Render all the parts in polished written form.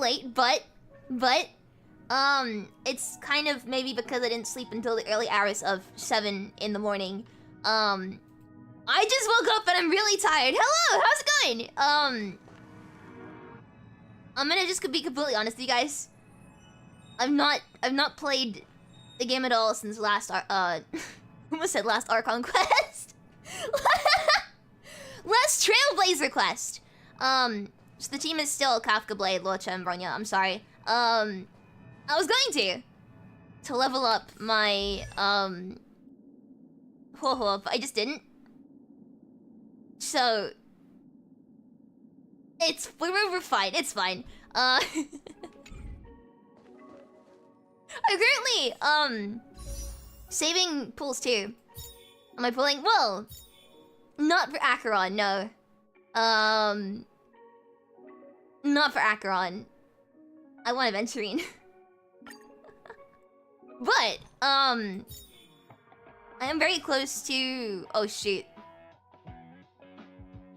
late, but it's kind of maybe because I didn't sleep until the early hours of 7 in the morning. I just woke up and I'm really tired. Hello, how's it going? I'm gonna just be completely honest with you guys. I've not played the game at all since last almost said last Archon quest. Last Trailblazer quest. So the team is still Kafka Blade, Locha, and Bronya. I'm sorry. I was going to level up my but I just didn't. So we're fine. It's fine. I'm currently saving pools too. Am I pulling? Well, not for Acheron, no. Not for Acheron. I want Aventurine. But I am very close to... Oh shoot.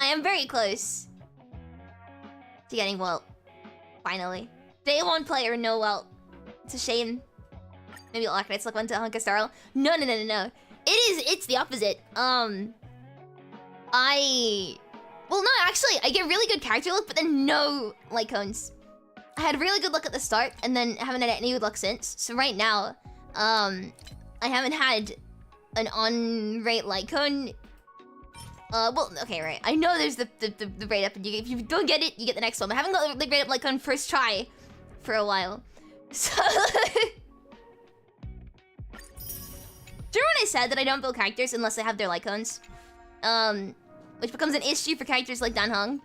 I am very close to getting Welt. Finally. Day 1 player, no Welt. It's a shame. Maybe Arcanite's luck went to Honkai Star Rail. No. It's the opposite. Well, no, actually, I get really good character luck, but then no light cones. I had really good luck at the start, and then haven't had any good luck since. So right now, I haven't had an on-rate light cone. Well, okay, right. I know there's the rate up, and if you don't get it, you get the next one. But I haven't got the rate up light cone first try for a while. So... Do you remember when I said that I don't build characters unless I have their light cones? Which becomes an issue for characters like Dan Heng,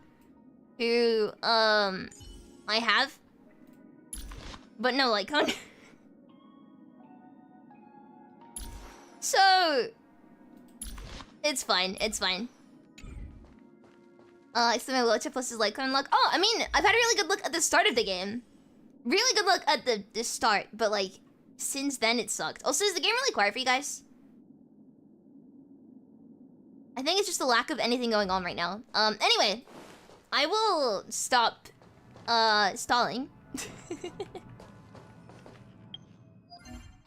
who, I have, but no light cone. So, it's fine, it's fine. It's my Locha plus his light cone luck. Oh, I mean, I've had a really good luck at the start of the game. Really good luck at the start, but like, since then it sucked. Also, is the game really quiet for you guys? I think it's just the lack of anything going on right now. Anyway, I will stop, stalling.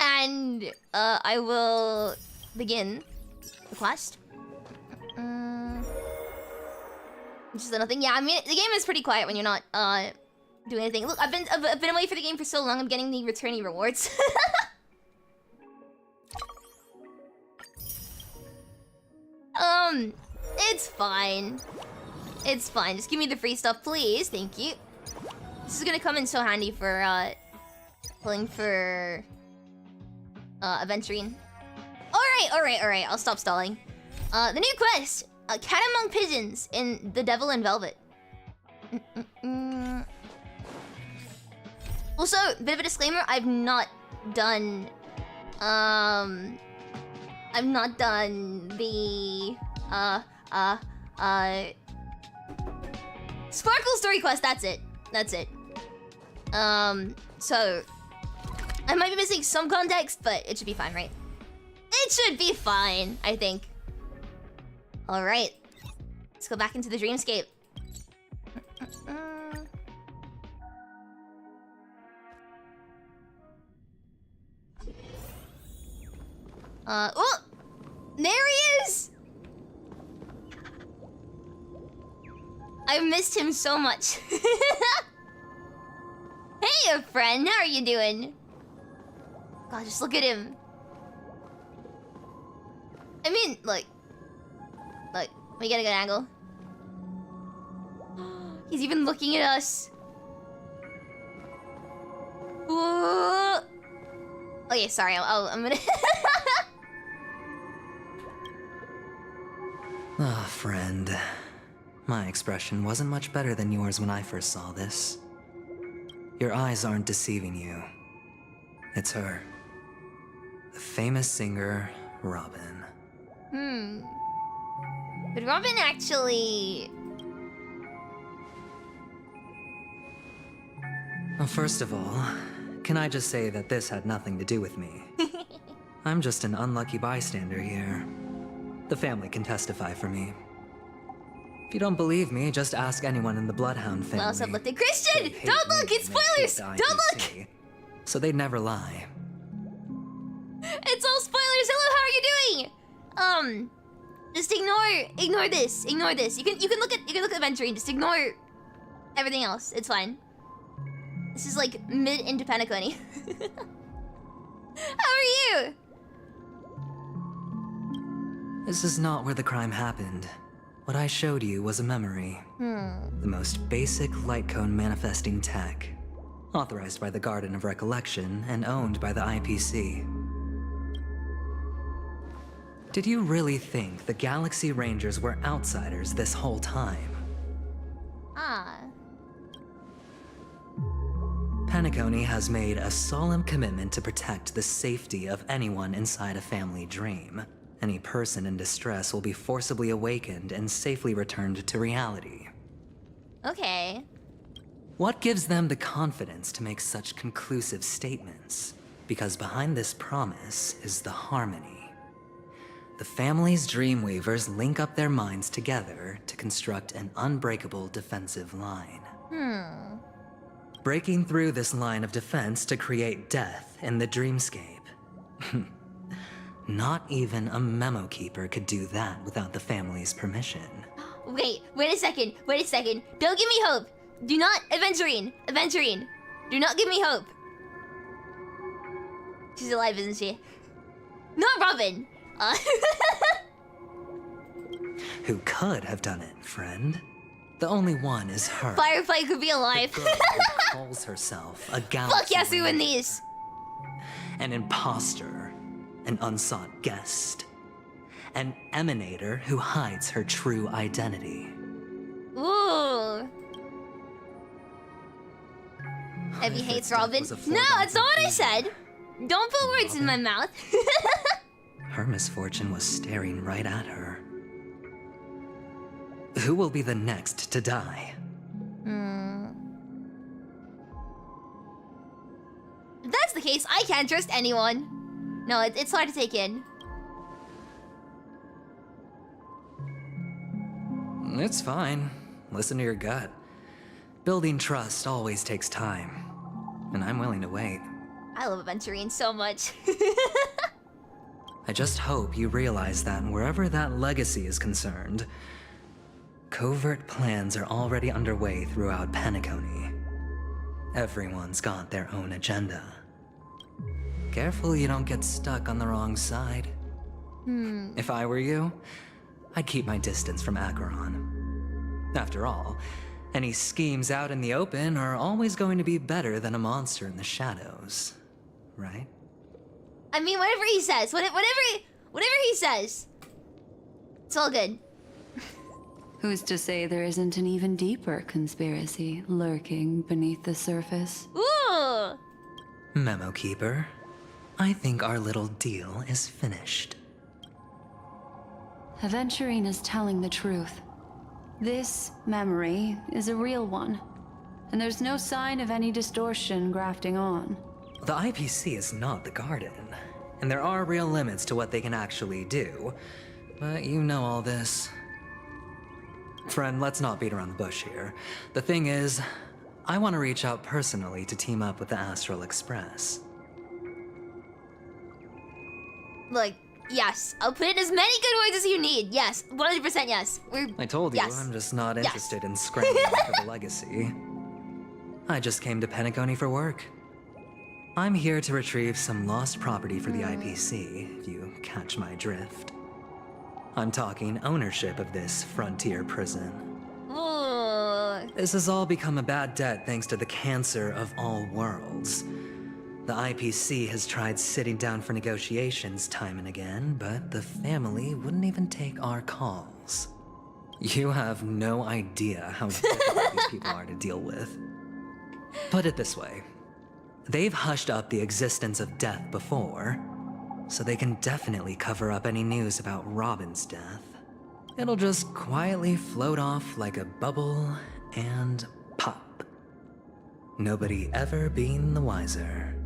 And, I will begin the quest. Just nothing. Yeah, I mean, the game is pretty quiet when you're not, doing anything. Look, I've been away for the game for so long, I'm getting the returnee rewards. It's fine. It's fine. Just give me the free stuff, please. Thank you. This is gonna come in so handy for, pulling for, Aventurine. Alright. I'll stop stalling. The new quest. Cat Among Pigeons in The Devil in Velvet. Also, bit of a disclaimer, I've not done the Sparkle Story Quest, that's it. So I might be missing some context, but it should be fine, right? It should be fine, I think. Alright. Let's go back into the Dreamscape. Oh! There he is! I missed him so much. Hey, friend, how are you doing? God, just look at him. I mean, look, we get a good angle. He's even looking at us. Whoa. Okay, sorry, I'm gonna... Ah, friend. My expression wasn't much better than yours when I first saw this. Your eyes aren't deceiving you. It's her. The famous singer, Robin. But Robin actually... Well, first of all, can I just say that this had nothing to do with me? I'm just an unlucky bystander here. The family can testify for me. If you don't believe me, just ask anyone in the Bloodhound family. Well, uplifting Christian! They hate Don't look! me It's and they hate spoilers! the Don't look! IPC, so they'd never lie. It's all spoilers! Hello, how are you doing? Just ignore this. Ignore this. You can look at Aventurine, just ignore everything else. It's fine. This is like mid into Penacony. How are you? This is not where the crime happened. What I showed you was a memory. The most basic light cone manifesting tech. Authorized by the Garden of Recollection and owned by the IPC. Did you really think the Galaxy Rangers were outsiders this whole time? Penacony has made a solemn commitment to protect the safety of anyone inside a family dream. Any person in distress will be forcibly awakened and safely returned to reality. Okay. What gives them the confidence to make such conclusive statements? Because behind this promise is the harmony. The family's Dreamweavers link up their minds together to construct an unbreakable defensive line. Breaking through this line of defense to create death in the Dreamscape. Not even a memo keeper could do that without the family's permission. Wait a second. Don't give me hope. Do not, Aventurine, do not give me hope. She's alive, isn't she? Not Robin. Who could have done it, friend? The only one is her. Firefly could be alive. The girl who calls herself a galaxy. Fuck yes, we win ranger. these. An imposter, an unsought guest, an emanator who hides her true identity. Ooh. Evie If hates its death Robin. was a No, foregone that's not what I conclusion. said. Don't put words in my mouth. Her misfortune was staring right at her. Who will be the next to die? If that's the case, I can't trust anyone. No, it's hard to take in. It's fine. Listen to your gut. Building trust always takes time. And I'm willing to wait. I love Aventurine so much. I just hope you realize that wherever that legacy is concerned, covert plans are already underway throughout Penacony. Everyone's got their own agenda. Careful you don't get stuck on the wrong side. If I were you, I'd keep my distance from Acheron. After all, any schemes out in the open are always going to be better than a monster in the shadows, right? I mean, whatever he says, whatever he says, it's all good. Who's to say there isn't an even deeper conspiracy lurking beneath the surface? Ooh. Memo Keeper, I think our little deal is finished. Aventurine is telling the truth. This memory is a real one, and there's no sign of any distortion grafting on. The IPC is not the Garden, and there are real limits to what they can actually do. But you know all this. Friend, let's not beat around the bush here. The thing is, I want to reach out personally to team up with the Astral Express. Look, yes, I'll put in as many good words as you need. Yes, 100% yes. I told you, yes. I'm just not interested in scrambling for the legacy. I just came to Penacony for work. I'm here to retrieve some lost property for the IPC, if you catch my drift. I'm talking ownership of this frontier prison. Ooh. This has all become a bad debt thanks to the cancer of all worlds. The IPC has tried sitting down for negotiations time and again, but the family wouldn't even take our calls. You have no idea how difficult these people are to deal with. Put it this way. They've hushed up the existence of death before, so they can definitely cover up any news about Robin's death. It'll just quietly float off like a bubble and pop. Nobody ever being the wiser.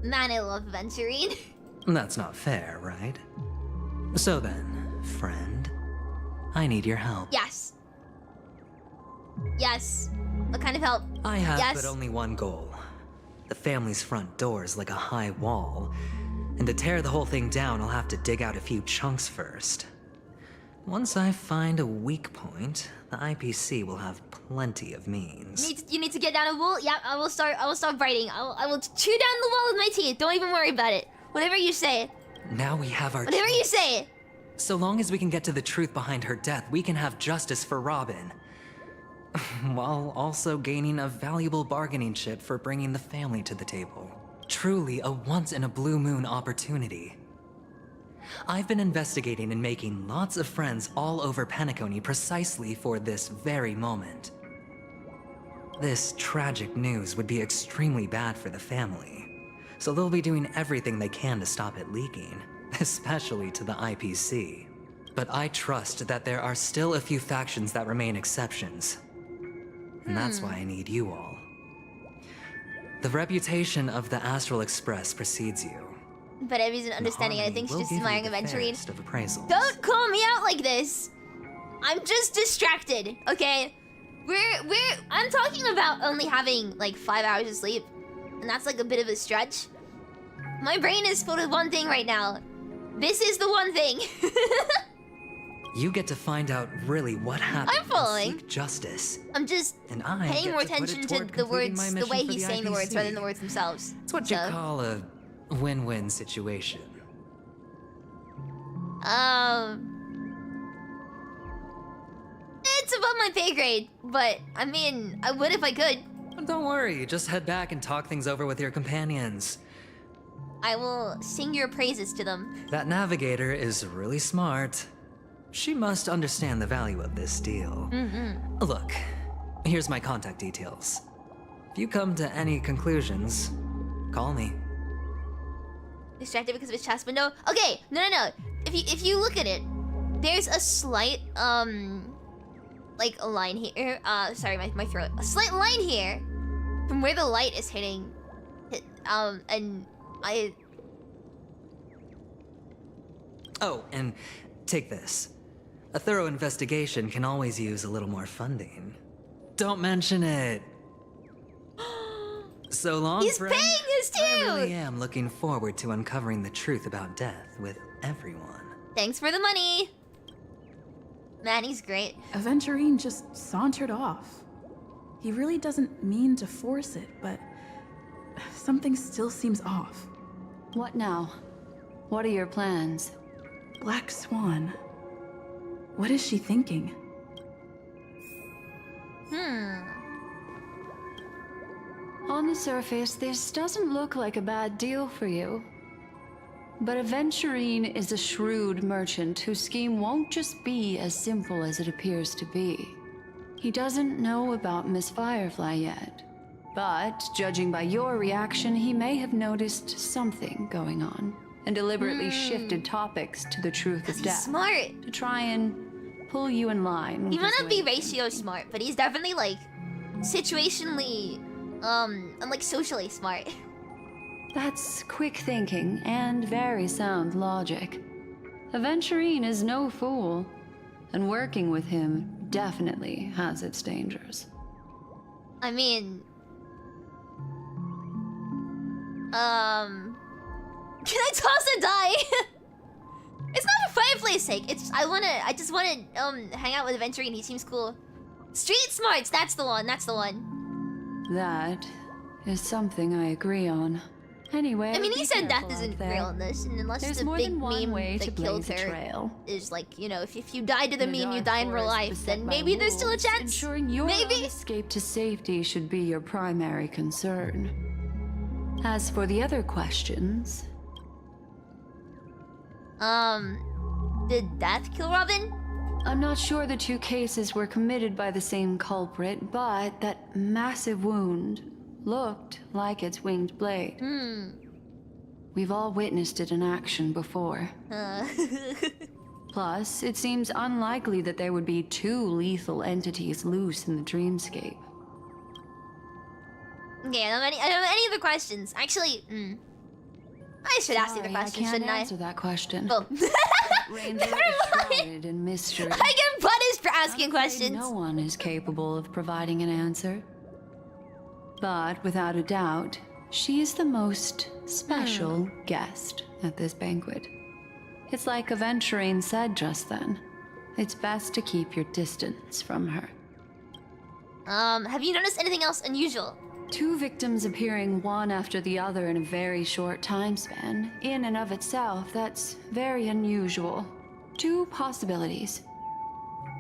Man, I love Aventurine. That's not fair, right? So then, friend, I need your help. Yes. Yes. What kind of help? I have Yes. but only one goal. The family's front door is like a high wall, and to tear the whole thing down, I'll have to dig out a few chunks first. Once I find a weak point, the IPC will have plenty of means. You need to get down a wall? Yeah, I will start writing. I will chew down the wall with my teeth. Don't even worry about it. Whatever you say. Now we have our Whatever you say. So long as we can get to the truth behind her death, we can have justice for Robin. While also gaining a valuable bargaining chip for bringing the family to the table. Truly a once-in-a-blue-moon opportunity. I've been investigating and making lots of friends all over Penacony precisely for this very moment. This tragic news would be extremely bad for the family, so they'll be doing everything they can to stop it leaking, especially to the IPC. But I trust that there are still a few factions that remain exceptions. And that's why I need you all. The reputation of the Astral Express precedes you. But Evie's an understanding, and I think she's just admiring Aventurine. Of appraisals. Don't call me out like this. I'm just distracted, okay? I'm talking about only having like 5 hours of sleep, and that's like a bit of a stretch. My brain is full of one thing right now. This is the one thing. You get to find out really what happened. I'm following. And seek justice. I'm just And I paying get more to put attention it to toward the completing words, my the way mission for he's the saying the words, rather than the IPC. words themselves. It's what you call a win-win situation. It's above my pay grade, but I mean, I would if I could. Don't worry, just head back and talk things over with your companions. I will sing your praises to them. That navigator is really smart. She must understand the value of this deal. Look, here's my contact details. If you come to any conclusions, call me. Distracted because of his chest window. Okay, no. If you look at it, there's a slight like a line here. Sorry, my throat. A slight line here from where the light is hitting. And I. Oh, and take this. A thorough investigation can always use a little more funding. Don't mention it. So long, He's friend. paying us too. I really am looking forward to uncovering the truth about death with everyone. Thanks for the money. Man, he's great. Aventurine just sauntered off. He really doesn't mean to force it, but something still seems off. What now? What are your plans? Black Swan. What is she thinking? On the surface, this doesn't look like a bad deal for you. But Aventurine is a shrewd merchant whose scheme won't just be as simple as it appears to be. He doesn't know about Miss Firefly yet. But, judging by your reaction, he may have noticed something going on and deliberately shifted topics to the truth of He's death smart. to try and pull you in line with He might his not be ways. ratio smart, but he's definitely like situationally, and like socially smart. That's quick thinking and very sound logic. Aventurine is no fool, and working with him definitely has its dangers. I mean, can I toss a die? It's not for Firefly's sake. It's I just wanna hang out with Aventurine. He seems cool. Street smarts. That's the one. That's the one. That is something I agree on. Anyway, I mean, he be said death careful out isn't there. real in this, and unless There's the more big than one meme way to that killed blaze a her trail. is like, you know, if you die to the In a meme, you dark die in real forest life, beset then by maybe there's still a wolves, chance. Ensuring your Maybe. own escape to safety should be your primary concern. As for the other questions, Did death kill Robin? I'm not sure the two cases were committed by the same culprit, but that massive wound looked like its winged blade. We've all witnessed it in action before. Plus, it seems unlikely that there would be two lethal entities loose in the Dreamscape. Okay, I don't have any other questions. Actually, I should ask you the Sorry, question, I can't shouldn't I? answer that question. Oh. That ranger is Never mind. shrouded in mystery. I can butt his for asking I'm afraid questions. No one is capable of providing an answer. But without a doubt, she is the most special guest at this banquet. It's like Aventurine said just then. It's best to keep your distance from her. Have you noticed anything else unusual? 2 victims appearing one after the other in a very short time span, in and of itself, that's very unusual. 2 possibilities.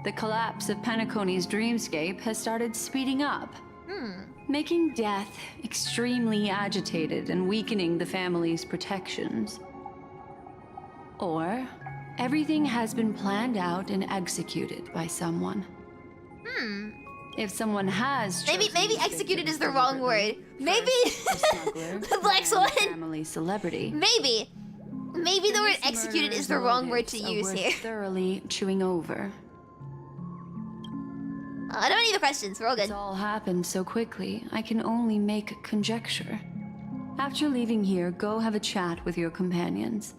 The collapse of Penacony's Dreamscape has started speeding up, making death extremely agitated and weakening the family's protections. Or everything has been planned out and executed by someone. If someone has Maybe executed is the wrong word. Maybe the Black Swan. Family celebrity. Maybe the word executed is the wrong word to use worth here. Thoroughly chewing over. I don't have any other questions. We're all good. It's all happened so quickly, I can only make conjecture. After leaving here, go have a chat with your companions.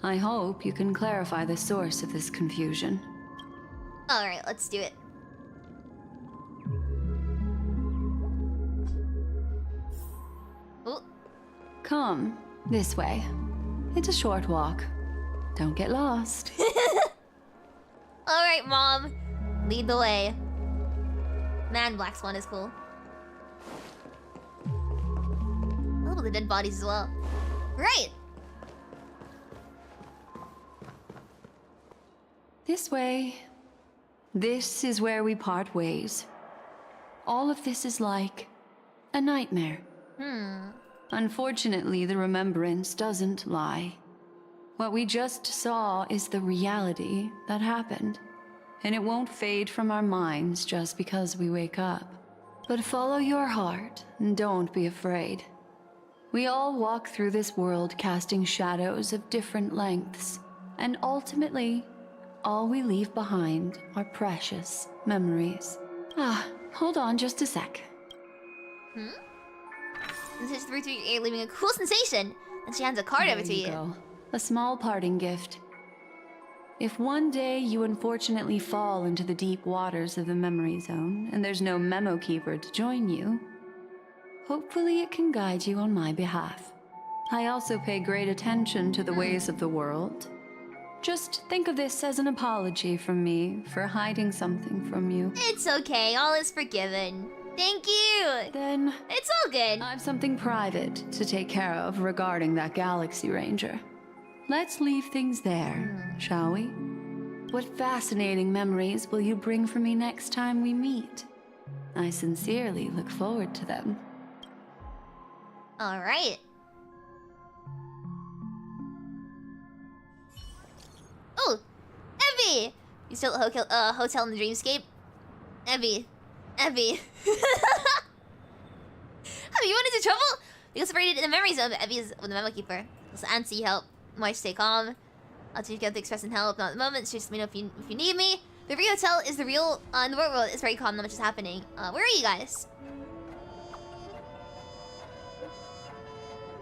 I hope you can clarify the source of this confusion. All right, let's do it. Ooh. Come, this way. It's a short walk. Don't get lost. All right, Mom. Lead the way. Man, Black Swan is cool. I love the dead bodies as well. Right. This way. This is where we part ways. All of this is like a nightmare. Unfortunately, the remembrance doesn't lie. What we just saw is the reality that happened. And it won't fade from our minds just because we wake up. But follow your heart and don't be afraid. We all walk through this world casting shadows of different lengths. And ultimately, all we leave behind are precious memories. Hold on just a sec. Sensation through your ear, leaving a cool sensation. And she hands a card over There to you you. go. A small parting gift. If one day you unfortunately fall into the deep waters of the memory zone and there's no memo keeper to join you, hopefully it can guide you on my behalf. I also pay great attention to the ways of the world. Just think of this as an apology from me for hiding something from you. It's okay. All is forgiven. Thank you. Then It's all good. I've something private to take care of regarding that Galaxy Ranger. Let's leave things there, shall we? What fascinating memories will you bring for me next time we meet? I sincerely look forward to them. All right. Oh, Evie! You still at hotel in the Dreamscape? Evie. Evie, you went into trouble? You got separated in the memory zone, but Evie is with the memo keeper. So Ansi, help. March, stay calm. I'll take care of the express and help. Not at the moment. So just let me know if you need me. The real hotel is the real in the world. It's very calm. Not much is happening. Where are you guys?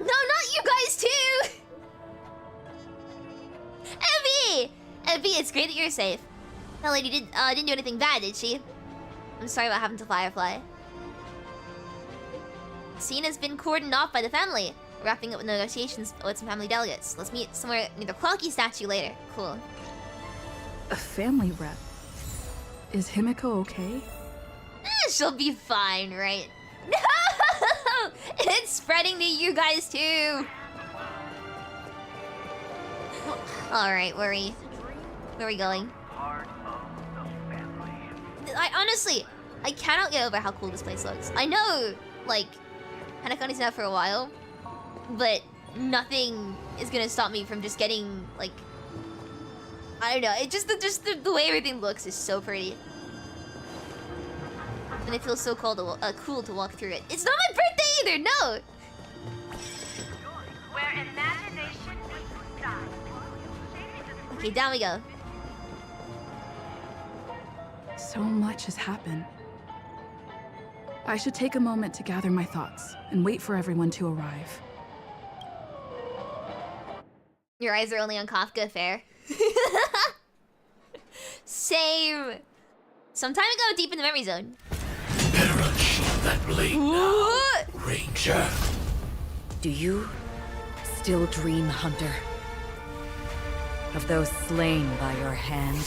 No, not you guys too. Evie, it's great that you're safe. That lady didn't do anything bad, did she? I'm sorry what happened to Firefly. Scene has been cordoned off by the family. We're wrapping up with negotiations with some family delegates. Let's meet somewhere near the Clocky statue later. Cool. A family rep. Is Himiko okay? She'll be fine, right? No! It's spreading to you guys too. Alright, where are we going? I cannot get over how cool this place looks. I know, like, Penacony's been out for a while, but nothing is gonna stop me from just getting, like, I don't know. It just the way everything looks is so pretty, and it feels so cool to walk through it. It's not my birthday either. No. Where imagination meets sky. Okay, down we go. So much has happened. I should take a moment to gather my thoughts and wait for everyone to arrive. Your eyes are only on Kafka, fair. Same. Some time ago, deep in the memory zone. Better unsheath that blade now, Ranger. Do you still dream, Hunter? Of those slain by your hand?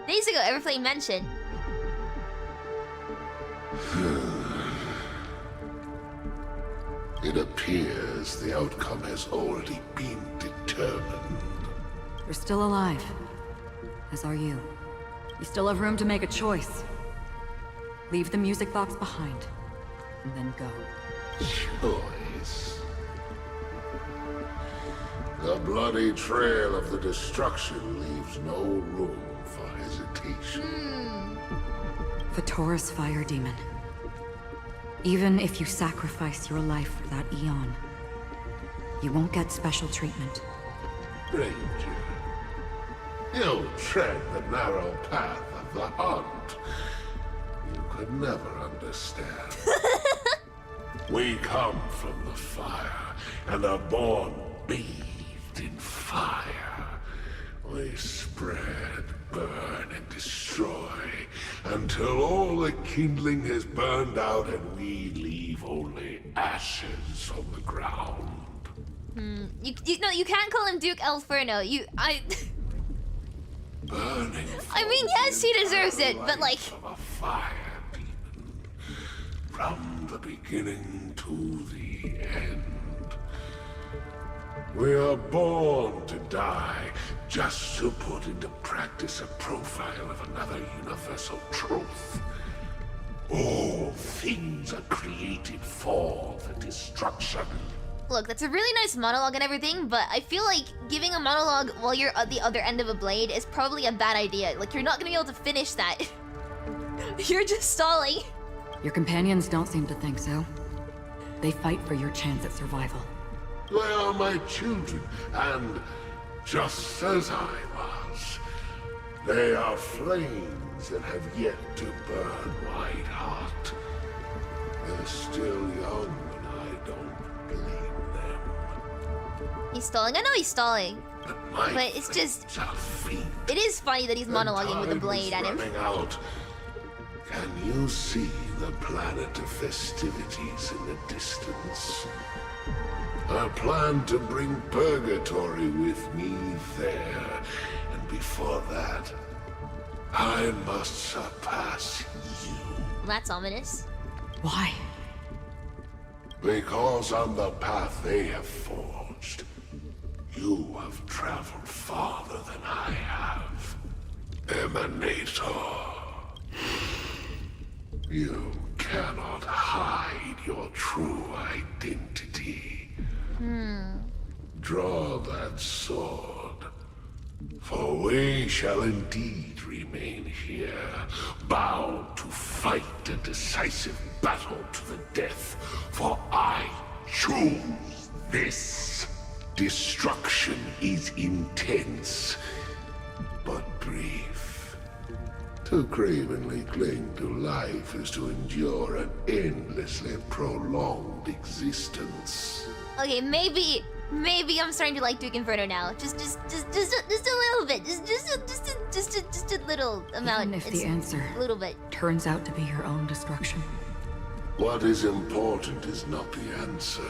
Days ago, Everflame mentioned. It appears the outcome has already been determined. You're still alive. As are you. You still have room to make a choice. Leave the music box behind, and then go. Choice? The bloody trail of the destruction leaves no room for hesitation. Vatora's fire demon. Even if you sacrifice your life for that Eon, you won't get special treatment. Ranger, you tread the narrow path of the hunt. You could never understand. We come from the fire, and are born bathed in fire. We spread, burn, and destroy, until all the kindling has burned out and we leave only ashes on the ground. You can't call him Duke Elferno. Burning. I mean, yes, he deserves it, but like. Of a fire demon, from the beginning to the end. We are born to die, just to put into practice a profile of another universal truth. All things are created for the destruction. Look, that's a really nice monologue and everything, but I feel like giving a monologue while you're at the other end of a blade is probably a bad idea. Like, you're not gonna be able to finish that. You're just stalling. Your companions don't seem to think so. They fight for your chance at survival. They are my children, and just as I was, they are flames that have yet to burn white hot. They're still young, and I don't blame them. He's stalling. I know he's stalling. But it's just... It is funny that he's monologuing with a blade at him. Running out. Can you see the planet of festivities in the distance? I plan to bring Purgatory with me there, and before that, I must surpass you. That's ominous. Why? Because on the path they have forged, you have traveled farther than I have. Emanator. You cannot hide your true identity. Draw that sword, for we shall indeed remain here, bound to fight a decisive battle to the death, for I choose this. Destruction is intense, but brief. To cravenly cling to life is to endure an endlessly prolonged existence. Okay, maybe I'm starting to like Duke Inferno now. Just a little bit. Just a little amount. Even if the answer a little bit turns out to be your own destruction. What is important is not the answer,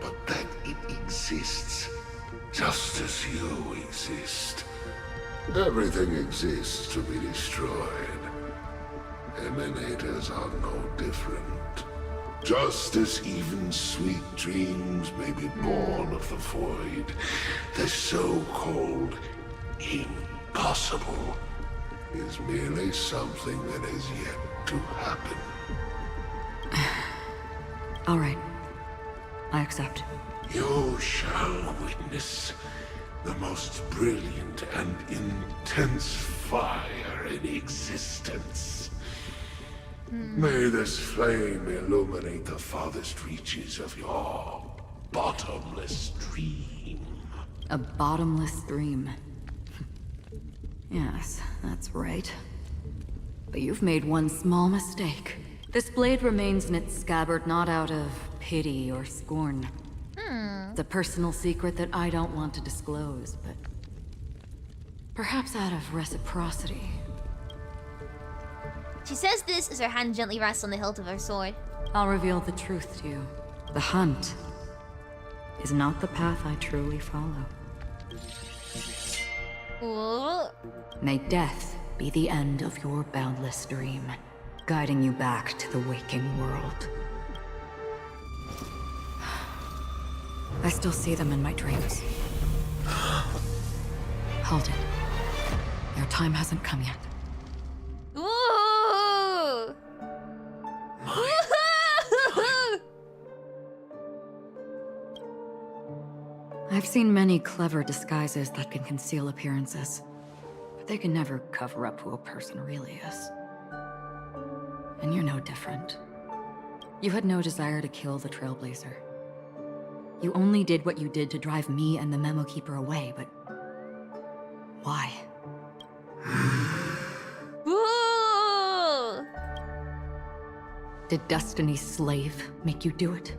but that it exists, just as you exist. Everything exists to be destroyed. Emanators are no different. Just as even sweet dreams may be born of the void, the so-called impossible is merely something that has yet to happen. All right. I accept. You shall witness the most brilliant and intense fire in existence. May this flame illuminate the farthest reaches of your bottomless dream. A bottomless dream. Yes, that's right. But you've made one small mistake. This blade remains in its scabbard not out of pity or scorn. It's a personal secret that I don't want to disclose, but perhaps out of reciprocity. She says this as her hand gently rests on the hilt of her sword. I'll reveal the truth to you. The hunt is not the path I truly follow. Ooh. May death be the end of your boundless dream, guiding you back to the waking world. I still see them in my dreams. Hold it. Your time hasn't come yet. Ooh. I've seen many clever disguises that can conceal appearances, but they can never cover up who a person really is. And you're no different. You had no desire to kill the Trailblazer. You only did what you did to drive me and the Memo Keeper away, but why? Ooh. Did Destiny's slave make you do it?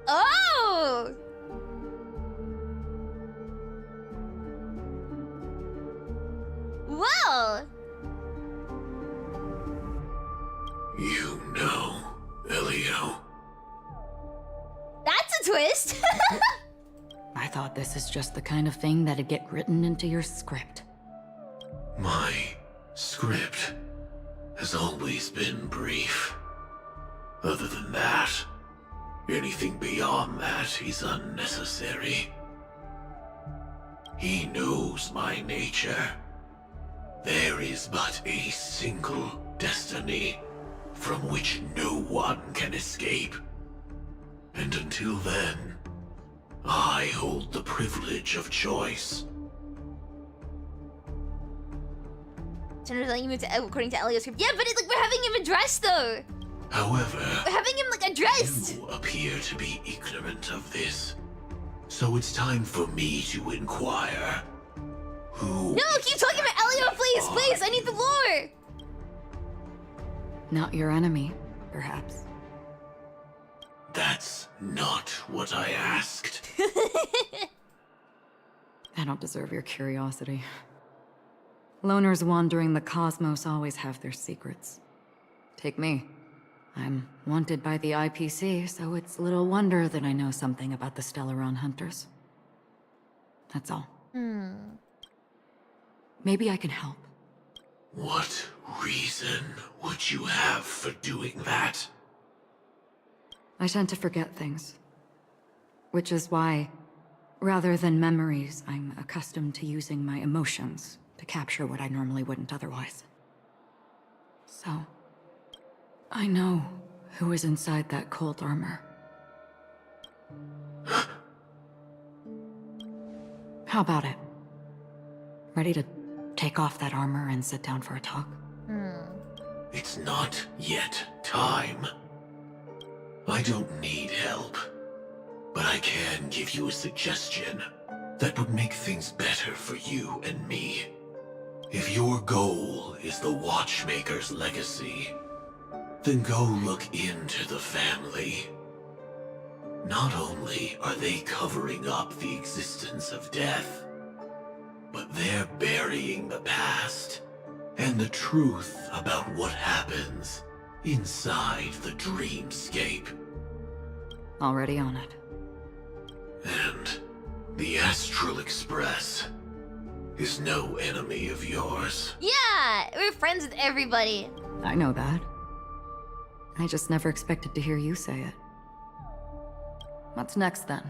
Oh. Well. You know, Elio. That's a twist. I thought this is just the kind of thing that'd get written into your script. My script has always been brief. Other than that, anything beyond that is unnecessary. He knows my nature. There is but a single destiny from which no one can escape. And until then, I hold the privilege of choice. Jenner's letting you move to according to Elio's script. Yeah, but it's like we're having him addressed though. However, We're having him like addressed. you appear to be ignorant of this. So it's time for me to inquire. Who? No, keep talking about Elio, please, please. I need the lore. Not your enemy, perhaps. That's not what I asked. I don't deserve your curiosity. Loners wandering the cosmos always have their secrets. Take me. I'm wanted by the IPC, so it's little wonder that I know something about the Stellaron Hunters. That's all. Maybe I can help. What reason would you have for doing that? I tend to forget things. Which is why, rather than memories, I'm accustomed to using my emotions to capture what I normally wouldn't otherwise. So, I know who is inside that cold armor. How about it? Ready to take off that armor and sit down for a talk? It's not yet time. I don't need help, but I can give you a suggestion that would make things better for you and me. If your goal is the Watchmaker's legacy, then go look into the family. Not only are they covering up the existence of death, but they're burying the past and the truth about what happens inside the Dreamscape. Already on it. And the Astral Express is no enemy of yours. Yeah, we're friends with everybody. I know that. I just never expected to hear you say it. What's next, then?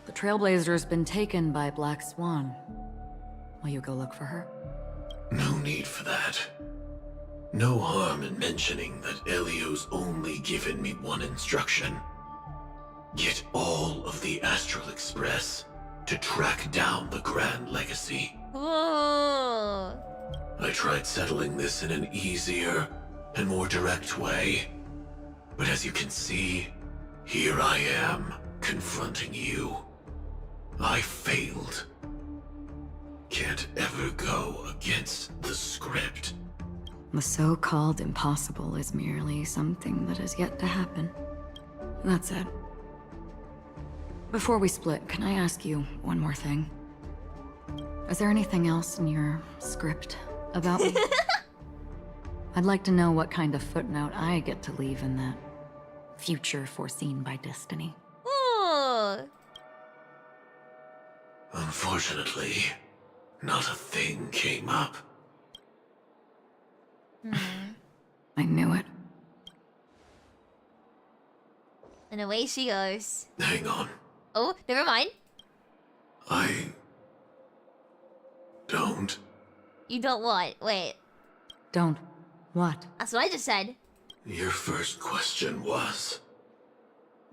The Trailblazer's been taken by Black Swan. Will you go look for her? No need for that. No harm in mentioning that Elio's only given me one instruction. Get all of the Astral Express to track down the Grand Legacy. Whoa. I tried settling this in an easier and more direct way. But as you can see, here I am, confronting you. I failed. Can't ever go against the script. The so-called impossible is merely something that has yet to happen. That's it. Before we split, can I ask you one more thing? Is there anything else in your script about me? I'd like to know what kind of footnote I get to leave in that future foreseen by destiny. Ooh. Unfortunately, not a thing came up. I knew it. And away she goes. Hang on. Oh, never mind. I don't. You don't what? Wait. Don't. What? That's what I just said. Your first question was,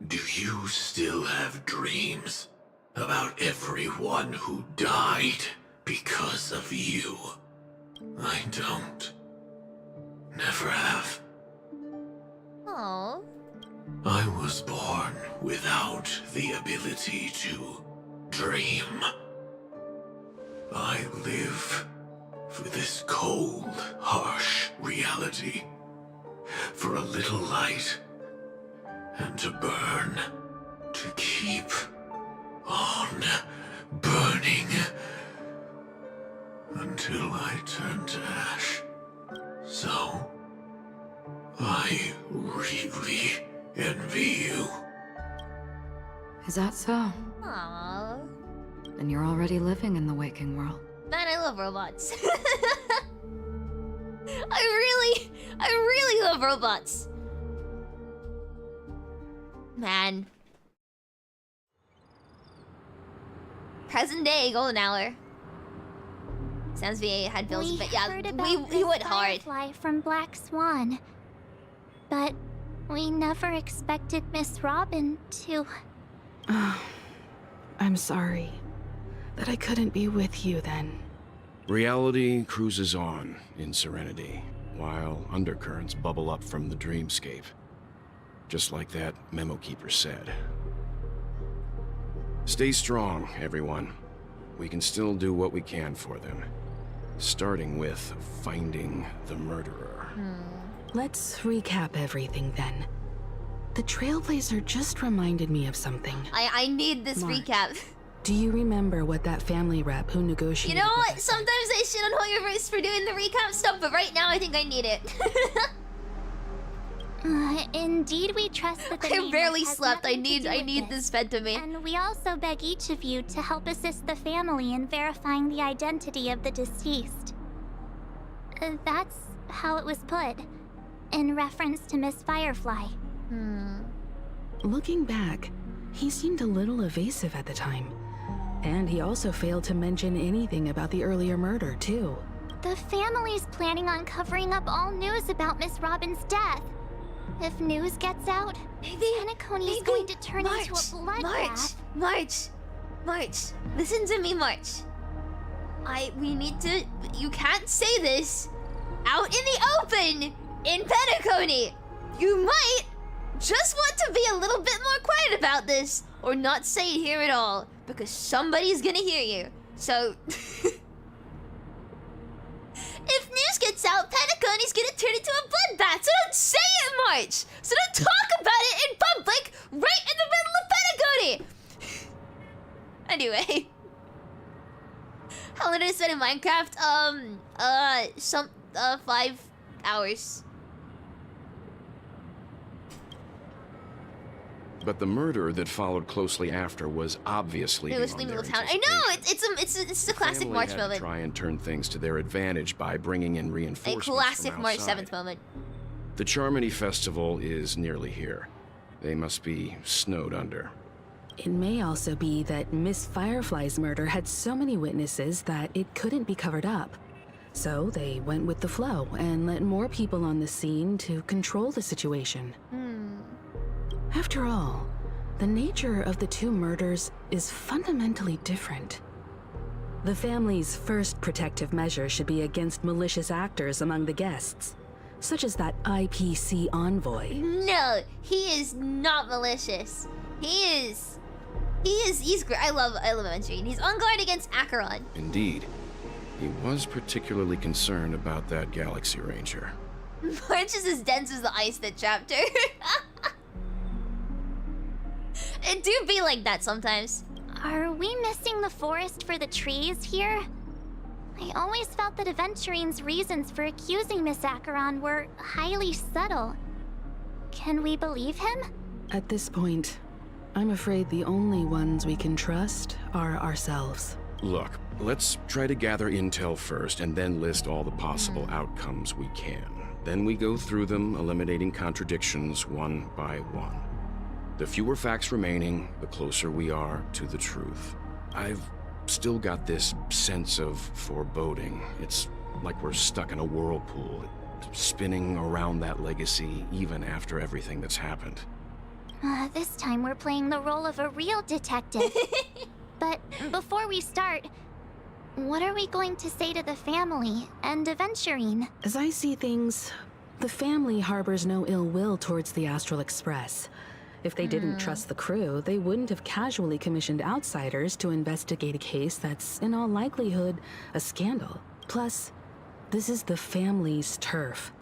do you still have dreams about everyone who died because of you? I don't. Never have. Oh. I was born without the ability to dream. I live for this cold, harsh reality. For a little light. And to burn. To keep on burning. Until I turn to ash. So, I really envy you. Is that so? Aww. Then you're already living in the waking world. Man, I love robots. I really love robots. Man. Present day, golden hour. Sounds VA had bills, but yeah, we went hard. Firefly from Black Swan, but we never expected Miss Robin to. I'm sorry that I couldn't be with you then. Reality cruises on in serenity, while undercurrents bubble up from the dreamscape. Just like that memo keeper said. Stay strong, everyone. We can still do what we can for them. Starting with finding the murderer. Let's recap everything then. The Trailblazer just reminded me of something. I need this March. recap. Do you remember what that family rep who negotiated You know with what? us Sometimes I shit on Hoyoverse for doing the recap stuff, but right now I think I need it. Indeed, we trust that the I name barely has slept. I nothing to do need with this fed to me. And we also beg each of you to help assist the family in verifying the identity of the deceased. That's how it was put, in reference to Miss Firefly. Looking back, he seemed a little evasive at the time. And he also failed to mention anything about the earlier murder, too. The family's planning on covering up all news about Miss Robin's death. If news gets out, Penacony is going to turn into a bloodbath. March, listen to me, March. We need to. You can't say this out in the open in Penacony. You might just want to be a little bit more quiet about this, or not say it here at all, because somebody's gonna hear you. So. If news gets out, Penacony's gonna turn into a bloodbath, so don't say it, March! So don't talk about it in public, right in the middle of Penacony! Anyway. How long did I spend in Minecraft? 5 hours. But the murder that followed closely after was obviously It was beyond leaving their the town. I know, it's a classic Family March had moment. to try and turn things to their advantage by bringing in A reinforcements classic from March outside. 7th moment. The Charmony Festival is nearly here. They must be snowed under. It may also be that Miss Firefly's murder had so many witnesses that it couldn't be covered up. So they went with the flow and let more people on the scene to control the situation. After all, the nature of the two murders is fundamentally different. The family's first protective measure should be against malicious actors among the guests, such as that IPC envoy. No, he is not malicious. He's great. I love Aventurine. He's on guard against Acheron. Indeed. He was particularly concerned about that Galaxy Ranger. March is as dense as the ice that chapter. It do be like that sometimes. Are we missing the forest for the trees here? I always felt that Aventurine's reasons for accusing Miss Acheron were highly subtle. Can we believe him? At this point, I'm afraid the only ones we can trust are ourselves. Look, let's try to gather intel first and then list all the possible outcomes we can. Then we go through them, eliminating contradictions one by one. The fewer facts remaining, the closer we are to the truth. I've still got this sense of foreboding. It's like we're stuck in a whirlpool, spinning around that legacy even after everything that's happened. This time we're playing the role of a real detective. But before we start, what are we going to say to the family and Aventurine? As I see things, the family harbors no ill will towards the Astral Express. If they didn't trust the crew, they wouldn't have casually commissioned outsiders to investigate a case that's, in all likelihood, a scandal. Plus, this is the family's turf.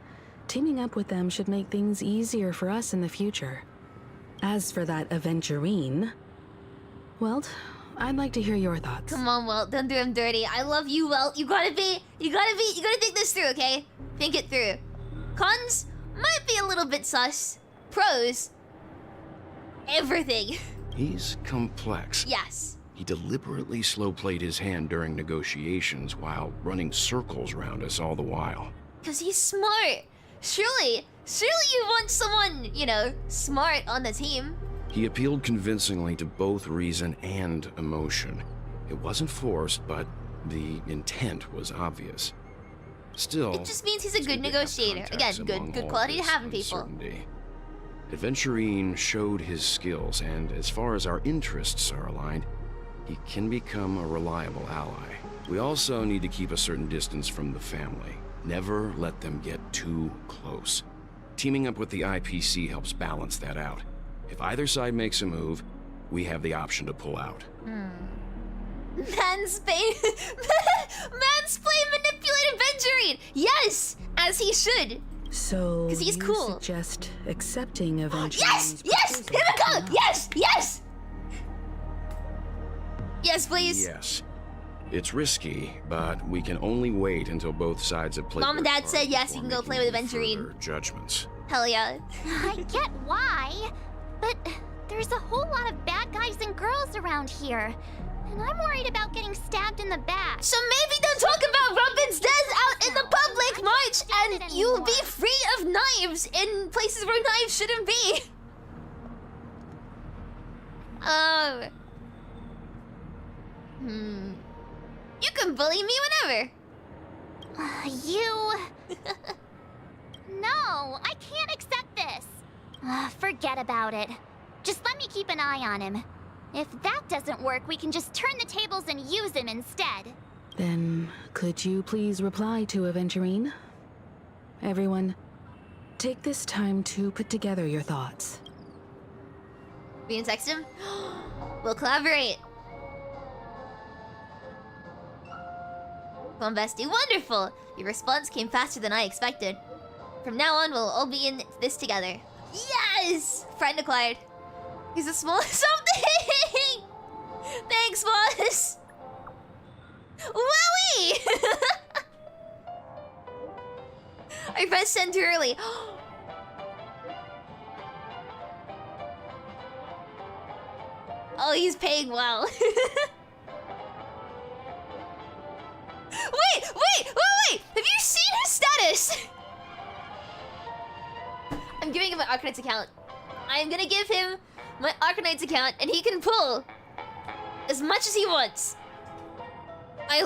Teaming up with them should make things easier for us in the future. As for that Aventurine, well, I'd like to hear your thoughts. Come on, Welt, don't do him dirty. I love you, Welt. You gotta think this through, okay? Think it through. Cons might be a little bit sus. Pros, everything. He's complex. Yes. He deliberately slow-played his hand during negotiations while running circles around us all the while. Because he's smart. Surely you want someone, you know, smart on the team. He appealed convincingly to both reason and emotion. It wasn't forced, but the intent was obvious. Still, it just means he's a good negotiator. Again, good quality to have in people. Aventurine showed his skills, and as far as our interests are aligned, he can become a reliable ally. We also need to keep a certain distance from the family. Never let them get too close. Teaming up with the IPC helps balance that out. If either side makes a move, we have the option to pull out. Mansplain manipulate Aventurine! Yes! As he should! So, because he's cool. Suggest accepting Aventurine's Yes! Here we go! Yes! Yes, please! Yes. It's risky, but we can only wait until both sides have played. Mom and Dad said yes, you can go play with Aventurine. Judgments. Hell yeah. I get why, but there's a whole lot of bad guys and girls around here. And I'm worried about getting stabbed in the back. So maybe don't talk about Robin's death out in the public, March, and you'll be free of knives in places where knives shouldn't be. You can bully me whenever. No, I can't accept this. Forget about it. Just let me keep an eye on him. If that doesn't work, we can just turn the tables and use him instead. Then, could you please reply to Aventurine? Everyone, take this time to put together your thoughts. We can text him? We'll collaborate. Come on, bestie. Wonderful! Your response came faster than I expected. From now on, we'll all be in this together. Yes! Friend acquired. He's a small something! Thanks, boss! Wowie! I pressed send too early. Oh, he's paying well. Wait! Have you seen his status? I'm giving him my Arcanite's account. I'm gonna give him my Arcanite's account, and he can pull as much as he wants. I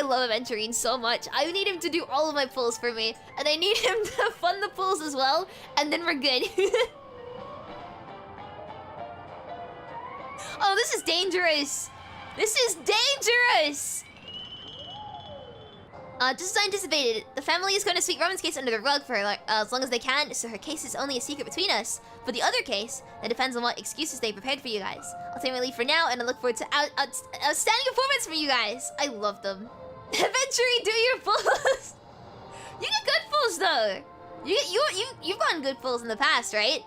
love Aventurine so much. I need him to do all of my pulls for me, and I need him to fund the pulls as well, and then we're good. Oh, this is dangerous. This is dangerous. Just as I anticipated, the family is going to sweep Roman's case under the rug for as long as they can, so her case is only a secret between us. But the other case, that depends on what excuses they prepared for you guys. I'll take my leave for now, and I look forward to outstanding performance from you guys. I love them. Aventurine, do your pulls. You get good pulls though. You've gotten good pulls in the past, right?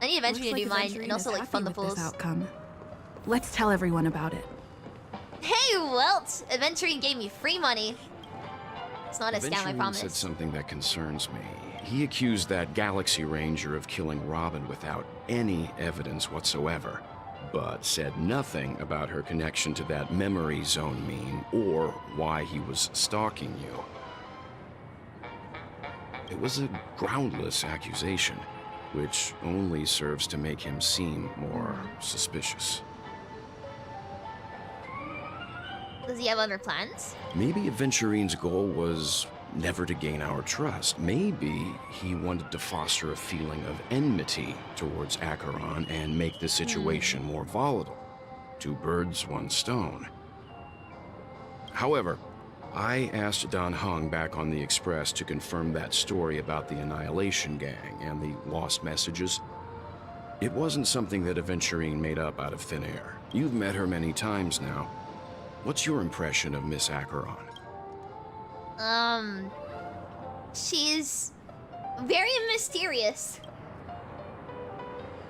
I need Aventurine to do mine and also like fund the pulls. Outcome. Let's tell everyone about it. Hey, Welt! Aventurine gave me free money. It's not a scam, I Aventurine promise. said something that concerns me. He accused that Galaxy Ranger of killing Robin without any evidence whatsoever, but said nothing about her connection to that memory zone meme or why he was stalking you. It was a groundless accusation, which only serves to make him seem more suspicious. Does he have other plans? Maybe Aventurine's goal was never to gain our trust. Maybe he wanted to foster a feeling of enmity towards Acheron and make the situation more volatile. Two birds, one stone. However, I asked Don Hung back on the Express to confirm that story about the Annihilation Gang and the lost messages. It wasn't something that Aventurine made up out of thin air. You've met her many times now. What's your impression of Miss Acheron? She's very mysterious.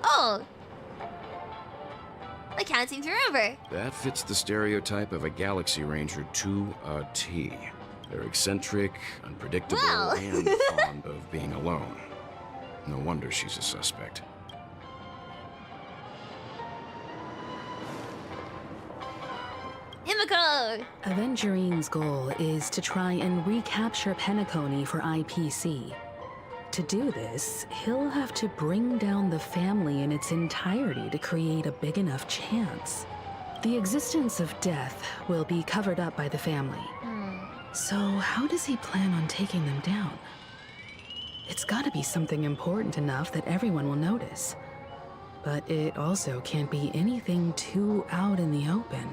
Oh. I can't seem to remember. That fits the stereotype of a Galaxy Ranger to a T. They're eccentric, unpredictable, Well. and fond of being alone. No wonder she's a suspect. Himiko! Aventurine's goal is to try and recapture Penacony for IPC. To do this, he'll have to bring down the family in its entirety to create a big enough chance. The existence of death will be covered up by the family. So how does he plan on taking them down? It's gotta be something important enough that everyone will notice. But it also can't be anything too out in the open.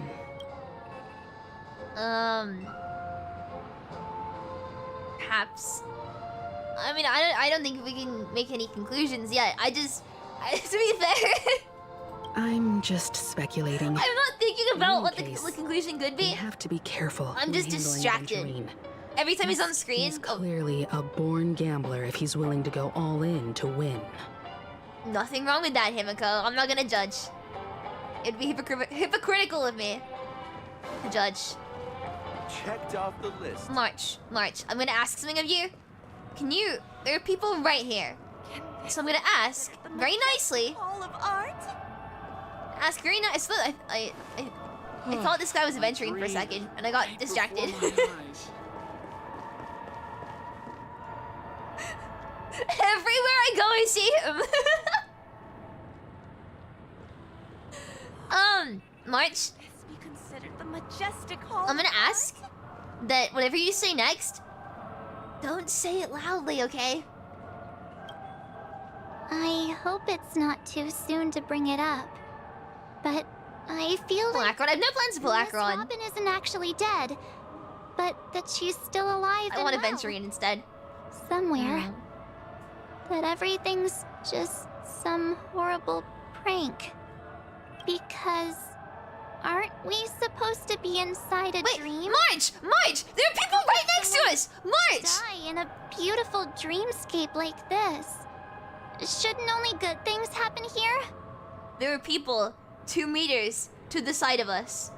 Perhaps. I mean, I don't think we can make any conclusions yet. To be fair, I'm just speculating. I'm not thinking about what the case, conclusion could We be. have to be careful. I'm when just handling distracted. Aventurine. Every time he's on screen, He's clearly a born gambler if he's willing to go all in to win. nothing wrong with that, Himiko. I'm not gonna judge. It'd be hypocritical of me to judge. Checked off the list. March, I'm gonna ask something of you. There are people right here. So I'm gonna ask, very nicely. Hall of Art? Ask very nice. I thought this guy was Aventurine for a second, and I got distracted. Everywhere I go, I see him. March. This be considered the majestic hall. I'm gonna of ask that whatever you say next, don't say it loudly, okay? I hope it's not too soon to bring it up. But I feel like Acheron. I have no plans to pull Miss Acheron. Robin isn't actually dead, but that she's still alive I and want well Aventurine instead. somewhere. That everything's just some horrible prank. Because aren't we supposed to be inside a dream? March! There are people right next to us! March! Die in a beautiful dreamscape like this. Shouldn't only good things happen here? There are people 2 meters to the side of us.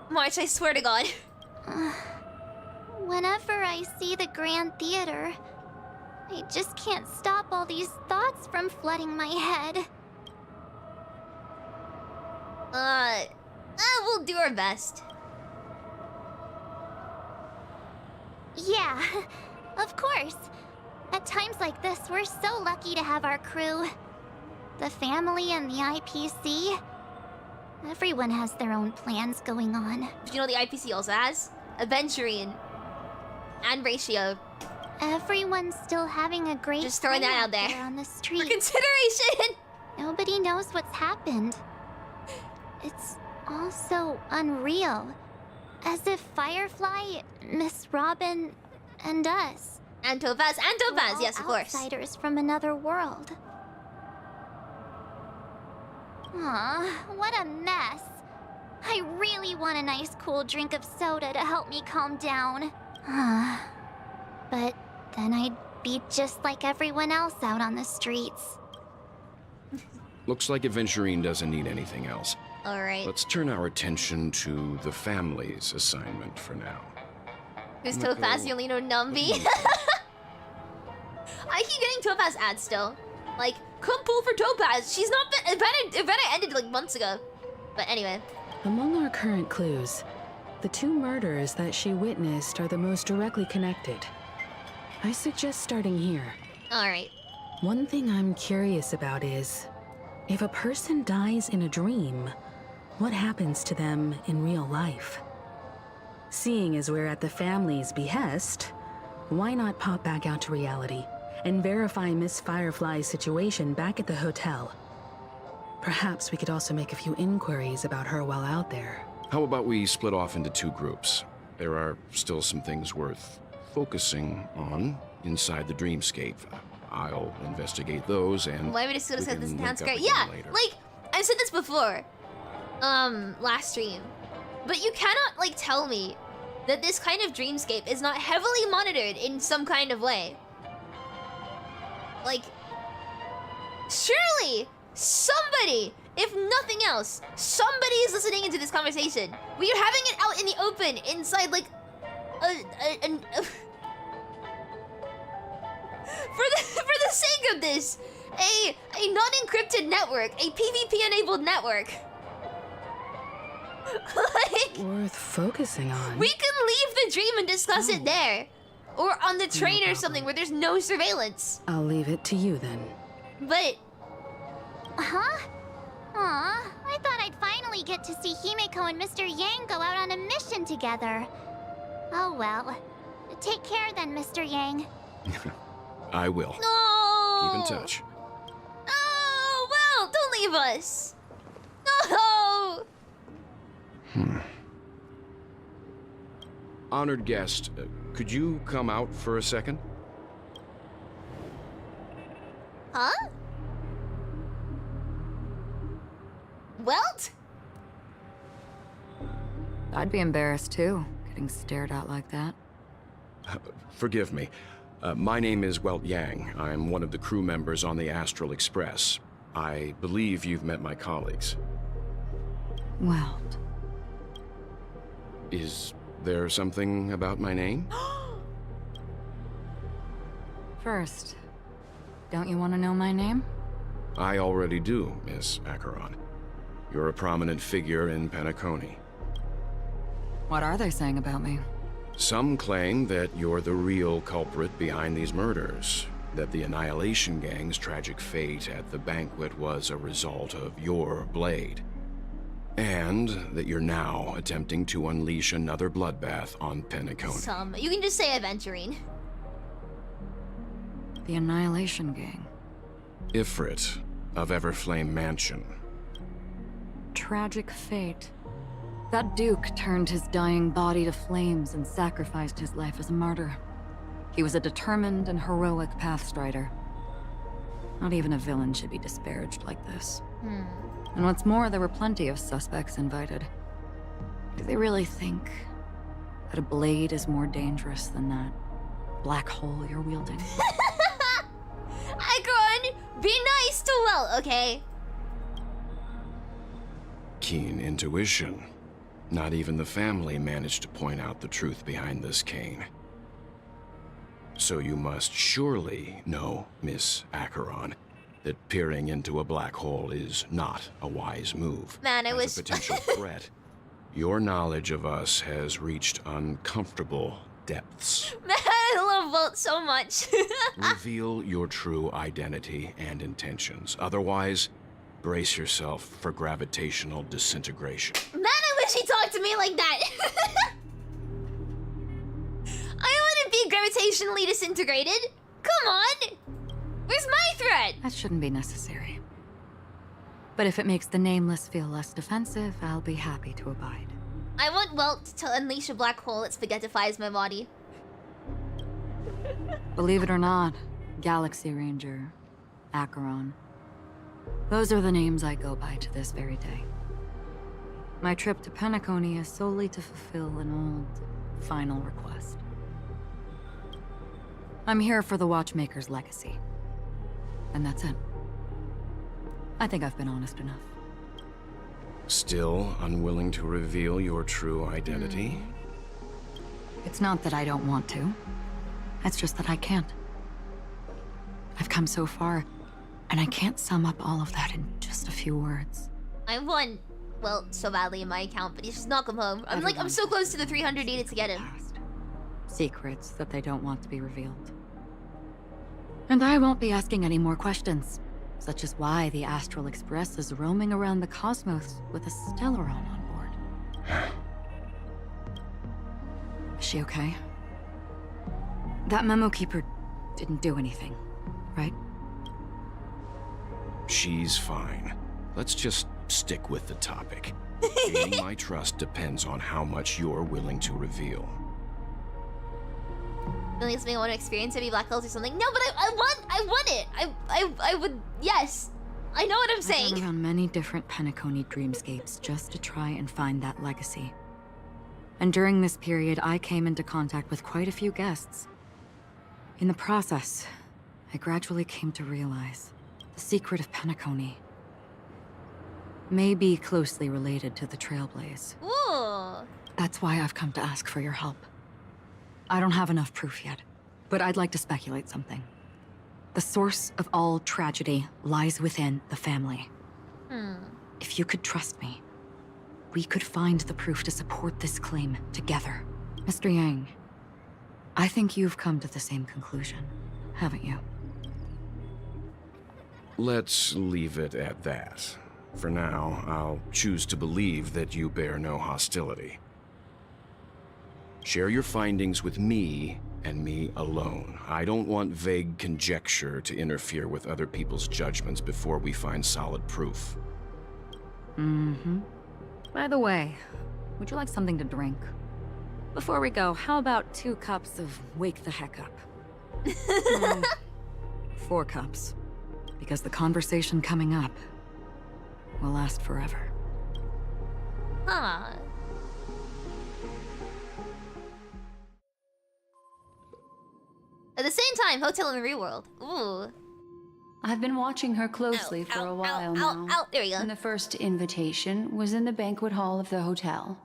March, I swear to God. Whenever I see the Grand Theater, I just can't stop all these thoughts from flooding my head. We'll do our best. Yeah, of course. At times like this, we're so lucky to have our crew. The family and the IPC. Everyone has their own plans going on. But you know what the IPC also has? Aventurine. And Ratio. Everyone's still having a great Just throwing time that out there. on the street. For consideration! Nobody knows what's happened. It's all so unreal. As if Firefly, Miss Robin, and us. And Topaz, we're all yes, of course. Outsiders from another world. Aw, what a mess. I really want a nice cool drink of soda to help me calm down. But then I'd be just like everyone else out on the streets. Looks like Aventurine doesn't need anything else. Alright. Let's turn our attention to the family's assignment for now. Who's Topaz Yolino Numby? I keep getting Topaz ads still. Like, come pull for Topaz. She's not been. Event ended like months ago. But anyway. Among our current clues, the 2 murders that she witnessed are the most directly connected. I suggest starting here. Alright. One thing I'm curious about is, if a person dies in a dream, what happens to them in real life? Seeing as we're at the family's behest, why not pop back out to reality and verify Miss Firefly's situation back at the hotel? Perhaps we could also make a few inquiries about her while out there. How about we split off into 2 groups? There are still some things worth focusing on inside the Dreamscape. I'll investigate those and why would it still say this sounds great? Yeah, like I've said this before. Last stream. But you cannot like tell me that this kind of dreamscape is not heavily monitored in some kind of way. Like, surely somebody, if nothing else, somebody is listening into this conversation. We are having it out in the open inside like for the sake of this, a non-encrypted network, a PvP-enabled network. Like, worth focusing on. We can leave the dream and discuss it there, or on the train or something where there's no surveillance. I'll leave it to you then. But, huh? Aw, I thought I'd finally get to see Himeko and Mr. Yang go out on a mission together. Oh well. Take care then, Mr. Yang. I will. No. Keep in touch. Oh well, don't leave us. No. Honored guest, could you come out for a second? Huh? Welt? I'd be embarrassed too, getting stared at like that. Forgive me. My name is Welt Yang. I'm one of the crew members on the Astral Express. I believe you've met my colleagues. Welt. Is there something about my name? First, don't you want to know my name? I already do, Miss Acheron. You're a prominent figure in Penacony. What are they saying about me? Some claim that you're the real culprit behind these murders, that the Annihilation Gang's tragic fate at the banquet was a result of your blade, and that you're now attempting to unleash another bloodbath on Penacony. You can just say Aventurine. The Annihilation Gang. Ifrit of Everflame Mansion. Tragic fate. That Duke turned his dying body to flames and sacrificed his life as a martyr. He was a determined and heroic pathstrider. Not even a villain should be disparaged like this. And what's more, there were plenty of suspects invited. Do they really think that a blade is more dangerous than that black hole you're wielding? Acheron, be nice to Welt, okay? Keen intuition. Not even the family managed to point out the truth behind this cane. So you must surely know, Miss Acheron, that peering into a black hole is not a wise move. Man, I wish... As a potential threat, your knowledge of us has reached uncomfortable depths. Man, I love Welt so much. Reveal your true identity and intentions. Otherwise, brace yourself for gravitational disintegration. Man, I wish he talked to me like that. I wouldn't be gravitationally disintegrated. Come on. Where's my threat? That shouldn't be necessary. But if it makes the Nameless feel less defensive, I'll be happy to abide. I want Welt to unleash a black hole that spaghettifies my body. Believe it or not, Galaxy Ranger, Acheron. Those are the names I go by to this very day. My trip to Penacony is solely to fulfill an old, final request. I'm here for the Watchmaker's legacy. And that's it. I think I've been honest enough. Still unwilling to reveal your true identity? It's not that I don't want to. It's just that I can't. I've come so far, and I can't sum up all of that in just a few words. I won, well, so badly in my account, but he's just not come home. I'm so close to the 300 needed to get him. Secrets that they don't want to be revealed. And I won't be asking any more questions, such as why the Astral Express is roaming around the cosmos with a Stellaron on board. Is she okay? That memo keeper didn't do anything, right? She's fine. Let's just stick with the topic. Gaining my trust depends on how much you're willing to reveal. Feeling something I want to experience, maybe Black Hills or something. No, but I want it. I would, yes. I know what I'm saying. I've gone around many different Penacony dreamscapes just to try and find that legacy. And during this period, I came into contact with quite a few guests. In the process, I gradually came to realize the secret of Penacony may be closely related to the Trailblaze. Ooh. That's why I've come to ask for your help. I don't have enough proof yet, but I'd like to speculate something. The source of all tragedy lies within the family. If you could trust me, we could find the proof to support this claim together. Mr. Yang, I think you've come to the same conclusion, haven't you? Let's leave it at that. For now, I'll choose to believe that you bear no hostility. Share your findings with me, and me alone. I don't want vague conjecture to interfere with other people's judgments before we find solid proof. By the way, would you like something to drink? Before we go, how about 2 cups of Wake the Heck Up? 4 cups. Because the conversation coming up will last forever. Huh. At the same time, hotel in the real world. Ooh. I've been watching her closely for a while now. There we go. And the first invitation was in the banquet hall of the hotel.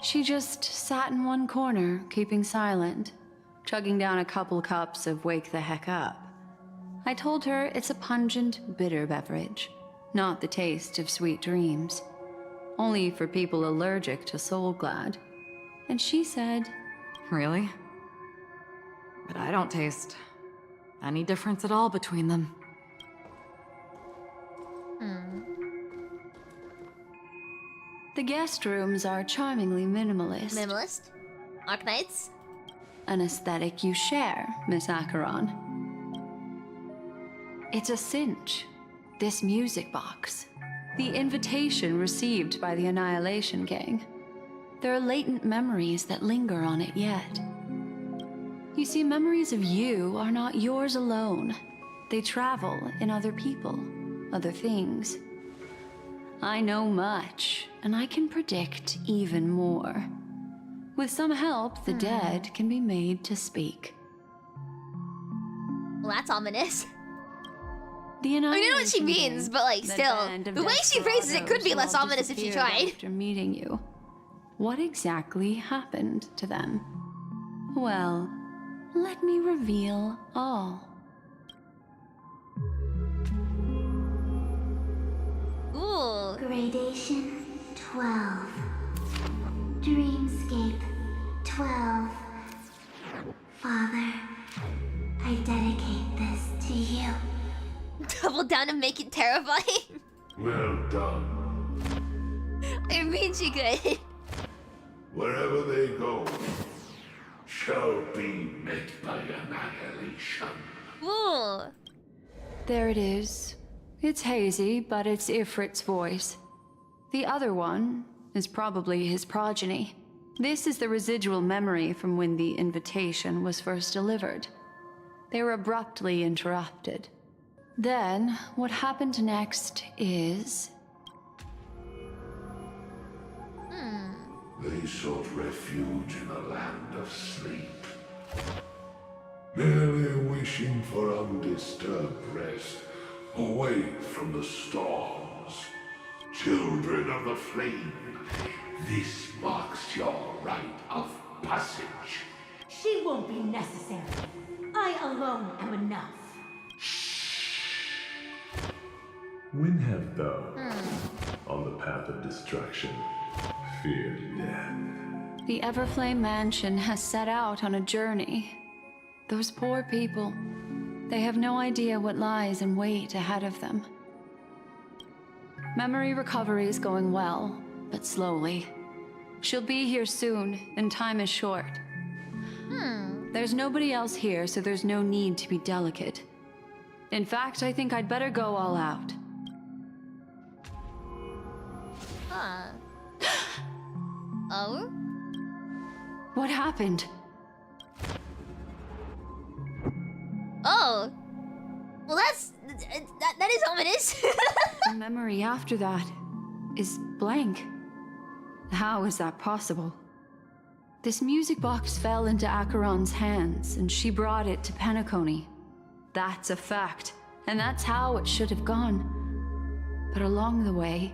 She just sat in one corner, keeping silent, chugging down a couple cups of Wake the Heck Up. I told her it's a pungent, bitter beverage, not the taste of sweet dreams. Only for people allergic to Soul Glad. And she said, Really? But I don't taste any difference at all between them. the guest rooms are charmingly minimalist. Minimalist? Arknights? An aesthetic you share, Miss Acheron. It's a cinch. This music box. The invitation received by the Annihilation Gang. There are latent memories that linger on it yet. You see, memories of you are not yours alone. They travel in other people, other things. I know much, and I can predict even more. With some help, the dead can be made to speak. Well, that's ominous. I mean, I know what she means, but like, still, the way she phrases it could be less ominous if you tried. After meeting you, what exactly happened to them? Well, let me reveal all. Ooh. Gradation 12. Dreamscape 12. Father, I dedicate this to you. Double down and make it terrifying. Well done. I mean, she could. Wherever they go, shall be met by annihilation. Ooh. There it is. It's hazy, but it's Ifrit's voice. The other one is probably his progeny. This is the residual memory from when the invitation was first delivered. They were abruptly interrupted. Then, what happened next is... They sought refuge in a land of sleep, merely wishing for undisturbed rest away from the storms. Children of the Flame, this marks your rite of passage. She won't be necessary. I alone am enough. When have thou, on the path of destruction, feared death? The Everflame Mansion has set out on a journey. Those poor people, they have no idea what lies in wait ahead of them. Memory recovery is going well, but slowly. She'll be here soon, and time is short. There's nobody else here, so there's no need to be delicate. In fact, I think I'd better go all out. Oh? What happened? Oh. Well, that is ominous. The memory after that is blank. How is that possible? This music box fell into Acheron's hands, and she brought it to Penacony. That's a fact, and that's how it should have gone. But along the way...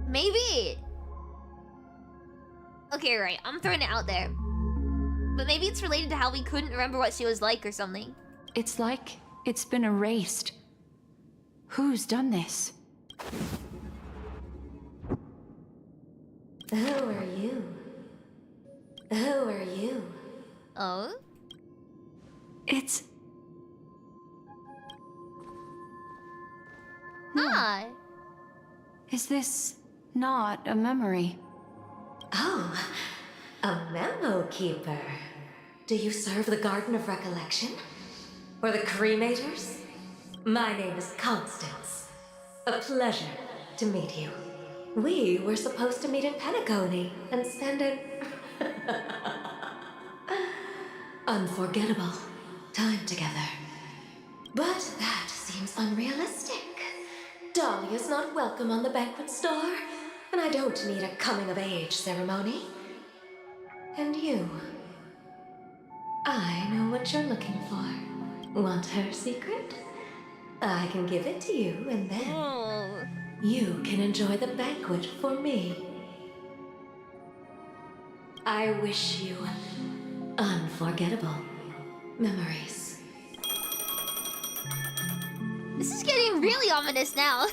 Maybe... Okay, right, I'm throwing it out there. But maybe it's related to how we couldn't remember what she was like or something. It's like it's been erased. Who's done this? Who are you? Who are you? Oh? It's... Hi. Is this not a memory? Oh, a memo keeper. Do you serve the Garden of Recollection? Or the Cremators? My name is Constance. A pleasure to meet you. We were supposed to meet in Penacony and spend an unforgettable time together. But that seems unrealistic. Dolly is not welcome on the banquet store, and I don't need a coming-of-age ceremony. And you? I know what you're looking for. Want her secret? I can give it to you, and then you can enjoy the banquet for me. I wish you unforgettable memories. This is getting really ominous now.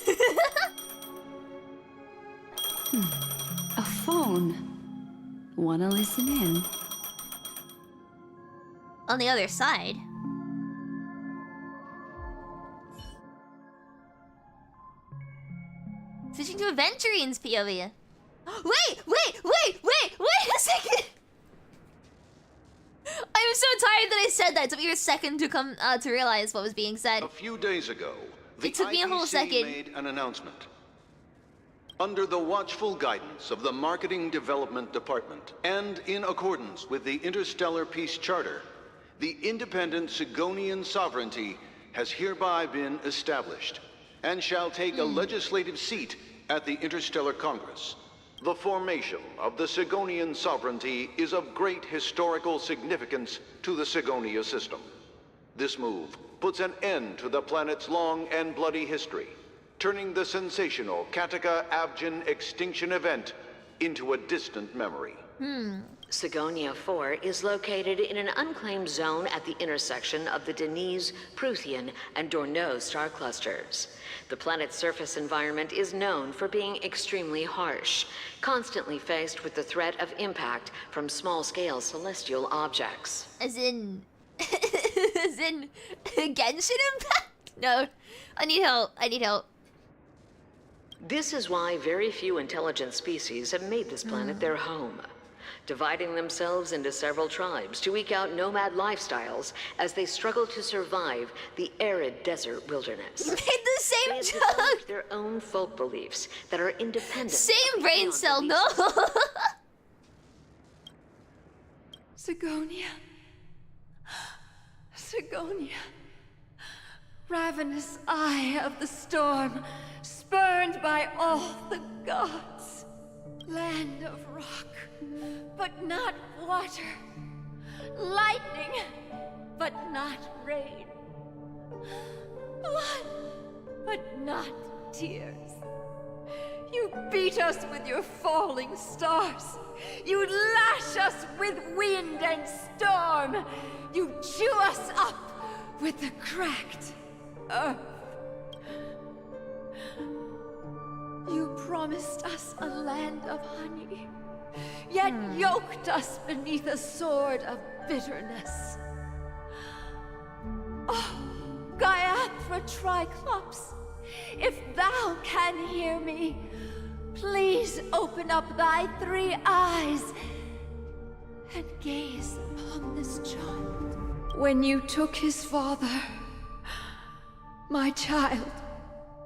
A phone. Wanna listen in? On the other side. Switching to Aventurine's POV. Wait a second! I was so tired that I said that. It took me a second to come to realize what was being said. A few days ago, the It took me a whole second. made an announcement. Under the watchful guidance of the Marketing Development Department, and in accordance with the Interstellar Peace Charter, the independent Sigonian sovereignty has hereby been established, and shall take a legislative seat at the Interstellar Congress. The formation of the Sigonian sovereignty is of great historical significance to the Sigonia system. This move puts an end to the planet's long and bloody history, turning the sensational Kataka-Abjin extinction event into a distant memory. Sigonia 4 is located in an unclaimed zone at the intersection of the Denise, Prothean, and Dorneau star clusters. The planet's surface environment is known for being extremely harsh, constantly faced with the threat of impact from small-scale celestial objects. As in... as in... Genshin Impact? No. I need help. This is why very few intelligent species have made this planet their home, dividing themselves into several tribes to eke out nomad lifestyles as they struggle to survive the arid desert wilderness. You made the same They have joke! developed their own folk beliefs that are independent. Same brain cell, no! Sigonia. Sigonia. Ravenous eye of the storm, spurned by all the gods. Land of rock, but not water. Lightning, but not rain. Blood, but not tears. You beat us with your falling stars. You lash us with wind and storm. You chew us up with the cracked earth. You promised us a land of honey, yet yoked us beneath a sword of bitterness. Oh, Gaiathra Triclops, if thou can hear me, please open up thy 3 eyes and gaze upon this child. When you took his father, my child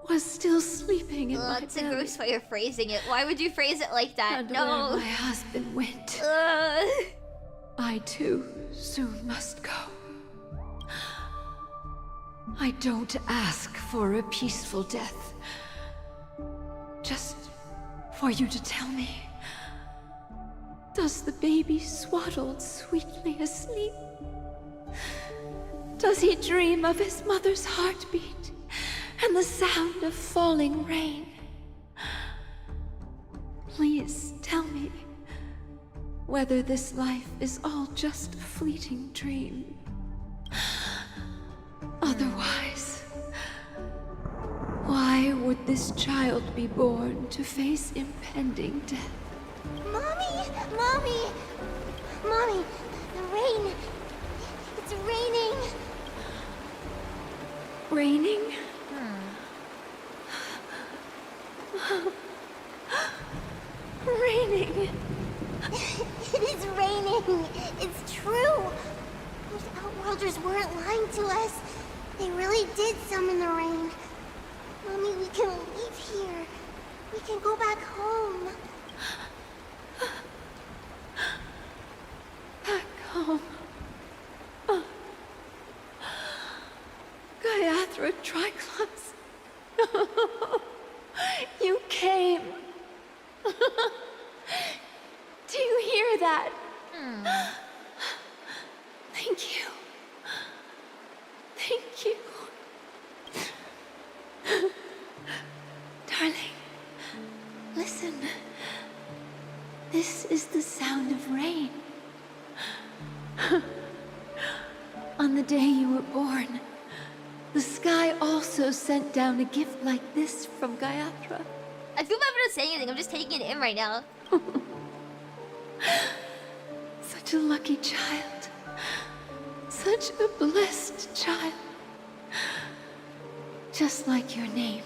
was still sleeping in my That's a belly. gross way of phrasing it. Why would you phrase it like that? And No. where my husband went, I too soon must go. I don't ask for a peaceful death. Just for you to tell me, does the baby swaddled sweetly asleep? Does he dream of his mother's heartbeat and the sound of falling rain? Please tell me whether this life is all just a fleeting dream. Otherwise, why would this child be born to face impending death? Mommy! Mommy! Mommy! The rain! It's raining! Raining? Raining! It is raining! It's true! Those Outworlders weren't lying to us. They really did summon the rain. Mommy, we can leave here. We can go back home. Back home. Gaiathra Triclops. You came. Do you hear that? Thank you. Thank you. Darling, listen. This is the sound of rain. On the day you were born, the sky also sent down a gift like this from Gaiathra. I feel bad for not saying anything. I'm just taking it in right now. Such a lucky child. Such a blessed child. Just like your name.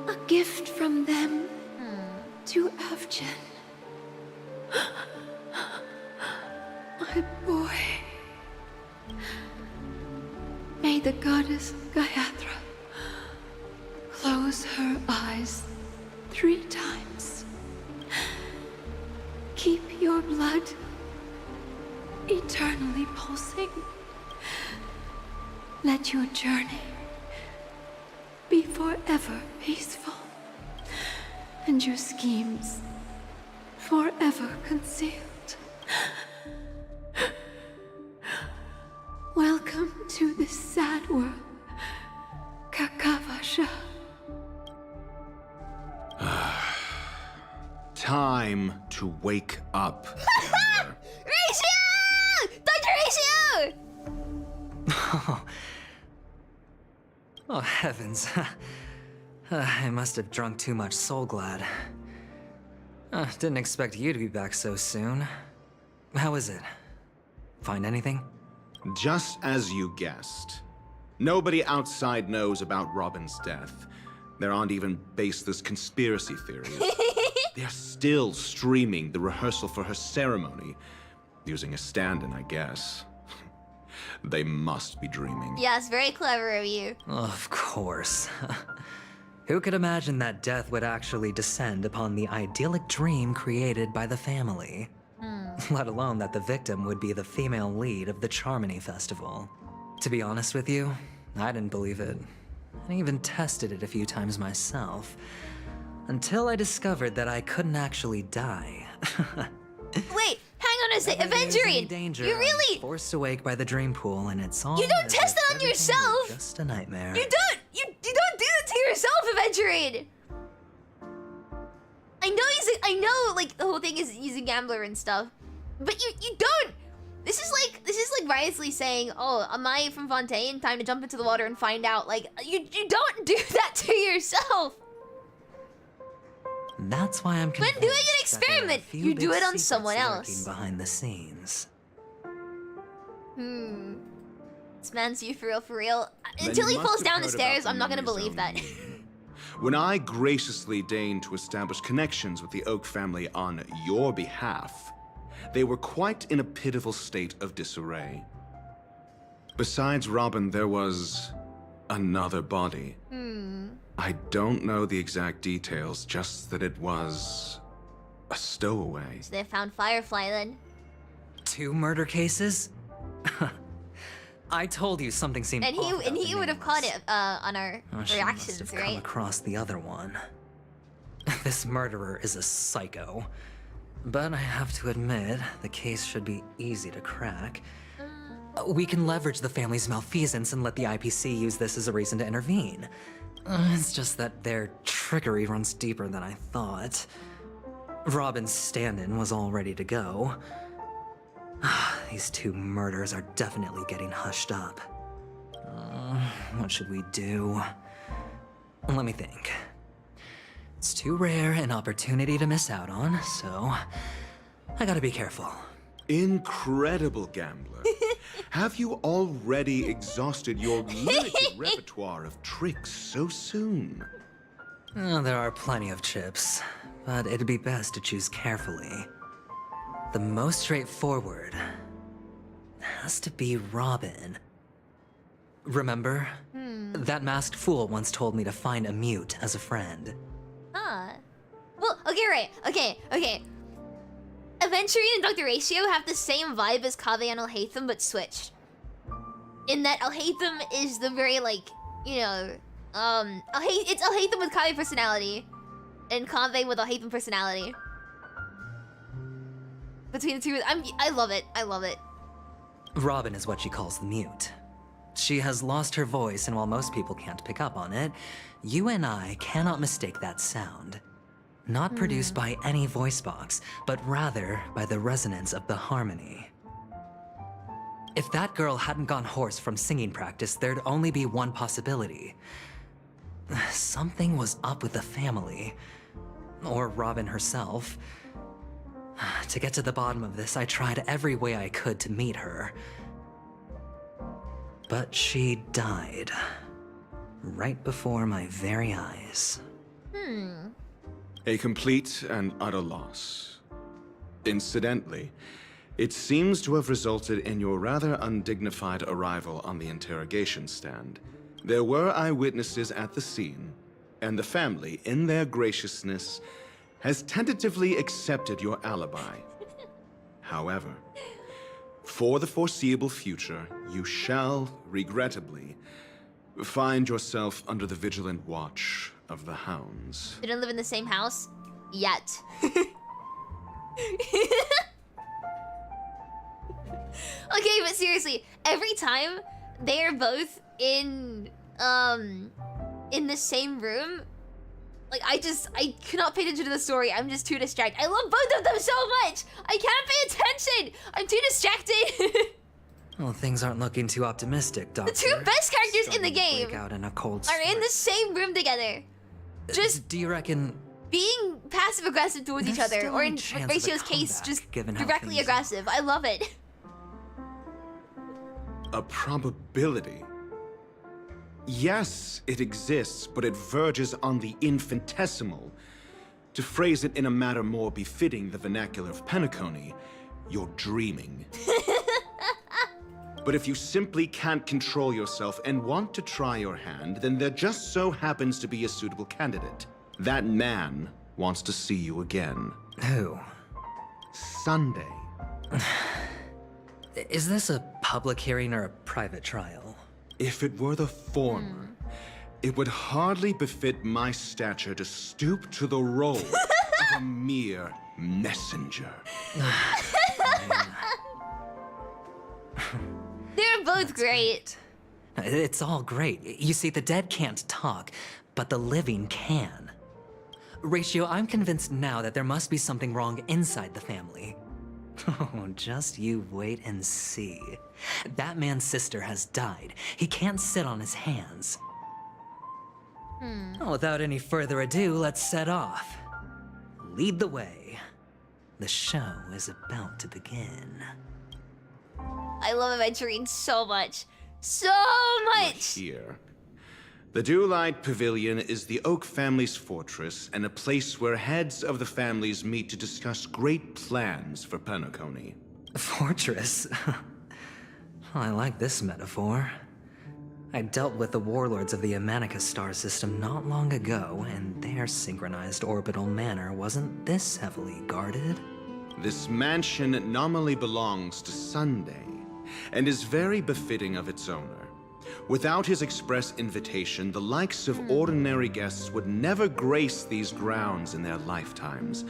A gift from them to Avgen. My boy. May the goddess Gaiathra close her eyes 3 times. Keep your blood eternally pulsing. Let your journey be forever peaceful, and your schemes forever concealed. Welcome to this sad world, Kakavasha. Time to wake up. Ratio! Dr. Ratio! Oh, heavens. I must have drunk too much Soul Glad. Didn't expect you to be back so soon. How is it? Find anything? Just as you guessed. Nobody outside knows about Robin's death. There aren't even baseless conspiracy theories. They're still streaming the rehearsal for her ceremony, using a stand-in, I guess. They must be dreaming. Yes, very clever of you. Of course. Who could imagine that death would actually descend upon the idyllic dream created by the family? Let alone that the victim would be the female lead of the Charmony Festival. To be honest with you, I didn't believe it. I even tested it a few times myself. Until I discovered that I couldn't actually die. Wait, hang on a sec, Aventurine! You really... I'm forced awake by the dream pool, and it's all... You don't test it on yourself! Just a nightmare. You don't do it to yourself, Aventurine! I know, like, the whole thing is he's a gambler and stuff. But you don't! This is like Riosley saying, oh, am I from Fontaine? Time to jump into the water and find out. Like, you don't do that to yourself! That's why I'm When doing an experiment, you do it on someone else. Behind the scenes. This man's you for real. Until he falls down the stairs, I'm not gonna believe that. When I graciously deigned to establish connections with the Oak family on your behalf, they were quite in a pitiful state of disarray. Besides Robin, there was another body. I don't know the exact details, just that it was a stowaway. So they found Firefly then. 2 murder cases? I told you something seemed And he would have caught it on our reactions, must have right? come across the other one. This murderer is a psycho. But I have to admit, the case should be easy to crack. We can leverage the family's malfeasance and let the IPC use this as a reason to intervene. It's just that their trickery runs deeper than I thought. Robin's stand-in was all ready to go. These 2 murders are definitely getting hushed up. What should we do? Let me think. It's too rare an opportunity to miss out on, so I gotta be careful. Incredible gambler. Have you already exhausted your limited repertoire of tricks so soon? There are plenty of chips, but it'd be best to choose carefully. The most straightforward has to be Robin. Remember? That masked fool once told me to find a mute as a friend. Well, okay, right. Okay. Aventurine and Dr. Ratio have the same vibe as Kaveh and Alhaitham, but switched. In that Alhaitham is the very, like, you know, it's Alhaitham with Kaveh personality, and Kaveh with Alhaitham personality. Between the two, I love it. I love it. Robin is what she calls the mute. She has lost her voice, and while most people can't pick up on it, you and I cannot mistake that sound. Not produced by any voice box, but rather by the resonance of the harmony. If that girl hadn't gone hoarse from singing practice, there'd only be one possibility. Something was up with the family. Or Robin herself. To get to the bottom of this, I tried every way I could to meet her. But she died. Right before my very eyes. A complete and utter loss. Incidentally, it seems to have resulted in your rather undignified arrival on the interrogation stand. There were eyewitnesses at the scene, and the family, in their graciousness, has tentatively accepted your alibi. However, for the foreseeable future, you shall, regrettably, find yourself under the vigilant watch of the hounds. They don't live in the same house yet. Okay, but seriously, every time they are both in the same room, like I cannot pay attention to the story. I'm just too distracted. I love both of them so much. I can't pay attention. I'm too distracted. Well, things aren't looking too optimistic, Doctor. The 2 best characters in the game Break out in a cold are in the same room together. Just do you reckon being passive aggressive towards each other, or in Ratio's case, just directly aggressive? I love it. A probability? Yes, it exists, but it verges on the infinitesimal. To phrase it in a manner more befitting the vernacular of Penacony, you're dreaming. But if you simply can't control yourself and want to try your hand, then there just so happens to be a suitable candidate. That man wants to see you again. Who? Sunday. Is this a public hearing or a private trial? If it were the former, It would hardly befit my stature to stoop to the role of a mere messenger. They're both great. It's all great. You see, the dead can't talk, but the living can. Ratio, I'm convinced now that there must be something wrong inside the family. Oh, just you wait and see. That man's sister has died. He can't sit on his hands. Well, without any further ado, let's set off. Lead the way. The show is about to begin. I love Aventurine so much. So much! Here. The Dewlight Pavilion is the Oak family's fortress and a place where heads of the families meet to discuss great plans for Penacony. Fortress? I like this metaphor. I dealt with the warlords of the Honkai Star system not long ago, and their synchronized orbital manor wasn't this heavily guarded. This mansion nominally belongs to Sunday, and is very befitting of its owner. Without his express invitation, the likes of ordinary guests would never grace these grounds in their lifetimes.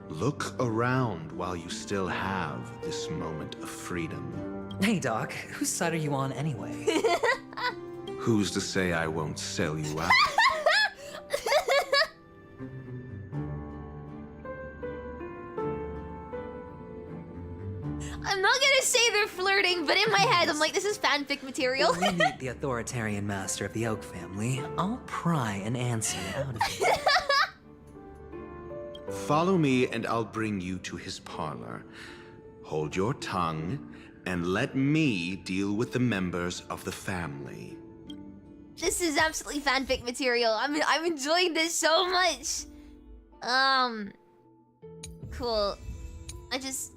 Look around while you still have this moment of freedom. Hey, Doc, whose side are you on anyway? Who's to say I won't sell you out? I'm not gonna say they're flirting, but in my head, I'm like, this is fanfic material. When we meet the authoritarian master of the Oak family, I'll pry an answer out of you. Follow me and I'll bring you to his parlor. Hold your tongue and let me deal with the members of the family. This is absolutely fanfic material. I'm enjoying this so much. Cool. I just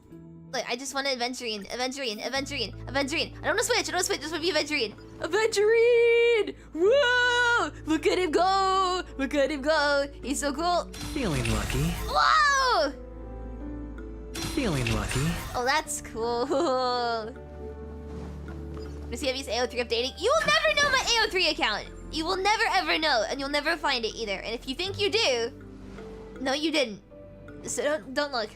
want to Aventurine. I don't want to switch. Just want to be Aventurine. Aventurine! Whoa! Look at him go! He's so cool. Feeling lucky. Whoa! Feeling lucky. Oh, that's cool. Does he have his AO3 updating? You will never know my AO3 account. You will never ever know, and you'll never find it either. And if you think you do, no, you didn't. So don't look.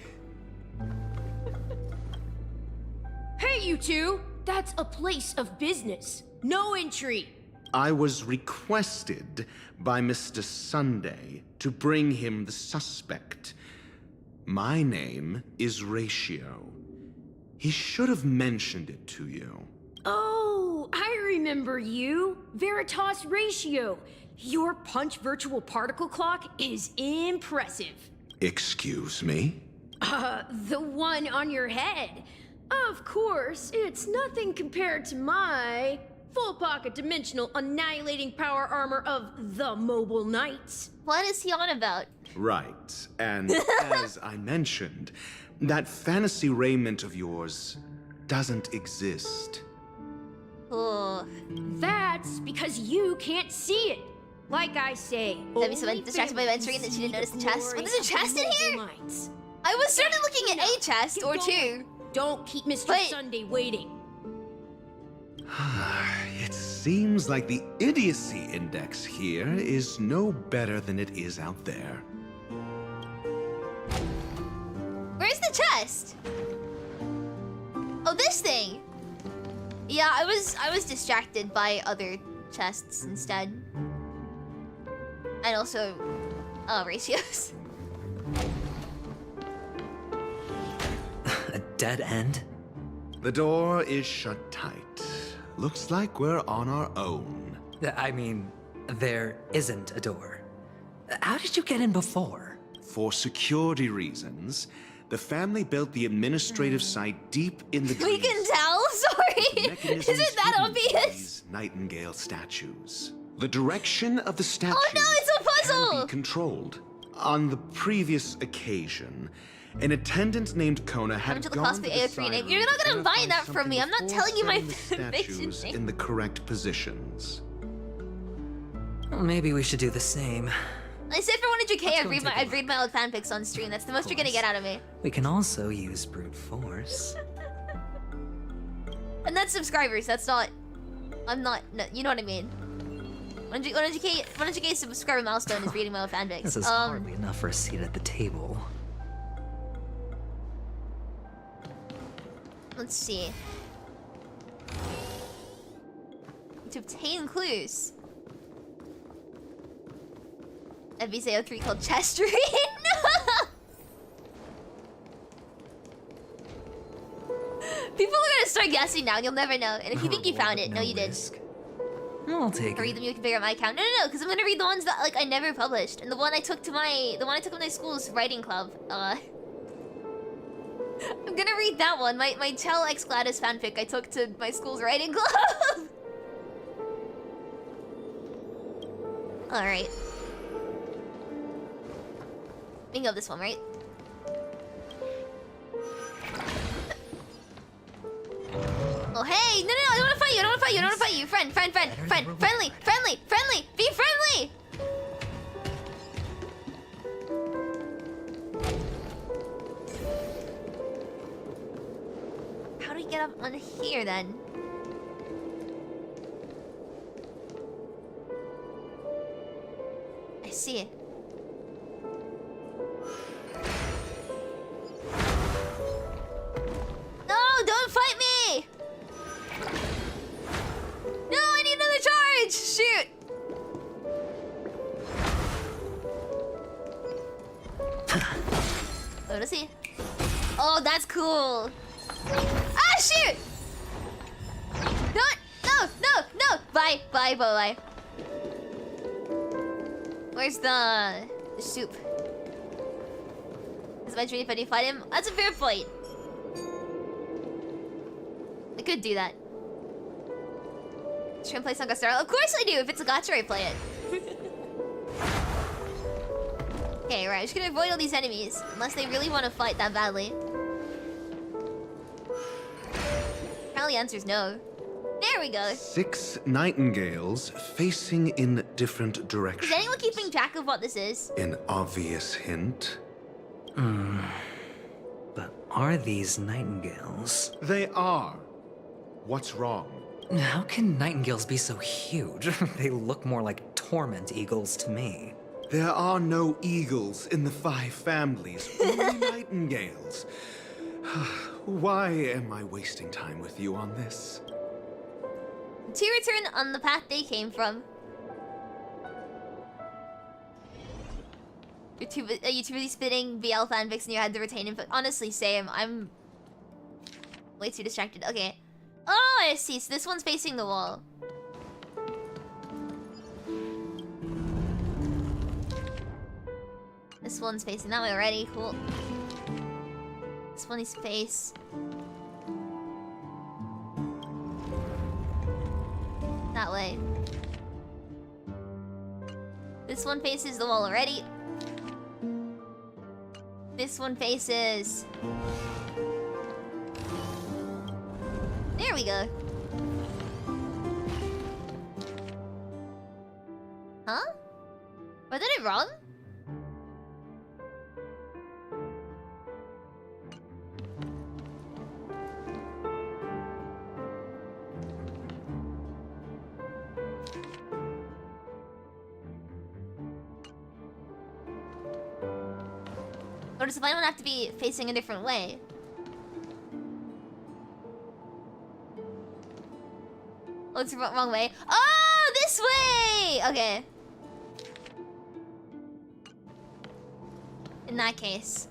Hey, you two! That's a place of business. No entry. I was requested by Mr. Sunday to bring him the suspect. My name is Ratio. He should have mentioned it to you. Oh, I remember you. Veritas Ratio. Your punch virtual particle clock is impressive. Excuse me? The one on your head. Of course, it's nothing compared to my full pocket dimensional annihilating power armor of the Mobile Knights. What is he on about? Right, and as I mentioned, that fantasy raiment of yours doesn't exist. Oh. That's because you can't see it. Like I say, that means someone distracted by Aventurine that she didn't notice the chest. What, there's a chest in here? I was certainly looking at a chest or two. Don't keep Mr. Sunday waiting. It seems like the idiocy index here is no better than it is out there. Where's the chest? Oh, this thing. Yeah, I was distracted by other chests instead. And also, ratios. A dead end? The door is shut tight. Looks like we're on our own. I mean, there isn't a door. How did you get in before? For security reasons, the family built the administrative site deep in the We can tell? Sorry. Isn't that obvious? Nightingale statues. The direction of the statues oh no, it's a puzzle! can be controlled. On the previous occasion, an attendant named Kona had gone to the AO3 name. You're not gonna buy that from me. I'm not telling you my fiction name. In the correct positions. Well, maybe we should do the same. I said for 100k, I'd read my old fanfics on stream. That's the most you're gonna get out of me. We can also use brute force. And that's subscribers. That's not. I'm not. No, you know what I mean. 100K subscriber milestone is reading my own fanfics. This is hardly enough for a seat at the table. Let's see. To obtain clues. A VSAO3 called Chesterine. People are gonna start guessing now, you'll never know. And if you think you found it, no you did. I'll take it. Read them, you can figure out my account. No, because I'm gonna read the ones that like I never published. And the one I took to my school's writing club. I'm gonna read that one. My Tell X Gladys fanfic I took to my school's writing club. Alright. Bingo this one, right? Oh hey! No, I don't wanna fight you, I don't wanna fight you. Friend, friendly, be friendly! How do we get up on here then? I see it. No, don't fight me! No, I need another charge! Shoot! What is he? Oh, that's cool. Ah, shoot! No! Bye. Where's the soup? Is my dream if I do fight him? That's a fair point. I could do that. Should I play Honkai Star Rail? Of course I do! If it's a gacha, I play it. Okay, right. I'm just gonna avoid all these enemies. Unless they really want to fight that badly. Apparently the answer's no. There we go. 6 nightingales facing in different directions. Is anyone keeping track of what this is? An obvious hint. But are these nightingales? They are. What's wrong? How can nightingales be so huge? They look more like torment eagles to me. There are no eagles in the 5 families, only nightingales. Why am I wasting time with you on this? To return on the path they came from. YouTuber spitting BL fanfics in your head to retain info. Honestly, same. I'm way too distracted. Okay. Oh, I see. So this one's facing the wall. This one's facing that way already. Cool. This one is face. That way. This one faces the wall already. This one faces... There we go. Huh? Was I did it wrong? Or does the blind one have to be facing a different way? Oh, it's the wrong way. Oh, this way! Okay. In that case.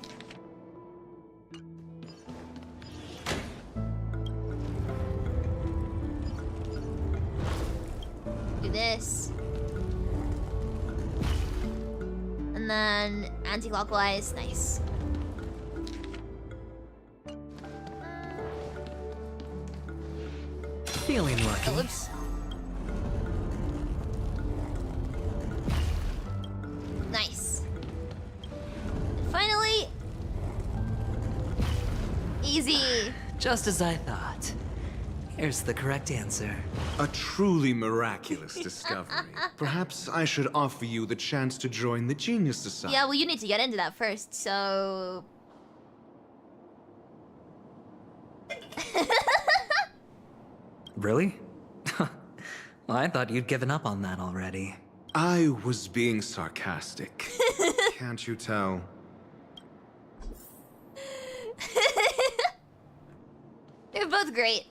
Do this. And then anti-clockwise. Nice. Feeling lucky. Oh, oops. Nice. Finally. Easy. Just as I thought. Here's the correct answer. A truly miraculous discovery. Perhaps I should offer you the chance to join the Genius Society. Yeah, well, you need to get into that first, so... Really? I thought you'd given up on that already. I was being sarcastic. Can't you tell? They're both great.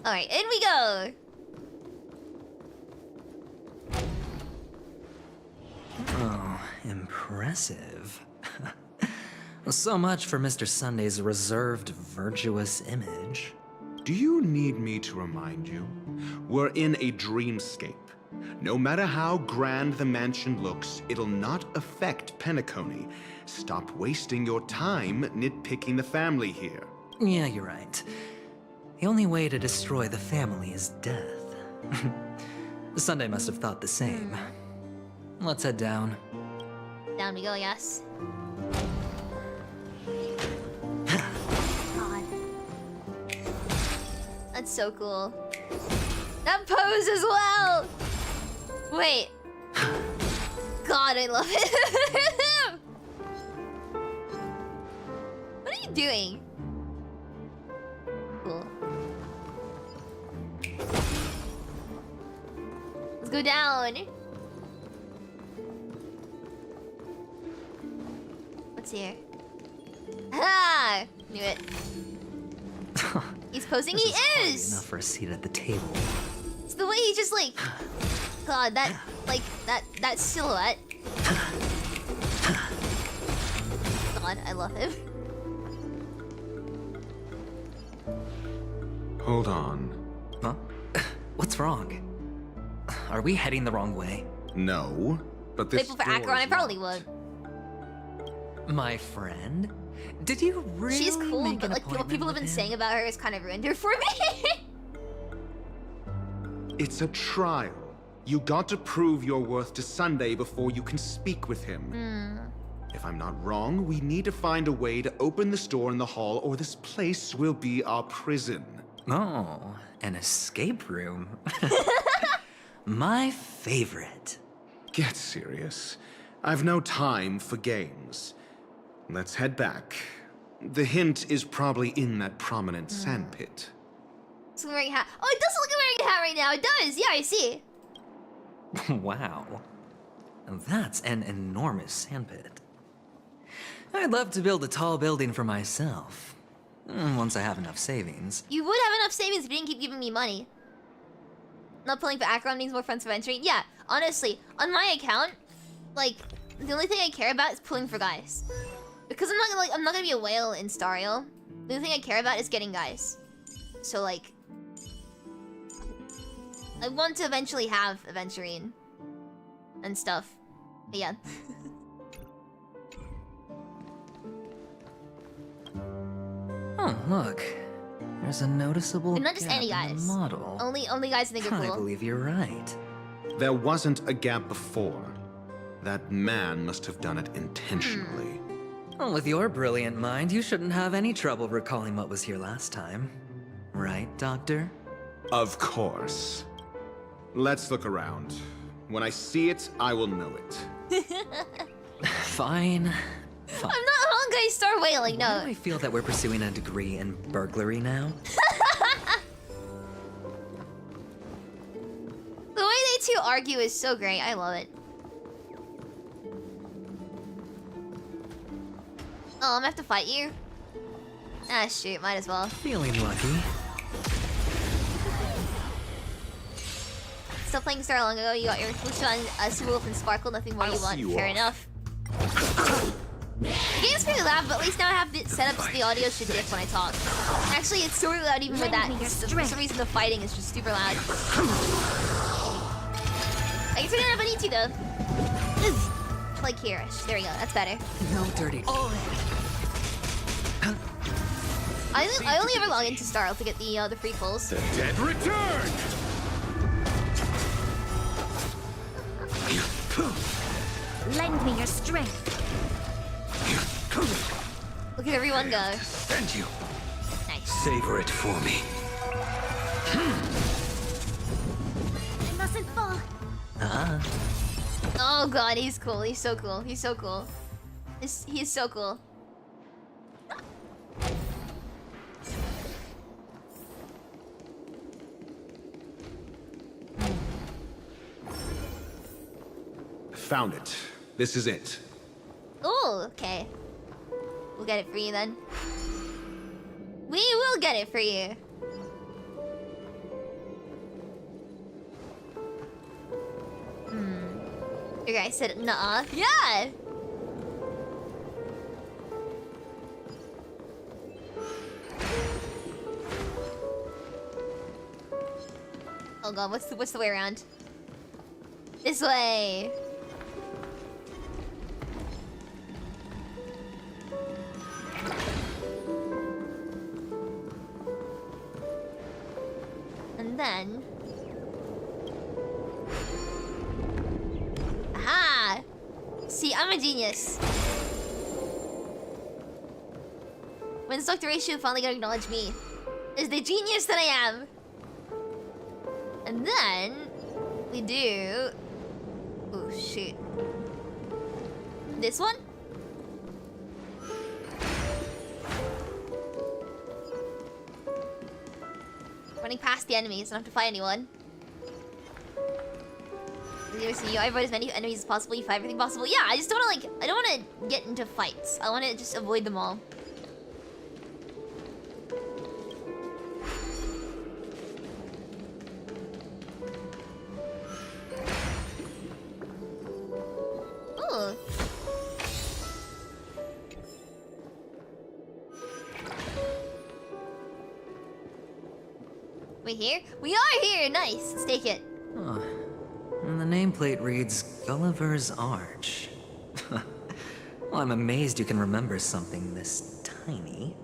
Alright, in we go! Oh, impressive. So much for Mr. Sunday's reserved, virtuous image. Do you need me to remind you? We're in a dreamscape. No matter how grand the mansion looks, it'll not affect Penacony. Stop wasting your time nitpicking the family here. Yeah, you're right. The only way to destroy the family is death. Sunday must have thought the same. Let's head down. Down we go, yes. God. That's so cool. That pose as well! Wait. God, I love it. What are you doing? Cool. Let's go down. What's here? Ah! Knew it. He's posing. He is! Enough for a seat at the table. It's the way he just like... God, that... Like, that silhouette. God, I love him. Hold on. Huh? What's wrong? Are we heading the wrong way? No, but this Grateful for Acheron, I probably would. My friend? Did you really She's cool, make but an like what people have been him? saying about her has kind of ruined her for me. It's a trial. You got to prove your worth to Sunday before you can speak with him. If I'm not wrong, we need to find a way to open the store in the hall, or this place will be our prison. Oh, an escape room. My favorite. Get serious. I've no time for games. Let's head back. The hint is probably in that prominent sandpit. It's wearing a hat. Oh, it does look like wearing a hat right now. It does. Yeah, I see. Wow. That's an enormous sandpit. I'd love to build a tall building for myself. Once I have enough savings. You would have enough savings if you didn't keep giving me money. Not pulling for Acheron means more friends for Aventurine. Yeah, honestly, on my account, like, the only thing I care about is pulling for guys. Because I'm not gonna be a whale in Star Rail. The only thing I care about is getting guys. So like, I want to eventually have Aventurine and stuff. But yeah. Oh, look. There's a noticeable And not just gap any in the guys. model. Only guys I think are I cool. believe you're right. There wasn't a gap before. That man must have done it intentionally. Well, with your brilliant mind, you shouldn't have any trouble recalling what was here last time. Right, Doctor? Of course. Let's look around. When I see it, I will know it. Fine. I'm not Honkai Star Whaling, no. Why do I feel that we're pursuing a degree in burglary now? The way they two argue is so great. I love it. Oh, I'm gonna have to fight you? Ah, shoot. Might as well. Feeling lucky. Still playing Star long ago. You got your exclusive on Super Wolf and Sparkle. Nothing more you want. Fair enough. The game's pretty loud, but at least now I have it set up so the audio should dip when I talk. Actually, it's so loud even with that. For some reason, the fighting is just super loud. I can turn it up if I need to, though. Like here-ish. There we go. That's better. No dirty. Oh. I only ever log into Star Rail to get the free pulls. The dead return! Lend me your strength. Look at everyone go. Thank you. Nice. Savor it for me. I mustn't fall. Oh god, he's cool. He's so cool. He's so cool. He's so cool. found it. This is it. Oh, okay. We'll get it for you then. We will get it for you. Your guy said nuh-uh. Yeah! Oh god, what's the way around? This way! And then... Aha! See, I'm a genius. When's Dr. Ushio finally gonna acknowledge me as the genius that I am? And then... we do... oh, shoot. This one? Running past the enemies, I don't have to fight anyone. You avoid as many enemies as possible, you fight everything possible. Yeah, I just don't wanna, like, I don't wanna get into fights. I wanna just avoid them all. Ooh. We here? We are here! Nice! Let's take it. Huh. And the nameplate reads Gulliver's Arch. Well, I'm amazed you can remember something this tiny.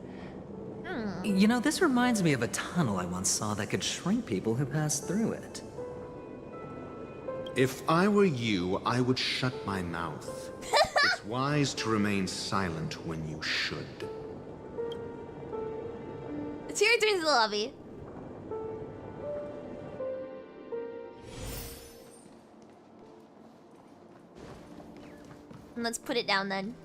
You know, this reminds me of a tunnel I once saw that could shrink people who passed through it. If I were you, I would shut my mouth. It's wise to remain silent when you should. It's your turn to the lobby. And let's put it down then.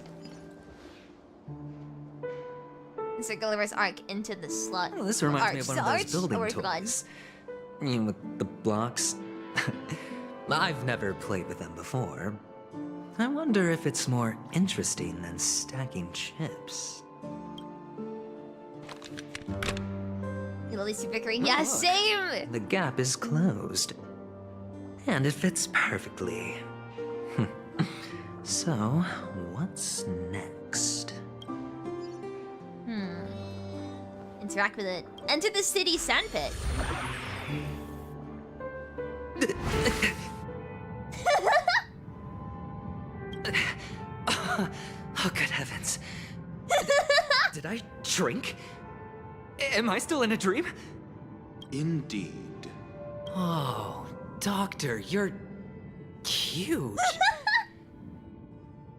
Insert Gulliver's Arc into the slot. Oh, this reminds me of one of those building or toys. You know, with the blocks. I've never played with them before. I wonder if it's more interesting than stacking chips. You love these bickering? Yeah, same! The gap is closed. And it fits perfectly. So, what's next? Interact with it. Enter the city sandpit. Oh, good heavens. Did I drink? Am I still in a dream? Indeed. Oh, Doctor, you're huge.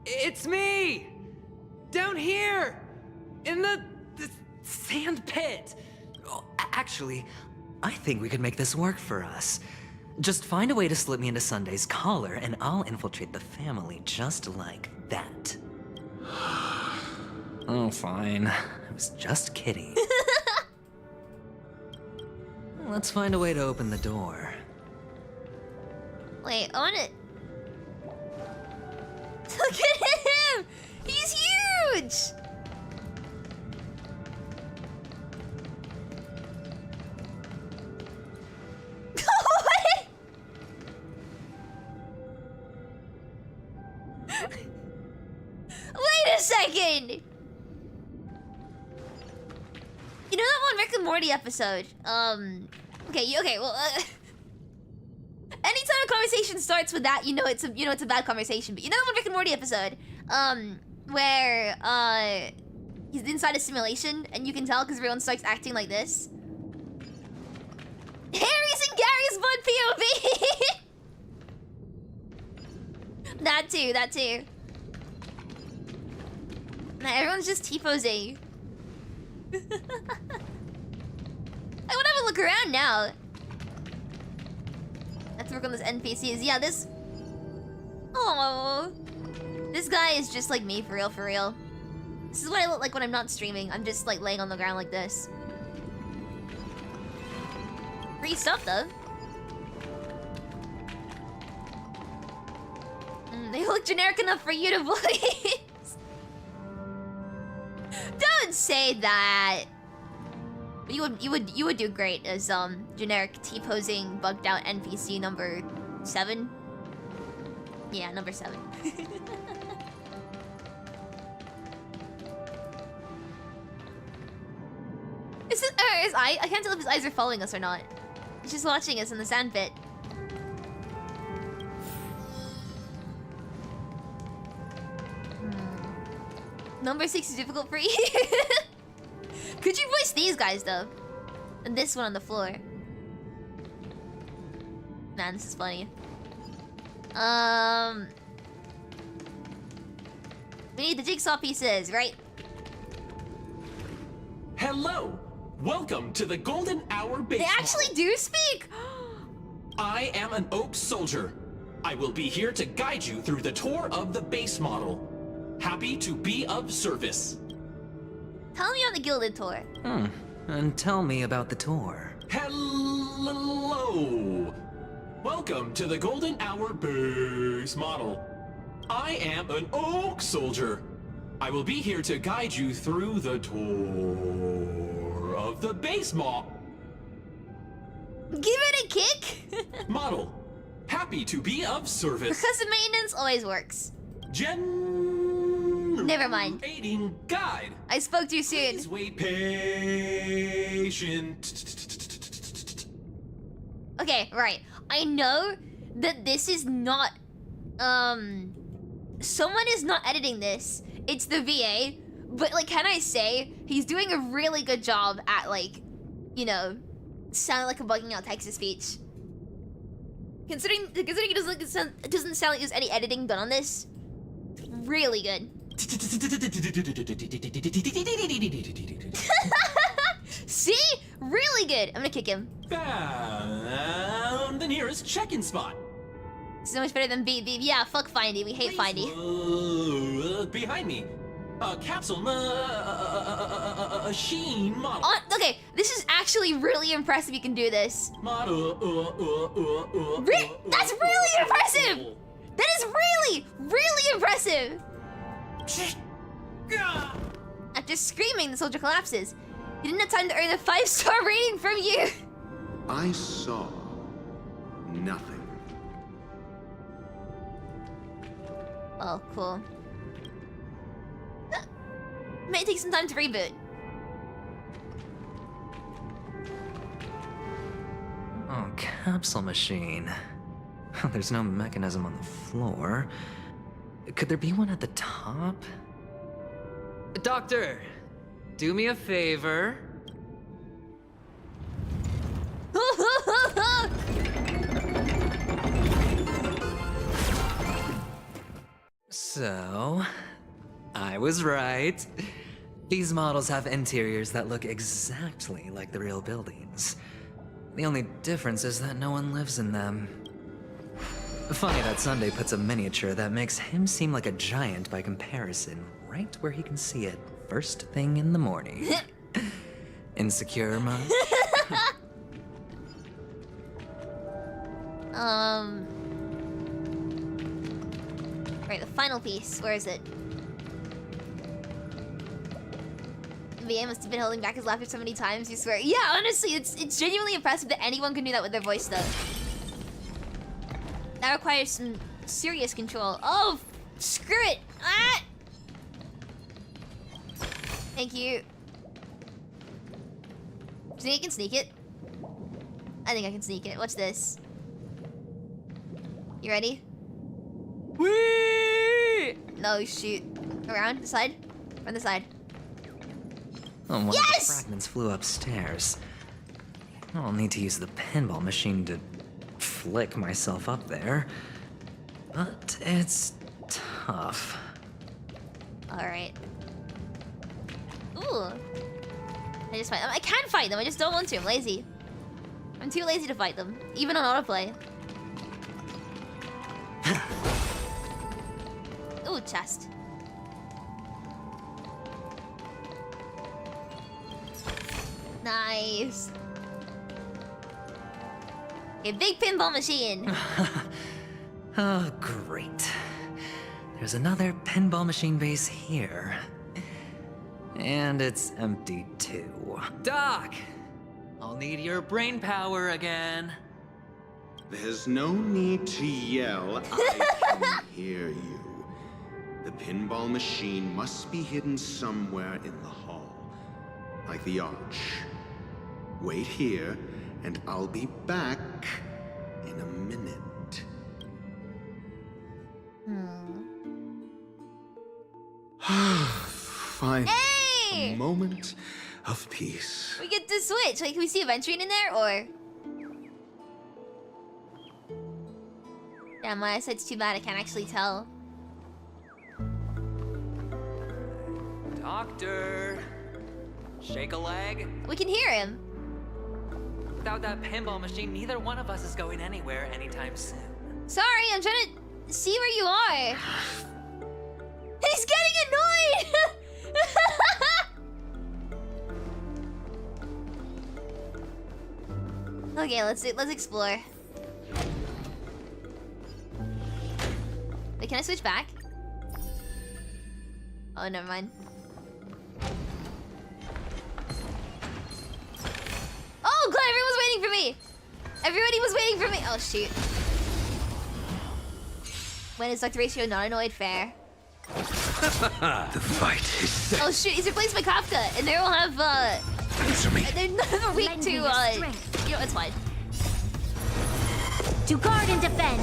It's me! Down here! In the sand pit! Oh, actually, I think we could make this work for us. Just find a way to slip me into Sunday's collar, and I'll infiltrate the family just like that. Oh, fine. I was just kidding. Let's find a way to open the door. Wait, I wanna... Look at him! He's huge! Wait a second! You know that one Rick and Morty episode? Okay, well, anytime a conversation starts with that, you know it's a bad conversation. But you know that one Rick and Morty episode, where he's inside a simulation and you can tell because everyone starts acting like this. Harry's and Gary's Bud POV. That too. Nah, everyone's just T-posing. I wanna have a look around now. I have to work on this NPCs. Yeah, this... Oh, this guy is just like me, for real. This is what I look like when I'm not streaming. I'm just like laying on the ground like this. Free stuff though. They look generic enough for you to voice. Don't say that. You would do great as generic T-posing bugged out NPC number 7. Yeah, number 7. I can't tell if his eyes are following us or not. He's just watching us in the sand pit. Number 6 is difficult for you. Could you voice these guys though? And this one on the floor. Man, this is funny. We need the jigsaw pieces, right? Hello! Welcome to the Golden Hour base They actually model. do speak! I am an Oak Soldier. I will be here to guide you through the tour of the base model. Happy to be of service. Tell me on the Gilded tour. And tell me about the tour. Hello! Welcome to the Golden Hour base model. I am an Oak Soldier. I will be here to guide you through the tour of the base model. Give it a kick! Model. Happy to be of service. Percussive maintenance always works. Never mind. Aiding guide. I spoke too soon. Please wait patient. Okay, right. I know that this is not... Someone is not editing this. It's the VA. But, like, can I say, he's doing a really good job at, like, you know, sounding like a bugging out Texas speech. Considering it doesn't sound like there's any editing done on this, really good. See? Really good. I'm gonna kick him. Found the nearest check-in spot. So much better than beep. Yeah, fuck Findy. We hate Findy. Behind me. A capsule machine model. Okay, this is actually really impressive you can do this. That's really impressive! That is really, really impressive! After screaming, the soldier collapses. He didn't have time to earn a 5-star rating from you. I saw nothing. Oh, cool. May take some time to reboot. Oh, capsule machine. There's no mechanism on the floor. Could there be one at the top? Doctor, do me a favor. So, I was right. These models have interiors that look exactly like the real buildings. The only difference is that no one lives in them. Funny that Sunday puts a miniature that makes him seem like a giant by comparison, right where he can see it first thing in the morning. Insecure much? Right, the final piece. Where is it? VA must have been holding back his laughter so many times, you swear. Yeah, honestly, it's genuinely impressive that anyone can do that with their voice, though. That requires some serious control. Oh, screw it! Ah! Thank you. Do you think I can sneak it? I think I can sneak it. Watch this. You ready? Whee! No, shoot. Around the side? On the side. Oh, one of the fragments flew upstairs. I'll need to use the pinball machine to flick myself up there. But it's tough. Alright. Ooh. I just fight them. I can fight them, I just don't want to. I'm lazy. I'm too lazy to fight them. Even on autoplay. Ooh, chest. Nice. A big pinball machine. Oh, great. There's another pinball machine base here. And it's empty too. Doc! I'll need your brain power again. There's no need to yell. I can hear you. The pinball machine must be hidden somewhere in the hall. Like the arch. Wait here, and I'll be back in a minute. Finally, Hey! a moment of peace. We get to switch. Like, can we see Aventurine in there, or? Yeah, my eyesight's too bad. I can't actually tell. Doctor! Shake a leg? We can hear him. Without that pinball machine, neither one of us is going anywhere anytime soon. Sorry, I'm trying to see where you are. He's getting annoyed! Okay, let's explore. Wait, can I switch back? Oh, never mind. Oh, glad everyone was waiting for me! Everybody was waiting for me! Oh, shoot. When is Dr. Ratio not annoyed? Fair. The fight is set. Oh shoot, he's replaced by Kafka, and they will have Answer me. they're never weak Lend to me your strength. you know, it's fine. To guard and defend.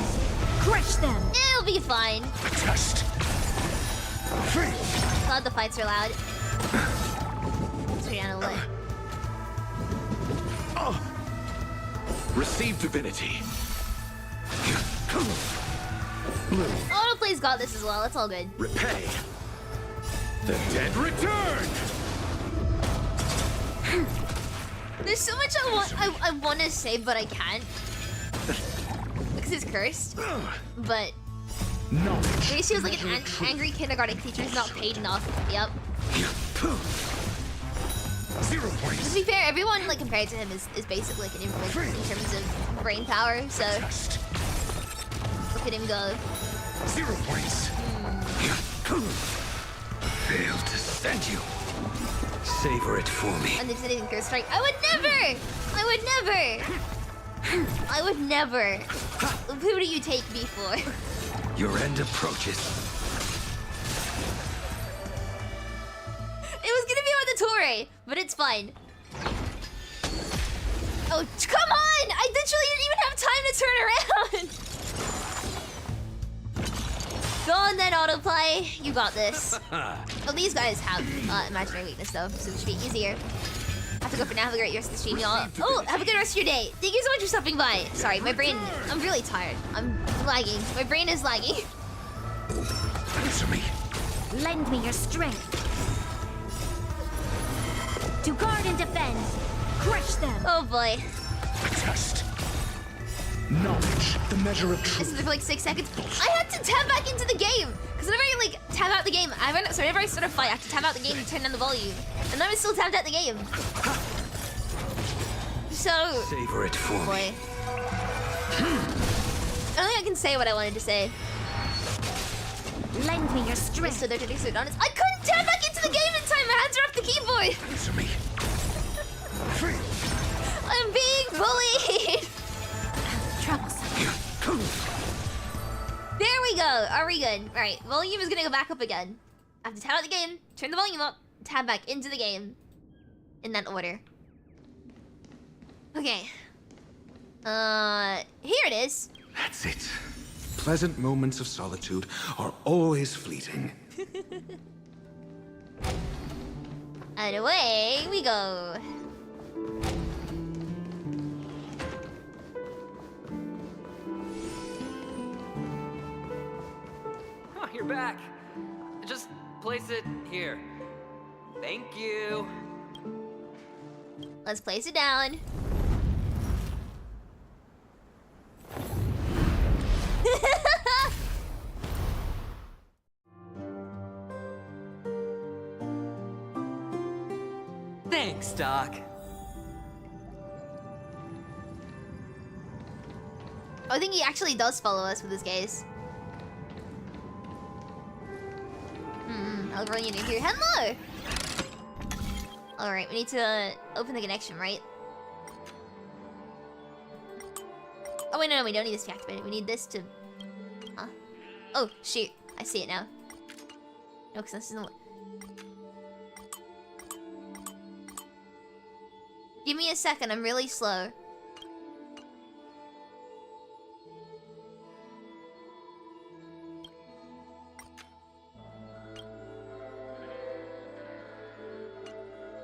Crush them. It'll be fine. Test. Glad the fights are loud. Let's turn down a little. Receive divinity. Autoplay's got this as well, it's all good. Repay. The dead return. There's so much I want to say, but I can't. Because it's cursed. But Ratio's like an angry kindergarten teacher who's not paid enough. Yep. 0 points. To be fair, everyone like compared to him is basically like an infant in terms of brain power, so look at him go. 0 points. Failed to send you. Savor it for me. And they did anything curse strike. I would never. Who do you take me for? Your end approaches. It was gonna be on the Torre, but it's fine. Oh, come on! I literally didn't even have time to turn around! Go on then, autoplay. You got this. Oh, these guys have imaginary weakness though, so it should be easier. Have to go for now. Have a great rest of the stream, y'all. Oh, have a good rest of your day. Thank you so much for stopping by. Sorry, my brain, I'm really tired. I'm lagging. My brain is lagging. Answer me. Lend me your strength. To guard and defend. Crush them. Oh boy. Test. Knowledge, the measure of This truth. is for like 6 seconds. I had to tab back into the game because whenever I like tab out the game, whenever I start a fight, I have to tab out the game and turn down the volume, and I'm still tabbed out the game. So Savor it for boy. me. I don't think I can say what I wanted to say. Lend me your strength. So they're honest. I couldn't tab back into the game in time. My hands are off the keyboard. Answer me. I'm being bullied. Troublesome. There we go. Are we good? All right. Volume is gonna go back up again. I have to tab out the game, turn the volume up, tab back into the game, in that order. Okay. Here it is. That's it. Pleasant moments of solitude are always fleeting. And away we go. Oh, you're back. Just place it here. Thank you. Let's place it down. Thanks, Doc. I think he actually does follow us with his gaze. I'll run you here. Henlo! Alright, we need to open the connection, right? Oh wait, no, we don't need this to activate it. We need this to... Huh? Oh, shoot. I see it now. No, because this isn't... Give me a second, I'm really slow.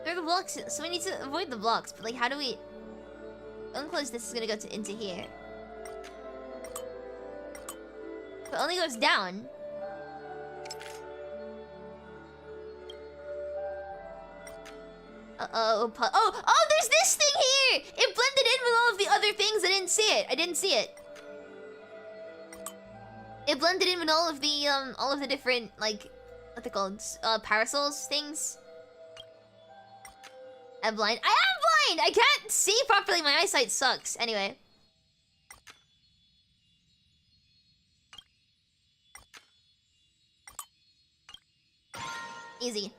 There are the blocks, so we need to avoid the blocks, but like how do we... Unclose this is gonna go into here. But it only goes down. Oh, there's this thing here! It blended in with all of the other things. I didn't see it. It blended in with all of the different, like, what they called? Parasols things. I'm blind. I am blind! I can't see properly. My eyesight sucks. Anyway. Easy.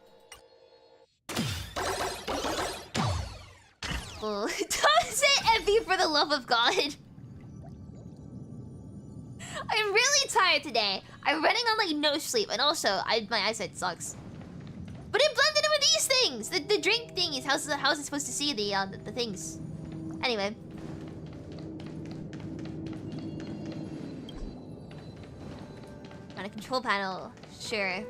Oh, don't say Effie for the love of God. I'm really tired today. I'm running on like no sleep, and also my eyesight sucks. But it blended in with these things. The drink thingies. How's it supposed to see the things? Anyway. On a control panel, sure.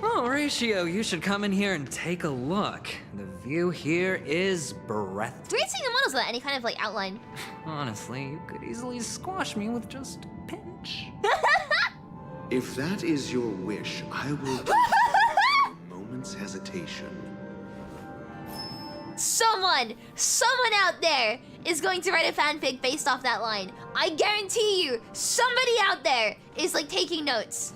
Oh, Ushio, you should come in here and take a look. The view here is breathtaking. It's weird seeing the models without any kind of like outline. Honestly, you could easily squash me with just a pinch. If that is your wish, I will do without a moment's hesitation. Someone out there is going to write a fanfic based off that line. I guarantee you, somebody out there is like taking notes.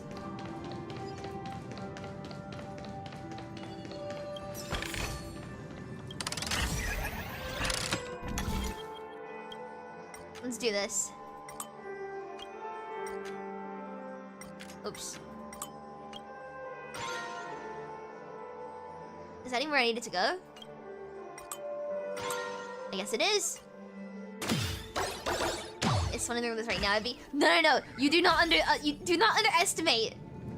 Let's do this. Oops. Is that anywhere I needed to go? I guess it is. It's one of the rooms right now. I'd be no. You do not underestimate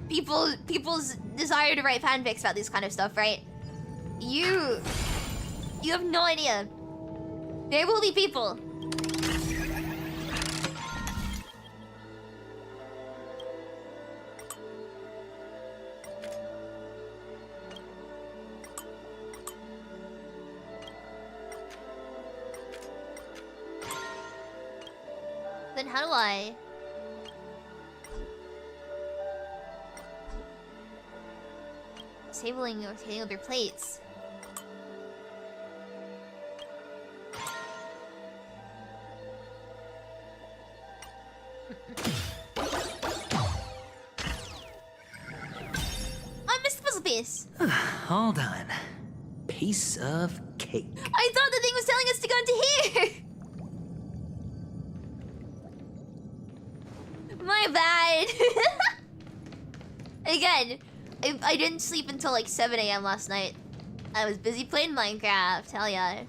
people's desire to write fanfics about this kind of stuff, right? You have no idea. There will be people. Then how do I... Disabling or hitting other plates. I missed the puzzle piece. All done. Piece of cake. I thought the thing was telling us to go into here. My bad. Again, I didn't sleep until like 7 AM last night. I was busy playing Minecraft, hell yeah.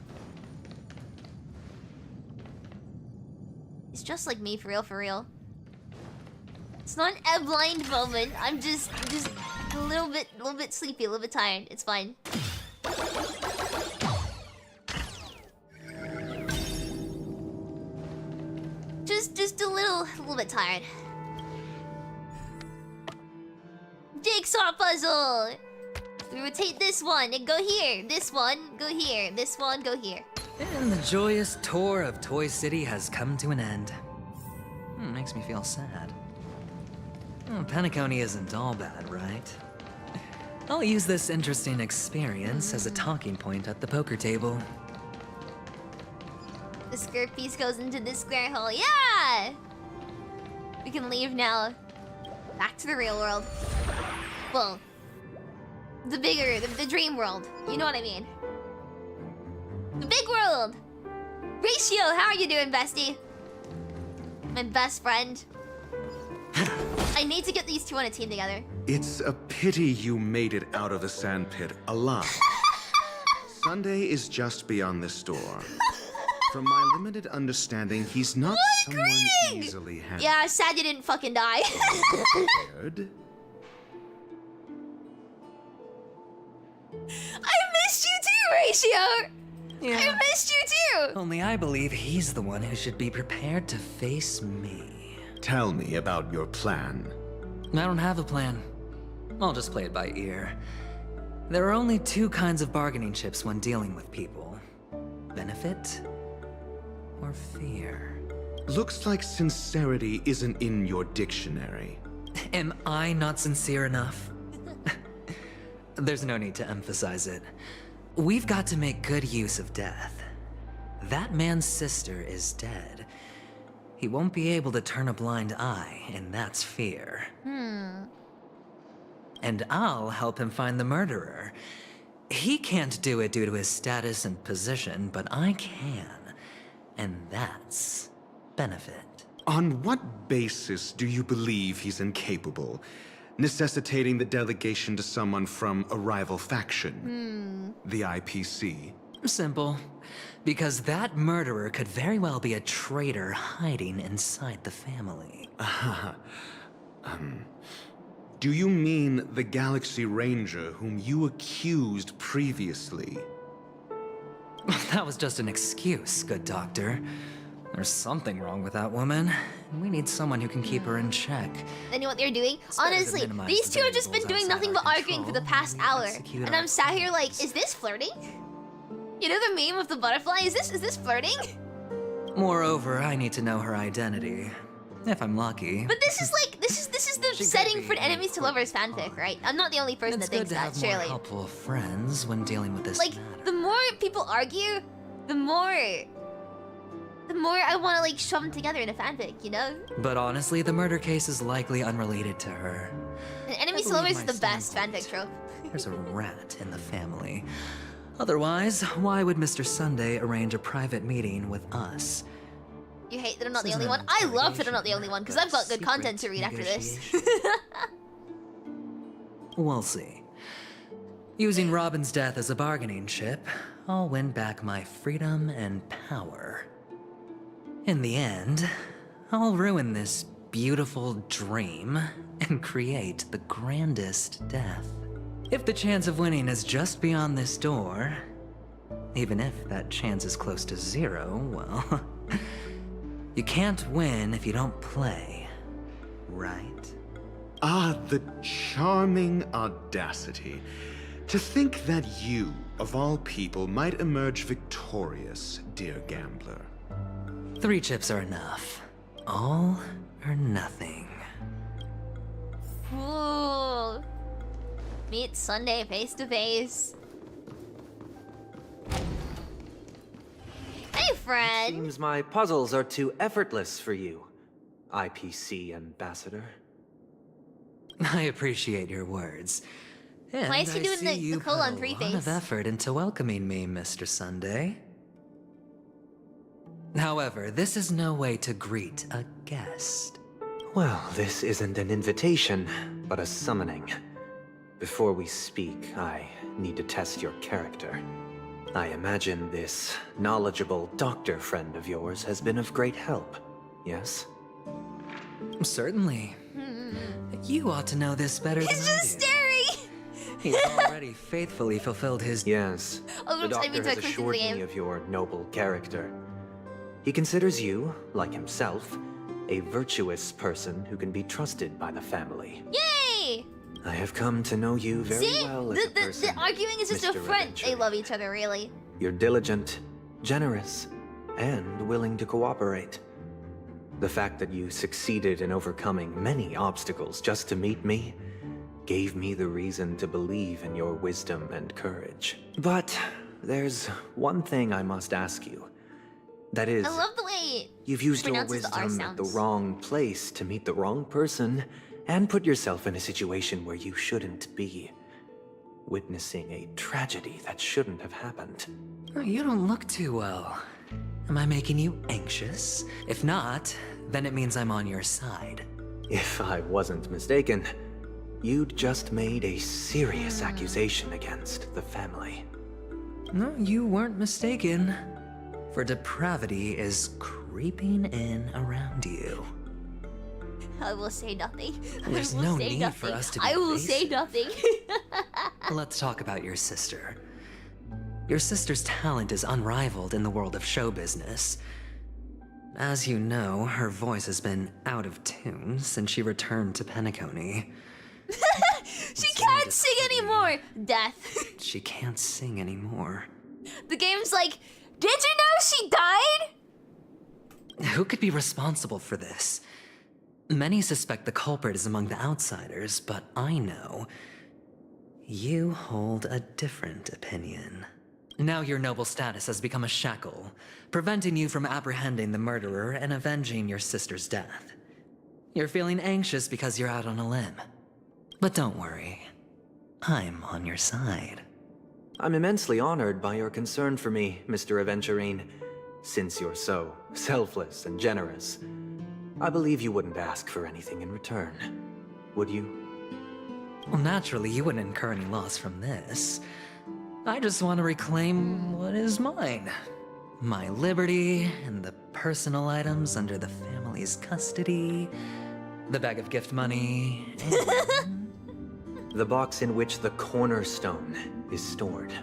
It's just like me, for real. It's not an blind moment. I'm just a little bit sleepy, a little bit tired. It's fine. Just a little bit tired. Jigsaw puzzle! We rotate this one and go here. This one, go here. This one, go here. And the joyous tour of Toy City has come to an end. Makes me feel sad. Penacony isn't all bad, right? I'll use this interesting experience as a talking point at the poker table. The square piece goes into this square hole. Yeah! We can leave now. Back to the real world. Well, the dream world. You know what I mean. The big world! Ratio, how are you doing, bestie? My best friend. I need to get these two on a team together. It's a pity you made it out of the sandpit alive. Sunday is just beyond this door. From my limited understanding, he's not someone easily handled. Yeah, sad you didn't fucking die. Weird. I missed you too, Ratio! Yeah. I missed you too! Only I believe he's the one who should be prepared to face me. Tell me about your plan. I don't have a plan. I'll just play it by ear. There are only two kinds of bargaining chips when dealing with people. Benefit or fear. Looks like sincerity isn't in your dictionary. Am I not sincere enough? There's no need to emphasize it. We've got to make good use of death. That man's sister is dead. He won't be able to turn a blind eye, and that's fear. And I'll help him find the murderer. He can't do it due to his status and position, but I can. And that's benefit. On what basis do you believe he's incapable, necessitating the delegation to someone from a rival faction? The IPC? Simple. Because that murderer could very well be a traitor hiding inside the family. Do you mean the Galaxy Ranger whom you accused previously? That was just an excuse, good doctor. There's something wrong with that woman. We need someone who can keep her in check. Then you know what they're doing? Honestly, these two have just been doing nothing but arguing for the past hour. And I'm sat here like, is this flirting? You know the meme of the butterfly? Is this flirting? Moreover, I need to know her identity. If I'm lucky. But this is like, this is the setting for an enemies to lovers fanfic, right? I'm not the only person that thinks that, surely. It's good to have more helpful friends when dealing with this like, matter. the more people argue, the more I want to like shove them together in a fanfic, you know? But honestly, the murder case is likely unrelated to her. And enemies to lovers is the best fanfic trope. There's a rat in the family. Otherwise, why would Mr. Sunday arrange a private meeting with us? You hate that I'm not the only one? I love that I'm not the only one, because I've got good content to read after this. We'll see. Using Robin's death as a bargaining chip, I'll win back my freedom and power. In the end, I'll ruin this beautiful dream and create the grandest death. If the chance of winning is just beyond this door, even if that chance is close to zero, well, you can't win if you don't play, right? Ah, the charming audacity. To think that you, of all people, might emerge victorious, dear gambler. 3 chips are enough. All or nothing. Ooh. Meet Sunday face to face. Hey, friend. Seems my puzzles are too effortless for you, IPC ambassador. I appreciate your words. And Why is he doing the colon 3 face? A lot of effort into welcoming me, Mr. Sunday. However, this is no way to greet a guest. Well, this isn't an invitation, but a summoning. Before we speak, I need to test your character. I imagine this knowledgeable doctor friend of yours has been of great help, yes? Certainly. You ought to know this better than I do. He's just staring! He's already faithfully fulfilled his... Yes. Oh, the doctor has assured me of your noble character. He considers you, like himself, a virtuous person who can be trusted by the family. Yay! I have come to know you very well as a person, the arguing is just a Mr. front. Aventurine. They love each other, really. You're diligent, generous, and willing to cooperate. The fact that you succeeded in overcoming many obstacles just to meet me gave me the reason to believe in your wisdom and courage. But there's one thing I must ask you. That is, I love the way you've used your pronounces the R wisdom at the sounds. wrong place to meet the wrong person and put yourself in a situation where you shouldn't be. Witnessing a tragedy that shouldn't have happened. You don't look too well. Am I making you anxious? If not, then it means I'm on your side. If I wasn't mistaken, you'd just made a serious accusation against the family. No, you weren't mistaken. For depravity is creeping in around you. I will say nothing. There's I will no say need nothing. for us to be I will say evasive. nothing. Let's talk about your sister. Your sister's talent is unrivaled in the world of show business. As you know, her voice has been out of tune since she returned to Penacony. She can't sing anymore. Death. She can't sing anymore. The game's like, did you know she died? Who could be responsible for this? Many suspect the culprit is among the outsiders, but I know you hold a different opinion. Now your noble status has become a shackle, preventing you from apprehending the murderer and avenging your sister's death. You're feeling anxious because you're out on a limb. But don't worry, I'm on your side. I'm immensely honored by your concern for me, Mr. Aventurine. Since you're so selfless and generous, I believe you wouldn't ask for anything in return, would you? Well, naturally, you wouldn't incur any loss from this. I just want to reclaim what is mine. My liberty and the personal items under the family's custody, the bag of gift money, and... The box in which the cornerstone is stored.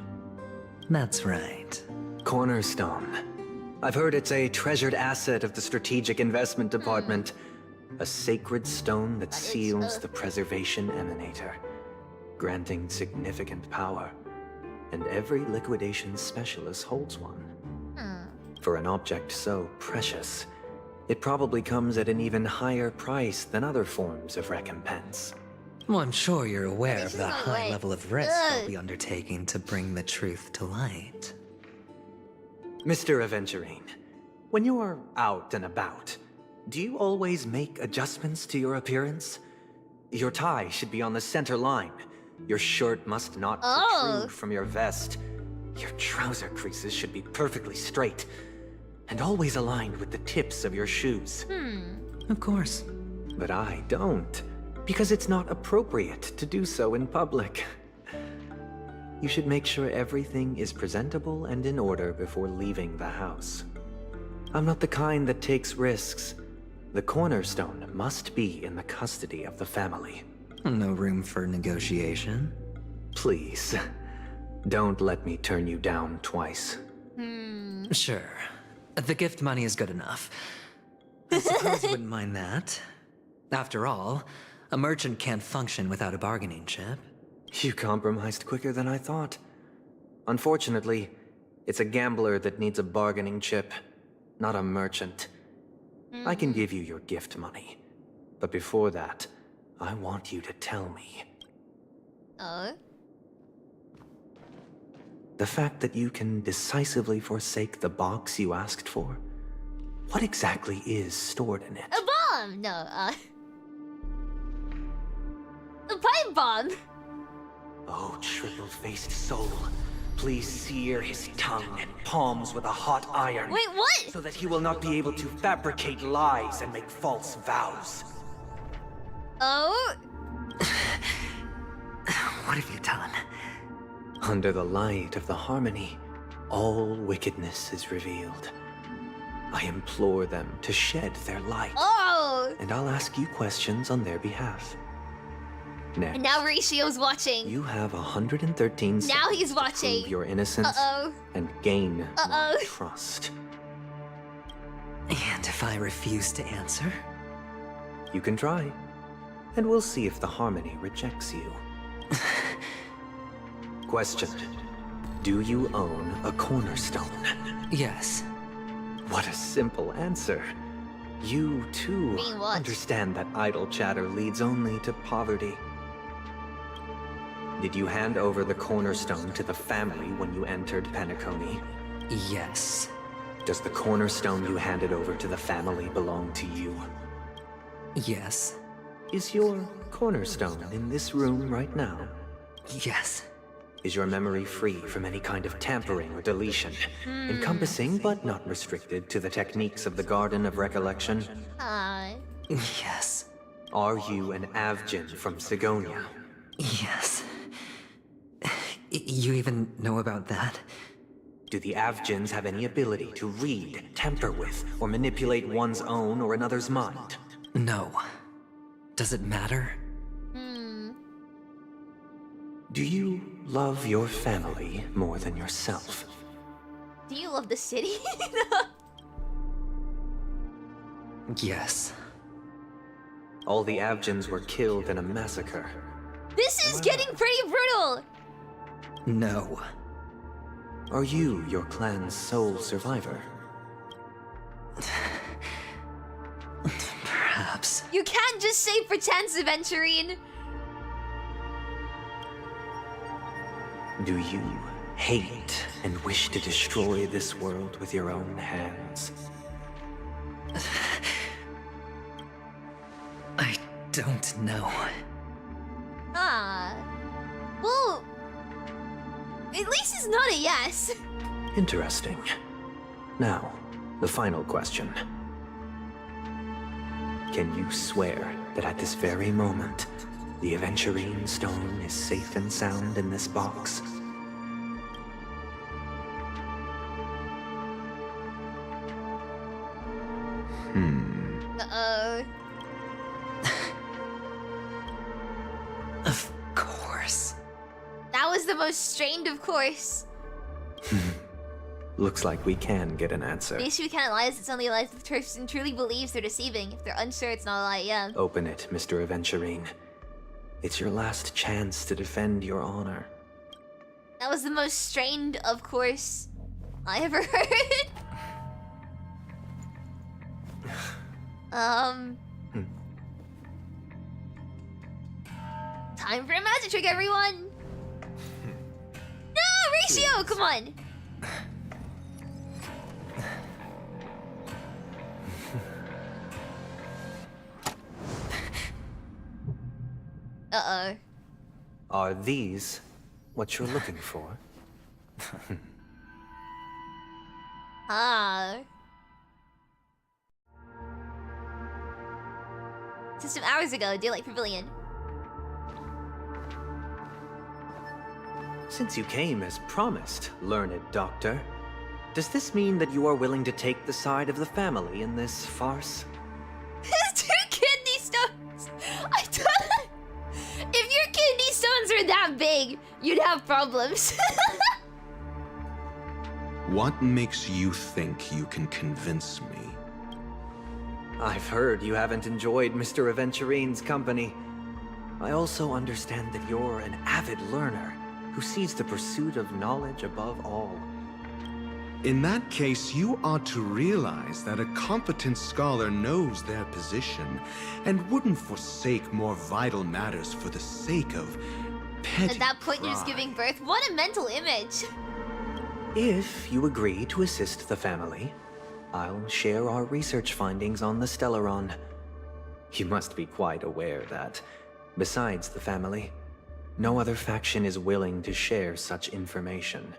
That's right. Cornerstone. I've heard it's a treasured asset of the Strategic Investment Department. A sacred stone that seals the preservation emanator, granting significant power. And every liquidation specialist holds one. For an object so precious, it probably comes at an even higher price than other forms of recompense. Well, I'm sure you're aware of the high level of risk I'll be undertaking to bring the truth to light. Mr. Aventurine, when you're out and about, do you always make adjustments to your appearance? Your tie should be on the center line. Your shirt must not protrude from your vest. Your trouser creases should be perfectly straight, and always aligned with the tips of your shoes. Of course. But I don't, because it's not appropriate to do so in public. You should make sure everything is presentable and in order before leaving the house. I'm not the kind that takes risks. The cornerstone must be in the custody of the family. No room for negotiation? Please, don't let me turn you down twice. Sure. The gift money is good enough. I suppose you wouldn't mind that. After all, a merchant can't function without a bargaining chip. You compromised quicker than I thought. Unfortunately, it's a gambler that needs a bargaining chip, not a merchant. I can give you your gift money, but before that, I want you to tell me. The fact that you can decisively forsake the box you asked for, what exactly is stored in it? A bomb! No, a pipe bomb! Oh, triple-faced soul, please sear his tongue and palms with a hot iron. Wait, what? So that he will not be able to fabricate lies and make false vows. Oh? What have you done? Under the light of the harmony, all wickedness is revealed. I implore them to shed their light. Oh! And I'll ask you questions on their behalf. Next, And now Ratio's watching. you have 113 seconds Now he's to watching. prove your innocence and gain my trust. And if I refuse to answer? You can try, and we'll see if the harmony rejects you. Question. Do you own a cornerstone? Yes. What a simple answer. You, too, Mean what? understand that idle chatter leads only to poverty. Did you hand over the cornerstone to the family when you entered Penacony? Yes. Does the cornerstone you handed over to the family belong to you? Yes. Is your cornerstone in this room right now? Yes. Is your memory free from any kind of tampering or deletion, encompassing but not restricted to the techniques of the Garden of Recollection? Yes. Are you an Avgin from Sigonia? Yes. You even know about that? Do the Avgins have any ability to read, tamper with, or manipulate one's own or another's mind? No. Does it matter? Do you love your family more than yourself? Do you love the city? Yes. All the Avgins were killed in a massacre. This is getting pretty brutal! No. Are you your clan's sole survivor? Perhaps. You can't just say pretense, Aventurine! Do you hate and wish to destroy this world with your own hands? I don't know. Well, at least it's not a yes. Interesting. Now, the final question. Can you swear that at this very moment, the Aventurine stone is safe and sound in this box? Uh-oh. Of course. That was the most strained of course. Looks like we can get an answer. The issue can't lie is it's only a lie if the person truly believes they're deceiving. If they're unsure, it's not a lie, yeah. Open it, Mr. Aventurine. It's your last chance to defend your honor. That was the most strained of course I ever heard. Time for a magic trick, everyone! No, Ratio, come on! Uh-oh. Are these what you're looking for? Just some hours ago, Daylight Pavilion. Since you came as promised, learned doctor, does this mean that you are willing to take the side of the family in this farce? His 2 kidney stones! I don't... If your kidney stones were that big, you'd have problems. What makes you think you can convince me? I've heard you haven't enjoyed Mr. Aventurine's company. I also understand that you're an avid learner who sees the pursuit of knowledge above all. In that case, you ought to realize that a competent scholar knows their position and wouldn't forsake more vital matters for the sake of petty At that point, pride. you're just giving birth. What a mental image! If you agree to assist the family, I'll share our research findings on the Stellaron. You must be quite aware that, besides the family, no other faction is willing to share such information.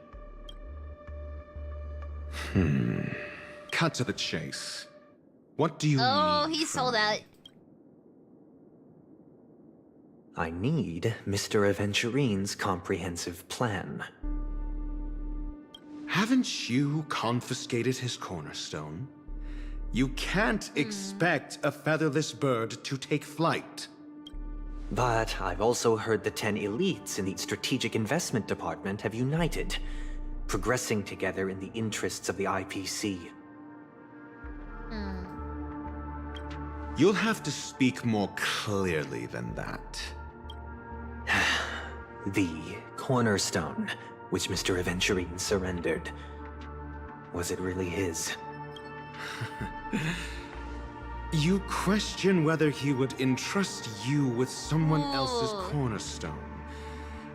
Cut to the chase. What do you need? Oh, he sold out. I need Mr. Aventurine's comprehensive plan. Haven't you confiscated his cornerstone? You can't expect a featherless bird to take flight. But I've also heard the 10 elites in the Strategic Investment Department have united, progressing together in the interests of the IPC. You'll have to speak more clearly than that. The cornerstone, which Mr. Aventurine surrendered. Was it really his? You question whether he would entrust you with someone else's cornerstone.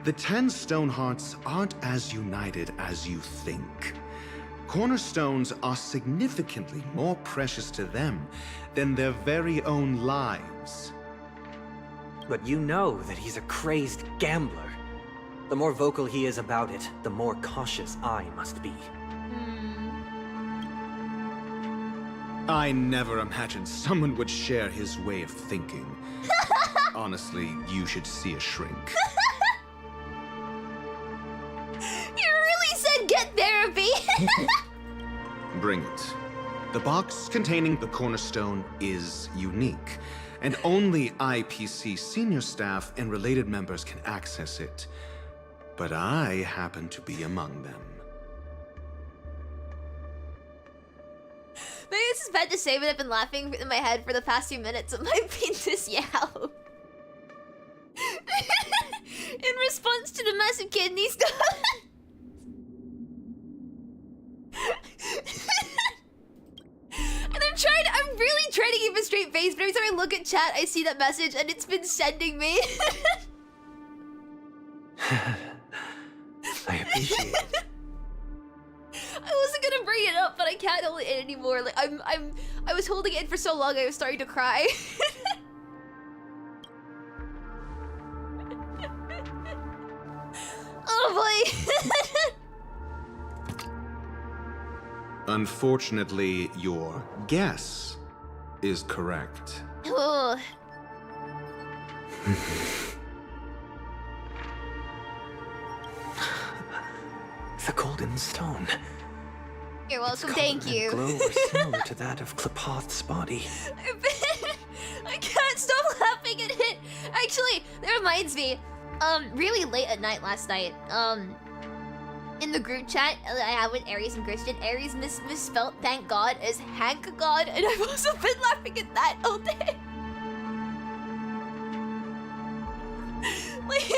The 10 Stonehearts aren't as united as you think. Cornerstones are significantly more precious to them than their very own lives. But you know that he's a crazed gambler. The more vocal he is about it, the more cautious I must be. I never imagined someone would share his way of thinking. Honestly, you should see a shrink. You really said get therapy! Bring it. The box containing the cornerstone is unique, and only IPC senior staff and related members can access it. But I happen to be among them. Maybe this is bad to say, but I've been laughing in my head for the past few minutes of my penis yow. In response to the massive kidney stone. And I'm really trying to keep a straight face, but every time I look at chat, I see that message and it's been sending me. I appreciate it. I wasn't gonna bring it up, but I can't hold it in anymore. Like I was holding it in for so long, I was starting to cry. Oh boy. Unfortunately, your guess is correct. Oh. The golden stone. You're welcome, thank you. Glow was similar to that of Klapoth's body. I can't stop laughing at it. Actually, that reminds me. Really late at night last night. In the group chat I have with Aries and Christian, Aries misspelled "thank God" as "hank God," and I've also been laughing at that all day. Like,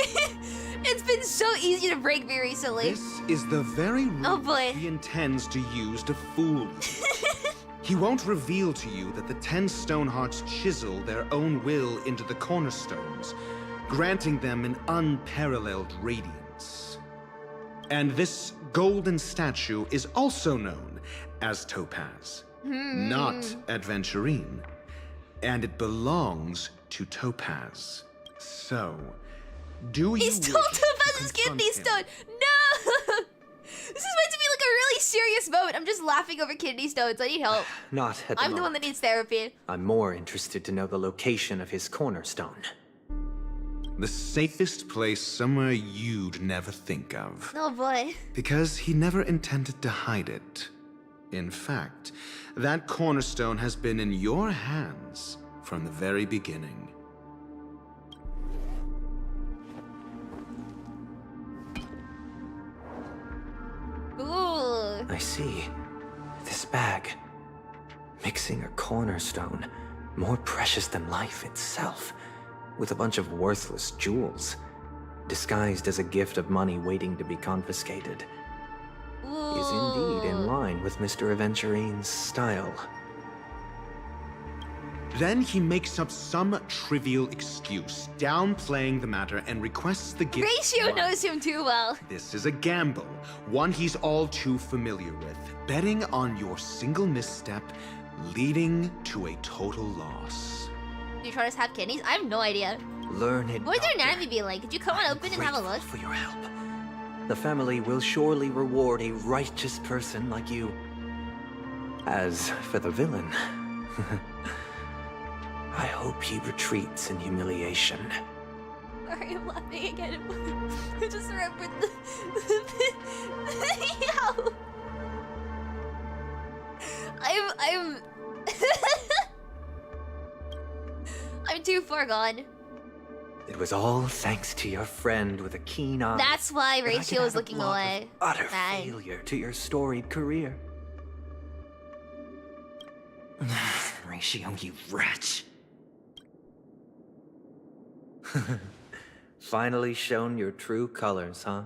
it's been so easy to break me recently. This is the very route he intends to use to fool you. He won't reveal to you that the 10 Stonehearts chisel their own will into the cornerstones, granting them an unparalleled radiance. And this golden statue is also known as Topaz, not Aventurine, and it belongs to Topaz. So, do you He stole Topaz's kidney stone! No! This is meant to be like a really serious moment. I'm just laughing over kidney stones. I need help. Not at the I'm the one that needs therapy. I'm more interested to know the location of his cornerstone. The safest place somewhere you'd never think of. Oh boy. Because he never intended to hide it. In fact, that cornerstone has been in your hands from the very beginning. Ooh. I see. This bag. Mixing a cornerstone, more precious than life itself, with a bunch of worthless jewels, disguised as a gift of money waiting to be confiscated, is indeed in line with Mr. Aventurine's style. Then he makes up some trivial excuse, downplaying the matter, and requests the gift. Ratio knows him too well. This is a gamble, one he's all too familiar with, betting on your single misstep, leading to a total loss. Do you try to have kidneys? I have no idea. Learn it. What would their anatomy be like? Could you come on open and have a look? For your help. The family will surely reward a righteous person like you. As for the villain, I hope he retreats in humiliation. Sorry, I'm laughing again. I just remembered the Yow. I'm too far gone. It was all thanks to your friend with a keen eye. That's why that I could Ratio was add a looking block away. of utter Bad. failure to your storied career. Ratio, you wretch. Finally shown your true colors, huh?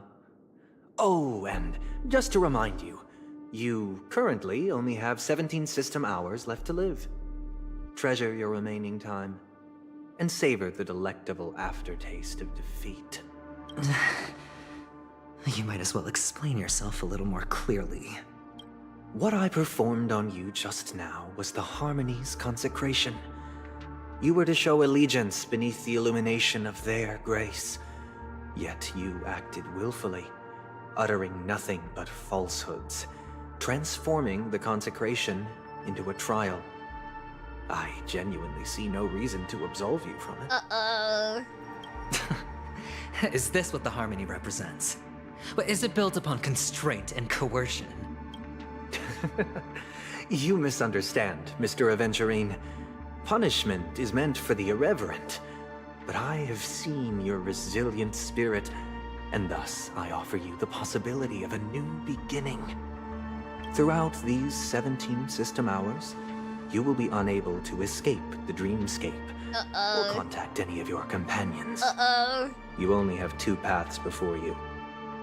Oh, and just to remind you, you currently only have 17 system hours left to live. Treasure your remaining time, and savor the delectable aftertaste of defeat. You might as well explain yourself a little more clearly. What I performed on you just now was the Harmony's consecration. You were to show allegiance beneath the illumination of their grace. Yet you acted willfully, uttering nothing but falsehoods, transforming the consecration into a trial. I genuinely see no reason to absolve you from it. Uh-oh. Is this what the harmony represents? But is it built upon constraint and coercion? You misunderstand, Mr. Aventurine. Punishment is meant for the irreverent. But I have seen your resilient spirit, and thus I offer you the possibility of a new beginning. Throughout these 17 system hours, you will be unable to escape the Dreamscape or contact any of your companions. You only have 2 paths before you,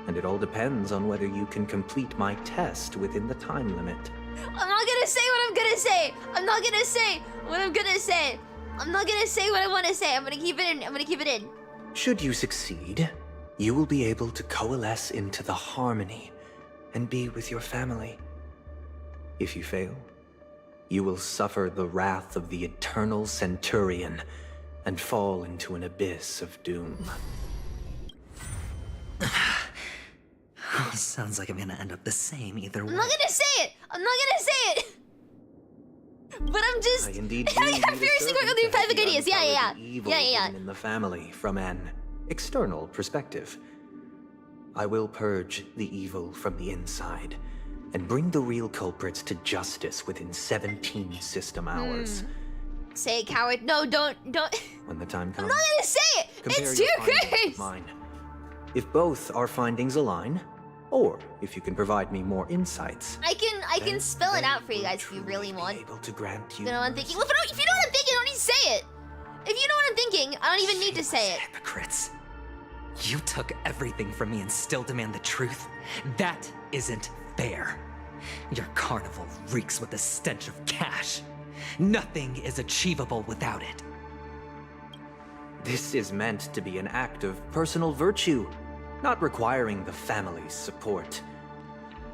and it all depends on whether you can complete my test within the time limit. I'm not gonna say what I'm gonna say. I'm not gonna say what I'm gonna say. I'm not gonna say what I want to say. I'm gonna keep it in. I'm gonna keep it in. Should you succeed, you will be able to coalesce into the harmony and be with your family. If you fail, you will suffer the wrath of the eternal Centurion and fall into an abyss of doom. Sounds like I'm gonna end up the same either way. I'm not gonna say it. I'm not gonna say it. But I'm just. I indeed I'm furiously going through perfect ideas. Yeah. In the family from an external perspective. I will purge the evil from the inside and bring the real culprits to justice within 17 system hours. Say it, coward. No, don't. When the time comes, I'm not gonna say it. compare It's your too findings crazy. with mine. If both our findings align, or if you can provide me more insights, I can spell it out for you guys if you really want. able to grant You you know what I'm thinking? Well, if you know what I'm thinking, I don't need to say it. If you know what I'm thinking, I don't even need to say it. Hypocrites. You took everything from me and still demand the truth? That isn't fair. Your carnival reeks with the stench of cash. Nothing is achievable without it. This is meant to be an act of personal virtue, not requiring the family's support.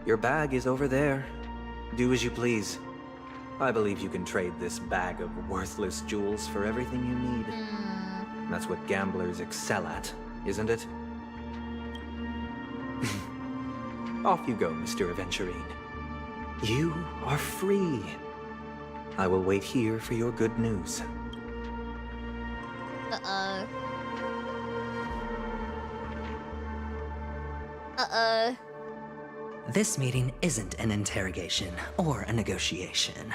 Your bag is over there. Do as you please. I believe you can trade this bag of worthless jewels for everything you need. That's what gamblers excel at, isn't it? Off you go, Mr. Aventurine. You are free. I will wait here for your good news. This meeting isn't an interrogation or a negotiation.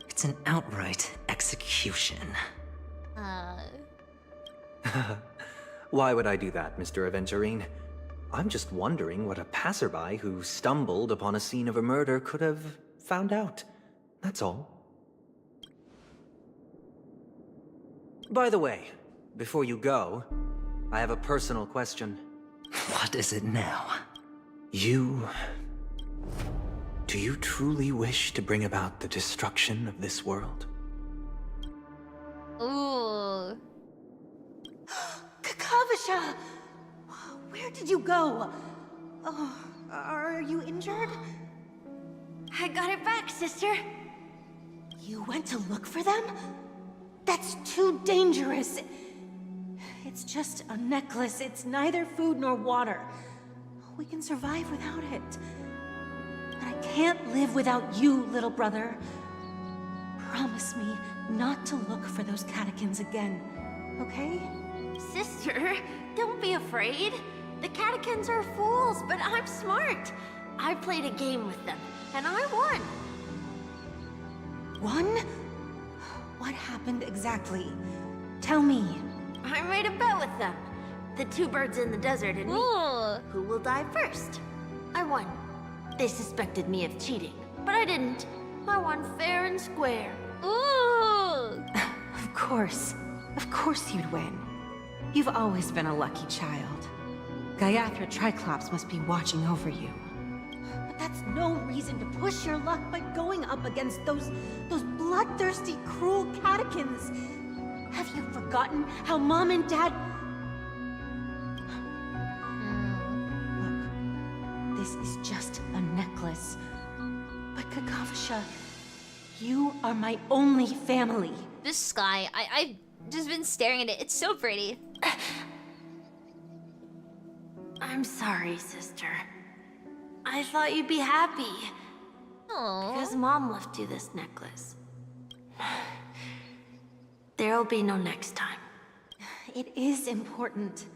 It's an outright execution. Why would I do that, Mr. Aventurine? I'm just wondering what a passerby who stumbled upon a scene of a murder could have found out. That's all. By the way, before you go, I have a personal question. What is it now? Do you truly wish to bring about the destruction of this world? Ooh. Kakavasha! Where did you go? Oh, are you injured? I got it back, sister. You went to look for them? That's too dangerous. It's just a necklace. It's neither food nor water. We can survive without it. But I can't live without you, little brother. Promise me not to look for those catechins again, okay? Sister, don't be afraid. The catechins are fools, but I'm smart. I played a game with them, and I won. Won? What happened exactly? Tell me. I made a bet with them. The 2 birds in the desert and me. Who will die first? I won. They suspected me of cheating, but I didn't. I won fair and square. Ooh! Of course you'd win. You've always been a lucky child. Gaiathra Triclops must be watching over you. But that's no reason to push your luck by going up against those bloodthirsty, cruel catechins. Have you forgotten how Mom and Dad... Look, this is just a necklace. But Kakavasha, you are my only family. This sky, I've just been staring at it. It's so pretty. I'm sorry, sister. I thought you'd be happy. Aww. Because Mom left you this necklace. There'll be no next time. It is important,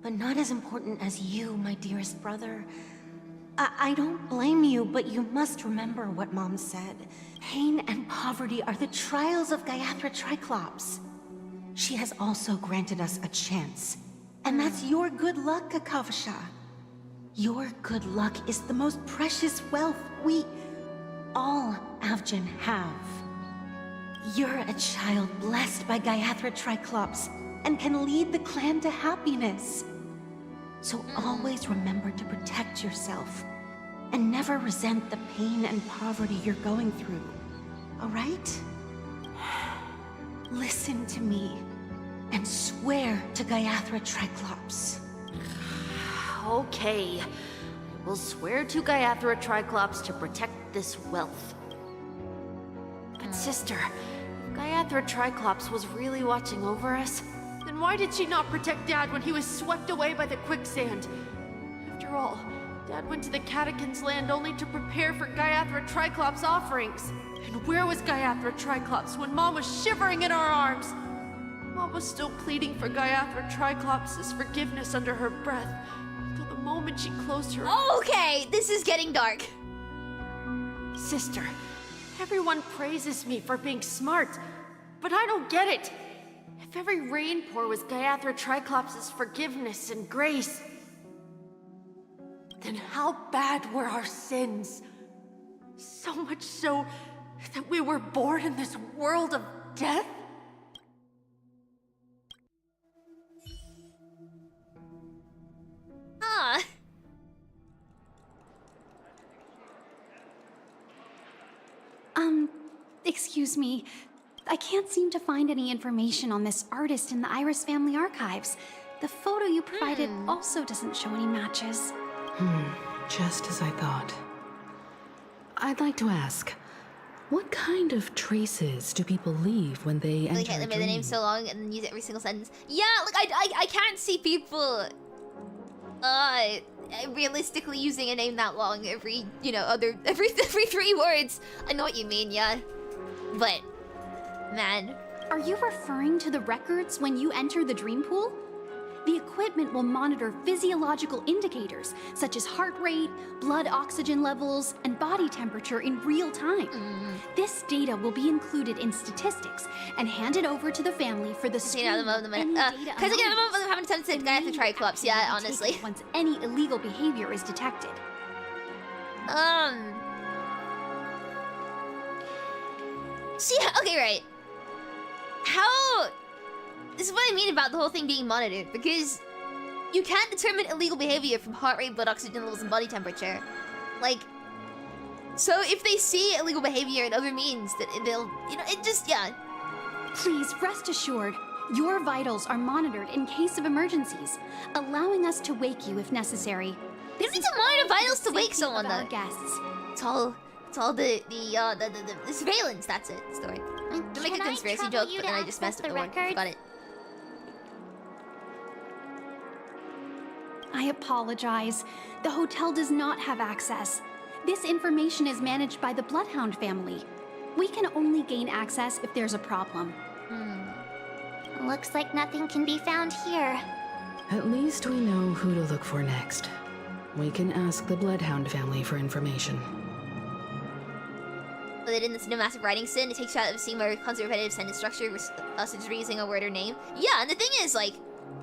but not as important as you, my dearest brother. I don't blame you, but you must remember what Mom said. Pain and poverty are the trials of Gaiathra Triclops. She has also granted us a chance. And that's your good luck, Kakavasha. Your good luck is the most precious wealth we all Avgin have. You're a child blessed by Gaiathra Triclops and can lead the clan to happiness. So always remember to protect yourself and never resent the pain and poverty you're going through. All right? Listen to me and swear to Gaiathra Triclops. Okay. We'll swear to Gaiathra Triclops to protect this wealth. But sister, if Gaiathra Triclops was really watching over us, then why did she not protect Dad when he was swept away by the quicksand? After all, Dad went to the Catechins' land only to prepare for Gaiathra Triclops' offerings. And where was Gaiathra Triclops when Mom was shivering in our arms? Mom was still pleading for Gaiathra Triclops' forgiveness under her breath, until the moment she closed her eyes. Okay, this is getting dark. Sister, everyone praises me for being smart, but I don't get it. If every rain pour was Gaiathra Triclops' forgiveness and grace, then how bad were our sins? So much so that we were born in this world of death? Ah. Excuse me. I can't seem to find any information on this artist in the Iris family archives. The photo you provided also doesn't show any matches. Just as I thought. I'd like to ask, what kind of traces do people leave when they enter They can't a remember the name dream? so long and then use every single sentence. Yeah, like I can't see people realistically using a name that long every, you know, every 3 words. I know what you mean, yeah. But man, are you referring to the records when you enter the dream pool? The equipment will monitor physiological indicators such as heart rate, blood oxygen levels, and body temperature in real time. This data will be included in statistics and handed over to the family for the screening. Because I haven't attempted Gaiathra Triclops yet, honestly. Once any illegal behavior is detected. So yeah, okay, right. How... This is what I mean about the whole thing being monitored, because you can't determine illegal behavior from heart rate, blood oxygen levels, and body temperature. Like, so if they see illegal behavior in other means, that they'll, you know, it just, yeah. Please rest assured, your vitals are monitored in case of emergencies, allowing us to wake you if necessary. You don't need to monitor vitals to wake someone, though. Guests. It's all the surveillance. That's it. Story. To make a conspiracy joke, but then I just messed up the word. Got it. I apologize. The hotel does not have access. This information is managed by the Bloodhound family. We can only gain access if there's a problem. Looks like nothing can be found here. At least we know who to look for next. We can ask the Bloodhound family for information. But they didn't send a massive writing sin. It takes you out of a scene where constant repetitive sentence structure, such as reusing a word or name. Yeah, and the thing is, like,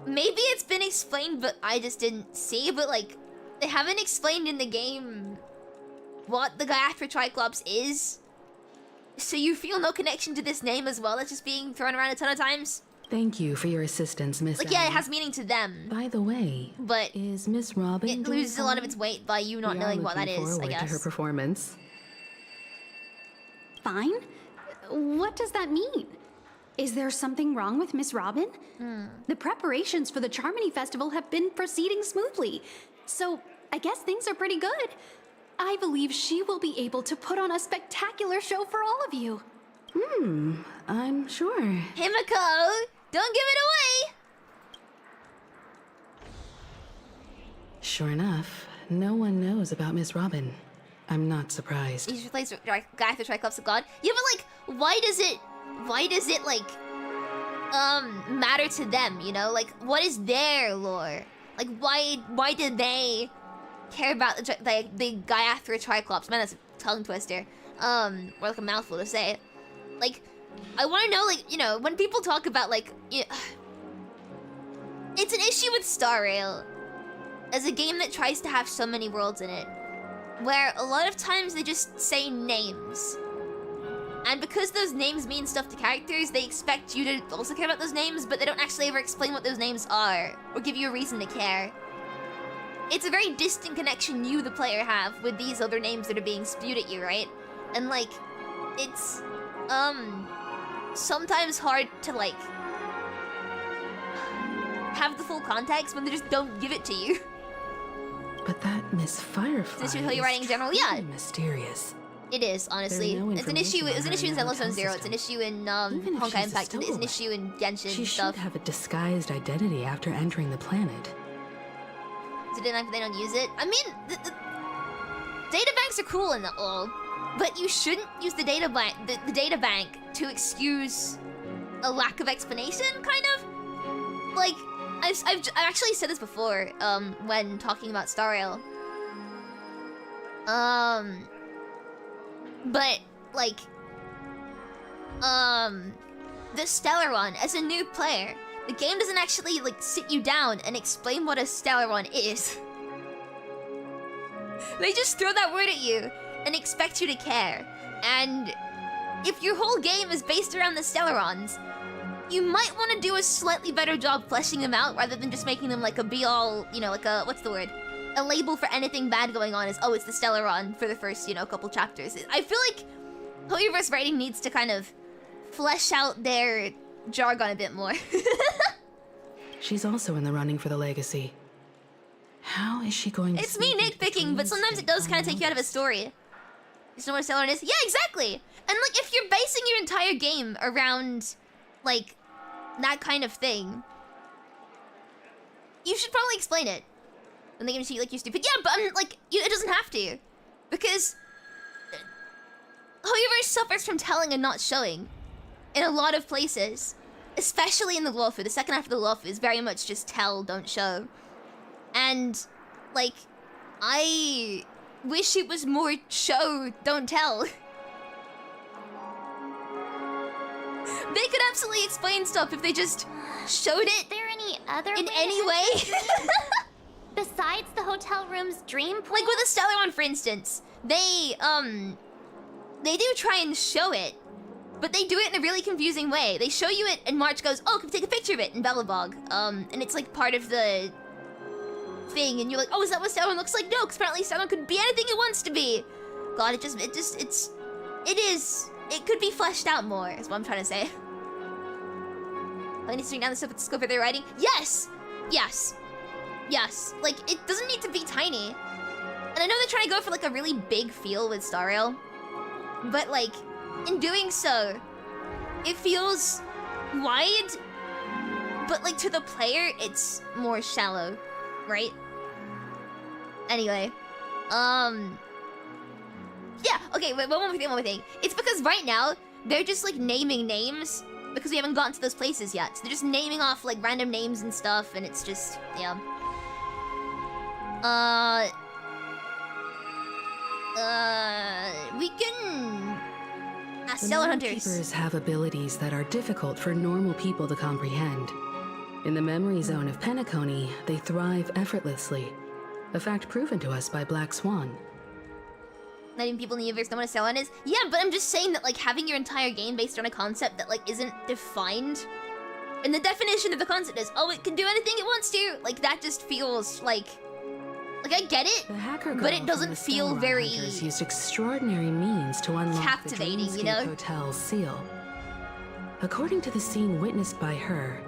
maybe it's been explained, but I just didn't see. But like, they haven't explained in the game what the Gaiathra Triclops is. So you feel no connection to this name as well. That's just being thrown around a ton of times. Thank you for your assistance, Miss. Like, yeah, it has meaning to them. By the way, but is Miss Robin? It loses a lot of its weight by you not knowing what that is, I guess. To her performance. Fine? What does that mean? Is there something wrong with Miss Robin? The preparations for the Charmony Festival have been proceeding smoothly, so I guess things are pretty good. I believe she will be able to put on a spectacular show for all of you. I'm sure. Himiko, don't give it away! Sure enough, no one knows about Miss Robin. I'm not surprised. He's replaced Gaiathra Triclops of God. Yeah, but like, why does it like matter to them, you know? Like, what is their lore? Like, why did they care about the Gaiathra Triclops? Man, that's a tongue twister. Or like a mouthful to say. Like, I want to know, like, you know, when people talk about, like, it's an issue with Star Rail as a game that tries to have so many worlds in it, where a lot of times they just say names. And because those names mean stuff to characters, they expect you to also care about those names, but they don't actually ever explain what those names are, or give you a reason to care. It's a very distant connection you, the player, have with these other names that are being spewed at you, right? And, like, it's, sometimes hard to, like, have the full context when they just don't give it to you. But that Miss Firefly Is Holy Writing in general? Yeah. Mysterious. It is, honestly. No it's an issue. It was an issue in Zelda Zone Zero. It's an issue in Honkai Impact. It's an issue in Genshin She stuff. should have a disguised identity after entering the planet. Is it enough if they don't use it? I mean, the data banks are cool and all, but you shouldn't use the data bank to excuse a lack of explanation, kind of. Like, I've actually said this before, when talking about Star Rail. But, like, the Stellaron, as a new player, the game doesn't actually, like, sit you down and explain what a Stellaron is. They just throw that word at you and expect you to care. And if your whole game is based around the Stellarons, you might want to do a slightly better job fleshing them out rather than just making them like a be-all, you know, like a, what's the word? A label for anything bad going on is, oh, it's the Stellaron for the first, you know, couple chapters. I feel like Hoyoverse writing needs to kind of flesh out their jargon a bit more. She's also in the running for the legacy. How is she going to... It's me nitpicking, but sometimes it does kind of take you out of a story. You just know what a Stellaron is? Yeah, exactly! And, like, if you're basing your entire game around, like, that kind of thing, you should probably explain it. And they're gonna see you like you're stupid. Yeah, but like, it doesn't have to. Because Hoyoverse suffers from telling and not showing in a lot of places. Especially in the Luofu. The second half of the Luofu is very much just tell, don't show. And, like, I wish it was more show, don't tell. They could absolutely explain stuff if they just showed it. Is there any other in way any way? Besides the hotel room's dream pool? Like with a Stellaron, for instance, they do try and show it, but they do it in a really confusing way. They show you it, and March goes, "Oh, can we take a picture of it?" in Belobog, and it's like part of the thing, and you're like, "Oh, is that what Stellaron looks like?" No, because apparently Stellaron could be anything it wants to be. God, it could be fleshed out more, is what I'm trying to say. I need to bring down the scope of their writing. Yes! Yes. Yes. Like, it doesn't need to be tiny. And I know they're trying to go for, like, a really big feel with Star Rail. But, like, in doing so, it feels wide. But, like, to the player, it's more shallow. Right? Anyway. Yeah, okay, wait, one more thing. It's because right now, they're just, like, naming names because we haven't gotten to those places yet. So they're just naming off, like, random names and stuff, and it's just, yeah. We can... Stellaron Hunters. Keepers have abilities that are difficult for normal people to comprehend. In the memory zone of Penacony, they thrive effortlessly. A fact proven to us by Black Swan. Not even people in the universe know what a Stellaron is? Yeah, but I'm just saying that, like, having your entire game based on a concept that, like, isn't defined. And the definition of the concept is, oh, it can do anything it wants to. Like, that just feels like I get it, but it doesn't feel very Hunters used extraordinary means to unlock captivating, the you know? Hotel's seal. According to the scene witnessed by her,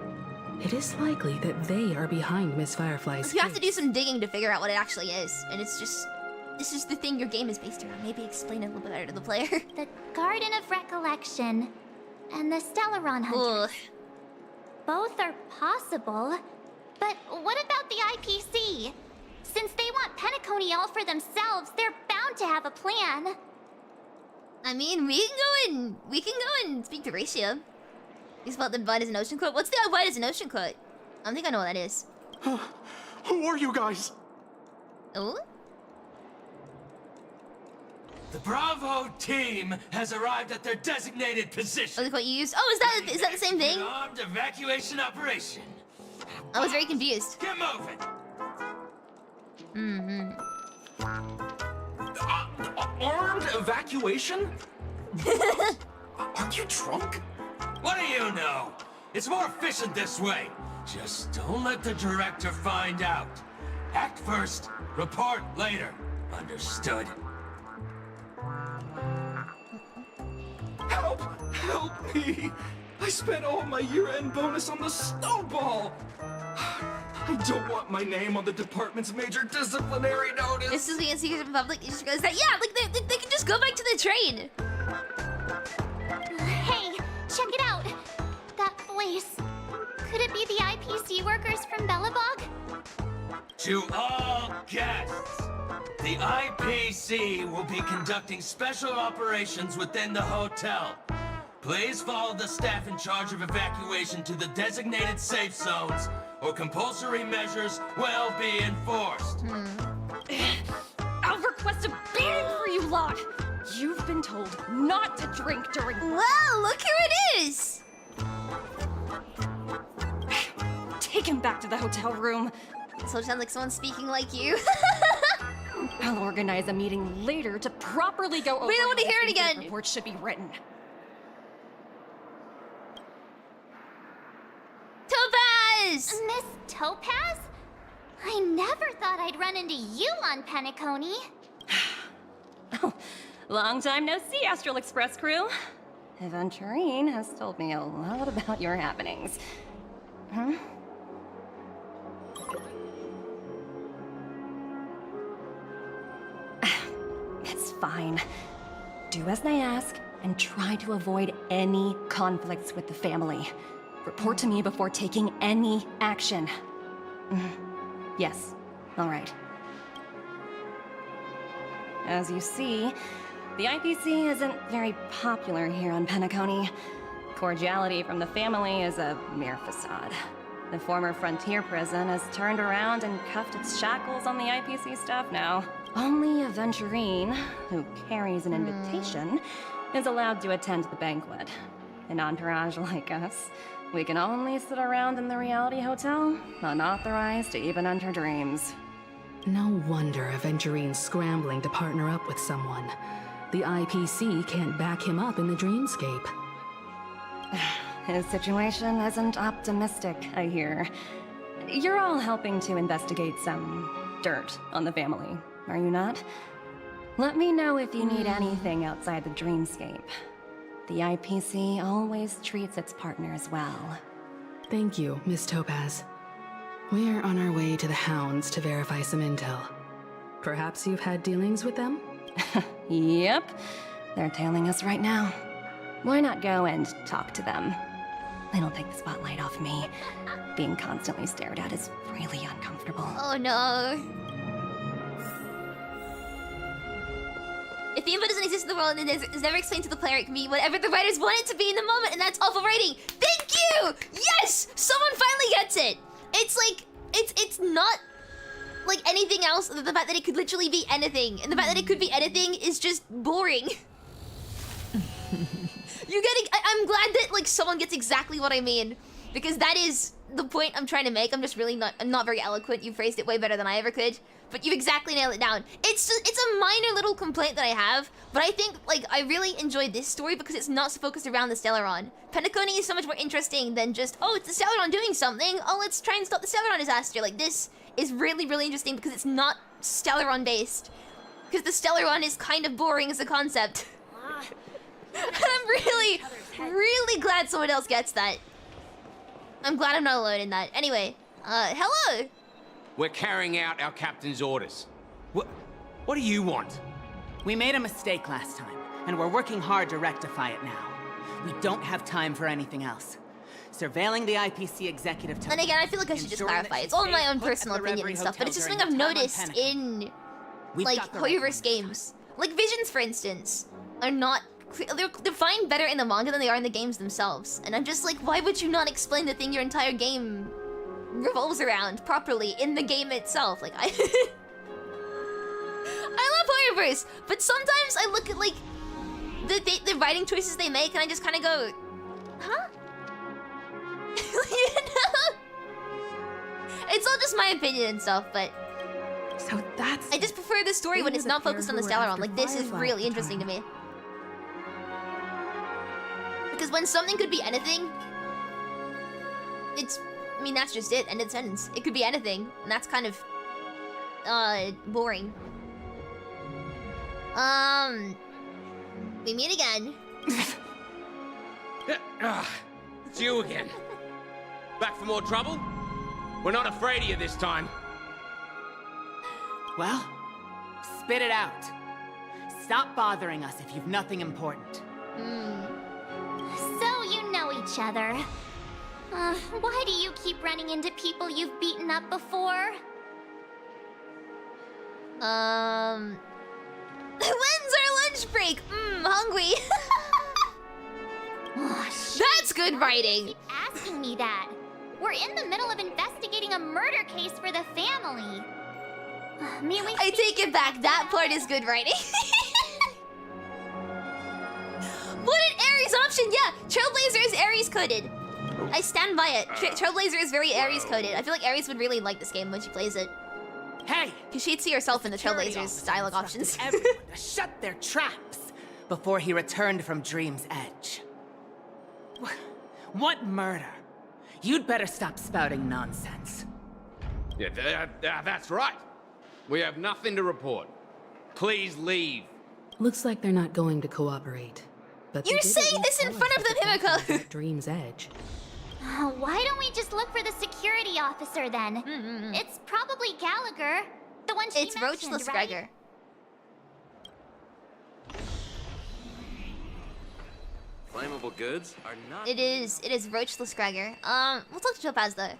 it is likely that they are behind Miss Firefly's You have to do some digging to figure out what it actually is, and it's just... This is the thing your game is based around. Maybe explain it a little bit better to the player. The Garden of Recollection and the Stellaron Hunters. Both are possible, but what about the IPC? Since they want Penacony all for themselves, they're bound to have a plan. I mean, we can go and speak to Ratio. You spelled the wide as an ocean quote? What's the wide as an ocean quote? I don't think I know what that is. Who are you guys? Oh? The Bravo team has arrived at their designated position. Oh, look what you used. Oh, is that the same thing? Armed evacuation operation. I was very confused. Get moving. Armed evacuation? Aren't you drunk? What do you know? It's more efficient this way. Just don't let the director find out. Act first, report later. Understood? Help! Help me! I spent all my year-end bonus on the snowball! I don't want my name on the department's major disciplinary notice! This is the Secret Republic. It just goes that, yeah, like, they can just go back to the train! Hey, check it out! That voice. Could it be the IPC workers from Belobog? To all guests, the IPC will be conducting special operations within the hotel. Please follow the staff in charge of evacuation to the designated safe zones, or compulsory measures will be enforced. I'll request a beating for you lot! You've been told not to drink during— Wow, look who it is! Take him back to the hotel room. So it sounds like someone speaking like you. I'll organize a meeting later to properly go over— We don't want to hear it again! Reports should be written. Topaz! Miss Topaz? I never thought I'd run into you on Penacony. Long time no see, Astral Express crew. Aventurine has told me a lot about your happenings. Huh? It's fine. Do as they ask, and try to avoid any conflicts with the family. Report to me before taking any action. Yes, all right. As you see, the IPC isn't very popular here on Penacony. Cordiality from the family is a mere facade. The former frontier prison has turned around and cuffed its shackles on the IPC staff now. Only Aventurine, who carries an invitation, is allowed to attend the banquet. An entourage like us, we can only sit around in the reality hotel, unauthorized to even enter dreams. No wonder Aventurine's scrambling to partner up with someone. The IPC can't back him up in the Dreamscape. His situation isn't optimistic, I hear. You're all helping to investigate some dirt on the family, are you not? Let me know if you need anything outside the Dreamscape. The IPC always treats its partners well. Thank you, Miss Topaz. We're on our way to the Hounds to verify some intel. Perhaps you've had dealings with them? Yep. They're tailing us right now. Why not go and talk to them? It'll take the spotlight off me. Being constantly stared at is really uncomfortable. Oh no. If the info doesn't exist in the world and is never explained to the player, it can be whatever the writers want it to be in the moment, and that's awful writing. Thank you! Yes! Someone finally gets it! It's like, it's not like anything else. The fact that it could literally be anything, and the fact that it could be anything is just boring. I'm glad that like someone gets exactly what I mean, because that is the point I'm trying to make. I'm just really I'm not very eloquent. You phrased it way better than I ever could, but you've exactly nailed it down. It's a minor little complaint that I have, but I think like I really enjoyed this story because it's not so focused around the Stellaron. Penacony is so much more interesting than just, oh, it's the Stellaron doing something. Oh, let's try and stop the Stellaron disaster. Like this is really, really interesting because it's not Stellaron based. Because the Stellaron is kind of boring as a concept. And I'm really, really glad someone else gets that. I'm glad I'm not alone in that. Anyway, hello! We're carrying out our captain's orders. What do you want? We made a mistake last time, and we're working hard to rectify it now. We don't have time for anything else. Surveilling the IPC executive... And again, I feel like I should just clarify. It's all my own personal opinion and stuff, but it's just something I've noticed in, like, Hoyoverse games. Like, Visions, for instance, are not they're defined better in the manga than they are in the games themselves. And I'm just like, why would you not explain the thing your entire game revolves around properly in the game itself? Like, I love Horrorverse, but sometimes I look at like the writing choices they make and I just kind of go, huh? You know? It's all just my opinion and stuff, but so that's I just prefer the story when it's not focused on the Stellaron. Like, this is really interesting to me. Because when something could be anything, it's, I mean, that's just it, end of sentence. It could be anything, and that's kind of, boring. We meet again. It's you again. Back for more trouble? We're not afraid of you this time. Well, spit it out. Stop bothering us if you've nothing important. So you know each other. Why do you keep running into people you've beaten up before? When's our lunch break? Hungry. That's good writing. Keep asking me that. We're in the middle of investigating a murder case for the family. May we I take it back. That part is good writing. What an Ares option! Yeah, Trailblazer is Ares coded. I stand by it. Trailblazer is very Ares coded. I feel like Ares would really like this game when she plays it. Hey! Because she'd see herself in the Trailblazer's dialogue options. Everyone to shut their traps before he returned from Dream's Edge. What murder? You'd better stop spouting nonsense. Yeah, that's right. We have nothing to report. Please leave. Looks like they're not going to cooperate. But you're saying this in front of them, Himiko! Dream's Edge. Why don't we just look for the security officer then? It's probably Gallagher. The one she mentioned, Roachless right? Gregor. Flammable goods are not... It is Roachless Gregor. We'll talk to Topaz though.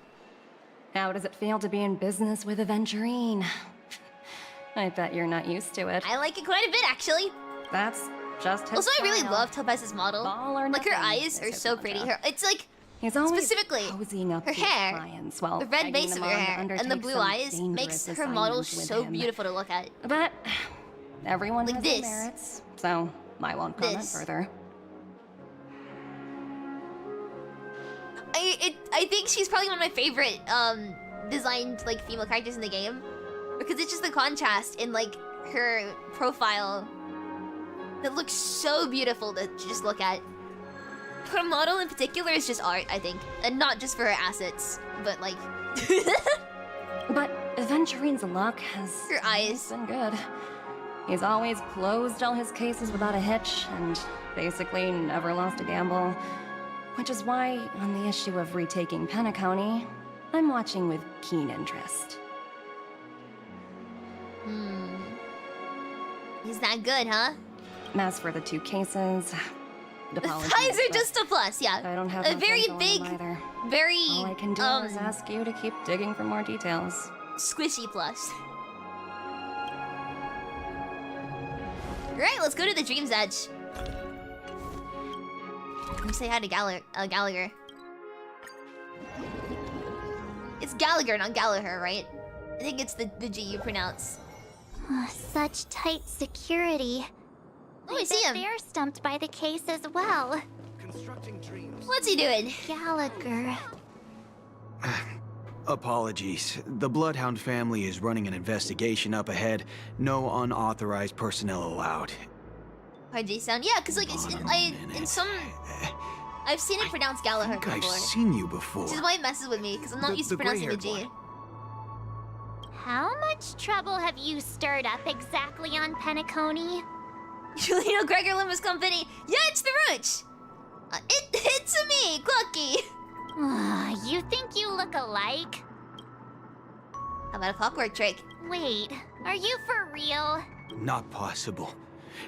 How does it feel to be in business with Aventurine? I bet you're not used to it. I like it quite a bit, actually. That's just his Also, I really style. love Topaz's model. Like, her eyes are so pretty. It's like, specifically, her hair, the red base of her hair, and the blue eyes makes her model so beautiful to look at. But everyone like has this. their merits, so I won't comment further. I think she's probably one of my favorite designed like female characters in the game, because it's just the contrast in like her profile that looks so beautiful to just look at. Her model in particular is just art, I think, and not just for her assets, but like. But Aventurine's luck has her eyes been good. He's always closed all his cases without a hitch, and basically never lost a gamble. Which is why, on the issue of retaking Penacony, I'm watching with keen interest. He's that good, huh? As for the two cases, The thighs are just a plus, yeah. I don't have a very big, very All I can do is ask you to keep digging for more details. Squishy plus. Right, let's go to the Dream's Edge. Come say hi to Gallagher. It's Gallagher, not Gallagher, right? I think it's the G you pronounce. Such tight security. Oh, I see him. They're stumped by the case as well. What's he doing? Gallagher. Apologies. The Bloodhound family is running an investigation up ahead. No unauthorized personnel allowed. Hard G sound. Yeah, because like I've seen it pronounced Gallagher before. I've seen you before. Which is why it messes with me, because I'm not used to pronouncing the G. How much trouble have you stirred up exactly on Penacony? Julino Gregor Limbus Company. Yeah, it's the Roach. It's me, Clocky. You think you look alike? How about a clockwork trick? Wait, are you for real? Not possible.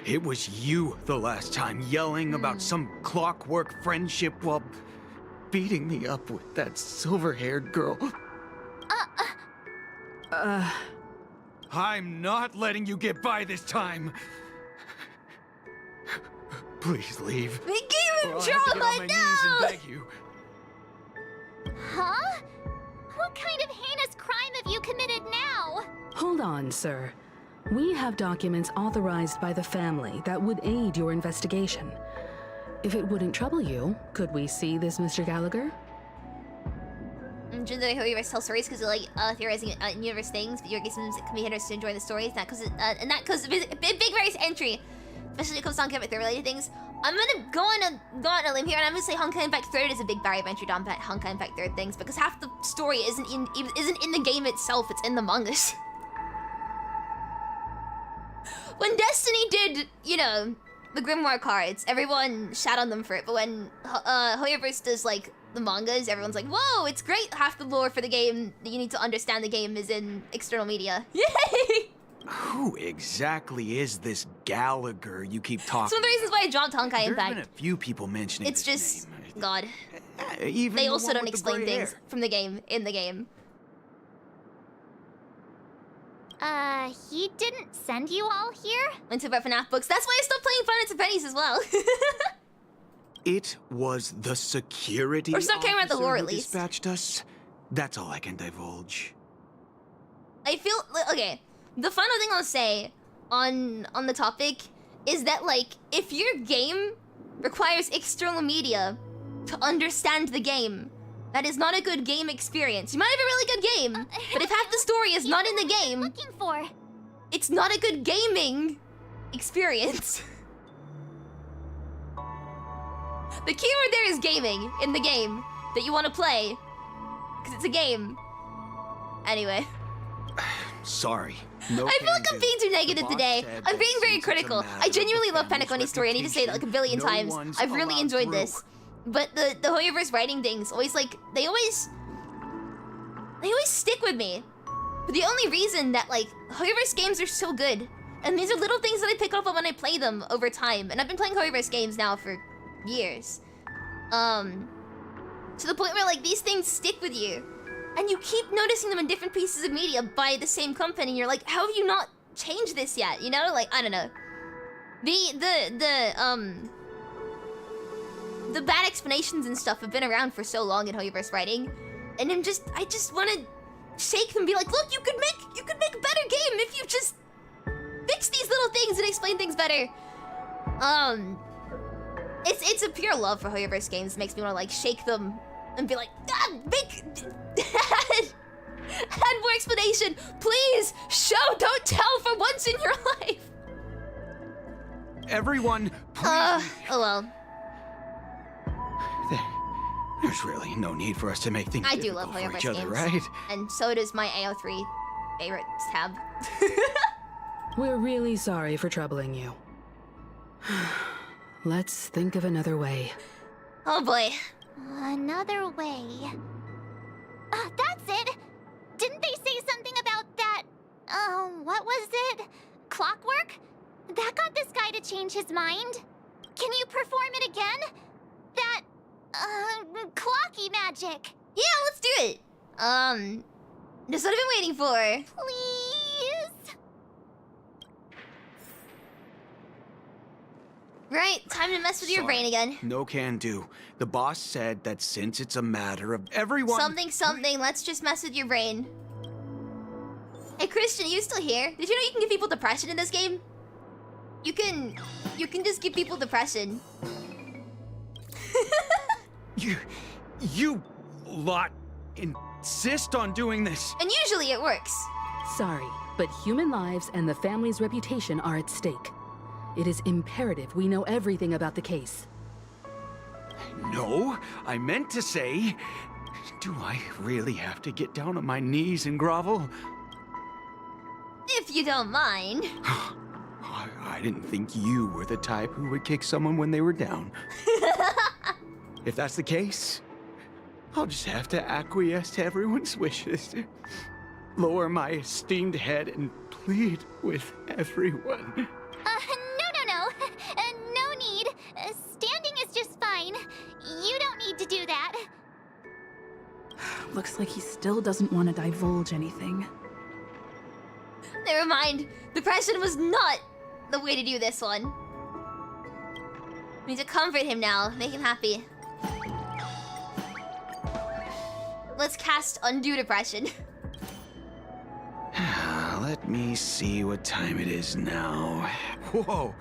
It was you the last time yelling about some clockwork friendship while beating me up with that silver-haired girl. I'm not letting you get by this time. Please leave. They gave him Or I'll have to get on trauma, my knees and no! beg you. Huh? What kind of heinous crime have you committed now? Hold on, sir. We have documents authorized by the family that would aid your investigation. If it wouldn't trouble you, could we see this, Mr. Gallagher? Generally, how you tell stories because you like theorizing in-universe things, but your games can be hinders to enjoy the stories. Not because and that because big various entry, especially when it comes to Honkai Impact related things. I'm gonna go on a limb here, and I'm gonna say Honkai Impact 3rd is a big barrier of entry to Honkai Impact 3rd things because half the story isn't in the game itself; it's in the mangas. When Destiny did, you know, the Grimoire cards, everyone shat on them for it. But when Hoyoverse does like the mangas, everyone's like, "Whoa, it's great!" Half the lore for the game that you need to understand the game is in external media. Yay! Who exactly is this Gallagher you keep talking? It's one of the reasons why I dropped Honkai There's Impact. been a few people mentioning It's this just name. God. Even They the also one don't with the explain gray things hair. from the game in the game. He didn't send you all here? Went to about FNAF books. That's why I stopped playing Final Fantasy Pennies as well. It was the security Or stop caring about the officer lore, who at least. dispatched us. That's all I can divulge. I feel okay. The final thing I'll say on the topic is that like if your game requires external media to understand the game, that is not a good game experience. You might have a really good game, but if half the story is not in the game, Looking for. it's not a good gaming experience. The keyword there is gaming in the game that you want to play, because it's a game. Anyway. Sorry. No I feel like can I'm do. being too The negative boss today. said I'm that being very since it's a critical. matter I of genuinely the love family's Penacony's story. I need to say that like a billion reputation, times. no one's I've really allowed enjoyed through. this. But the Hoyoverse writing things always like they always stick with me. But the only reason that like Hoyoverse games are so good, and these are little things that I pick up on when I play them over time. And I've been playing Hoyoverse games now for years. To the point where like these things stick with you. And you keep noticing them in different pieces of media by the same company. And you're like, how have you not changed this yet? You know, like I don't know. The bad explanations and stuff have been around for so long in Hoyoverse writing, and I just want to shake them and be like, look, you could make a better game if you just fix these little things and explain things better. It's a pure love for Hoyoverse games. It makes me want to like shake them and be like, add more explanation, please. Show, don't tell for once in your life. Everyone, please. Oh well. There's really no need for us to make things I do love difficult for Hoyoverse each other, games, right? and so does my AO3 favorite tab. We're really sorry for troubling you. Let's think of another way. Oh boy. Another way. That's it! Didn't they say something about that? What was it? Clockwork? That got this guy to change his mind. Can you perform it again? That, clocky magic. Yeah, let's do it. That's what I've been waiting for. Please? Right, time to mess with your brain again. No can do. The boss said that since it's a matter of everyone... Something, let's just mess with your brain. Hey Christian, are you still here? Did you know you can give people depression in this game? You can just give people depression. You lot insist on doing this. And usually it works. Sorry, but human lives and the family's reputation are at stake. It is imperative we know everything about the case. No, I meant to say, do I really have to get down on my knees and grovel? If you don't mind. I didn't think you were the type who would kick someone when they were down. If that's the case, I'll just have to acquiesce to everyone's wishes. Lower my esteemed head and plead with everyone. No need. Standing is just fine. You don't need to do that. Looks like he still doesn't want to divulge anything. Never mind. Depression was not the way to do this one. We need to comfort him now, make him happy. Let's cast Undue Depression. Let me see what time it is now. Whoa,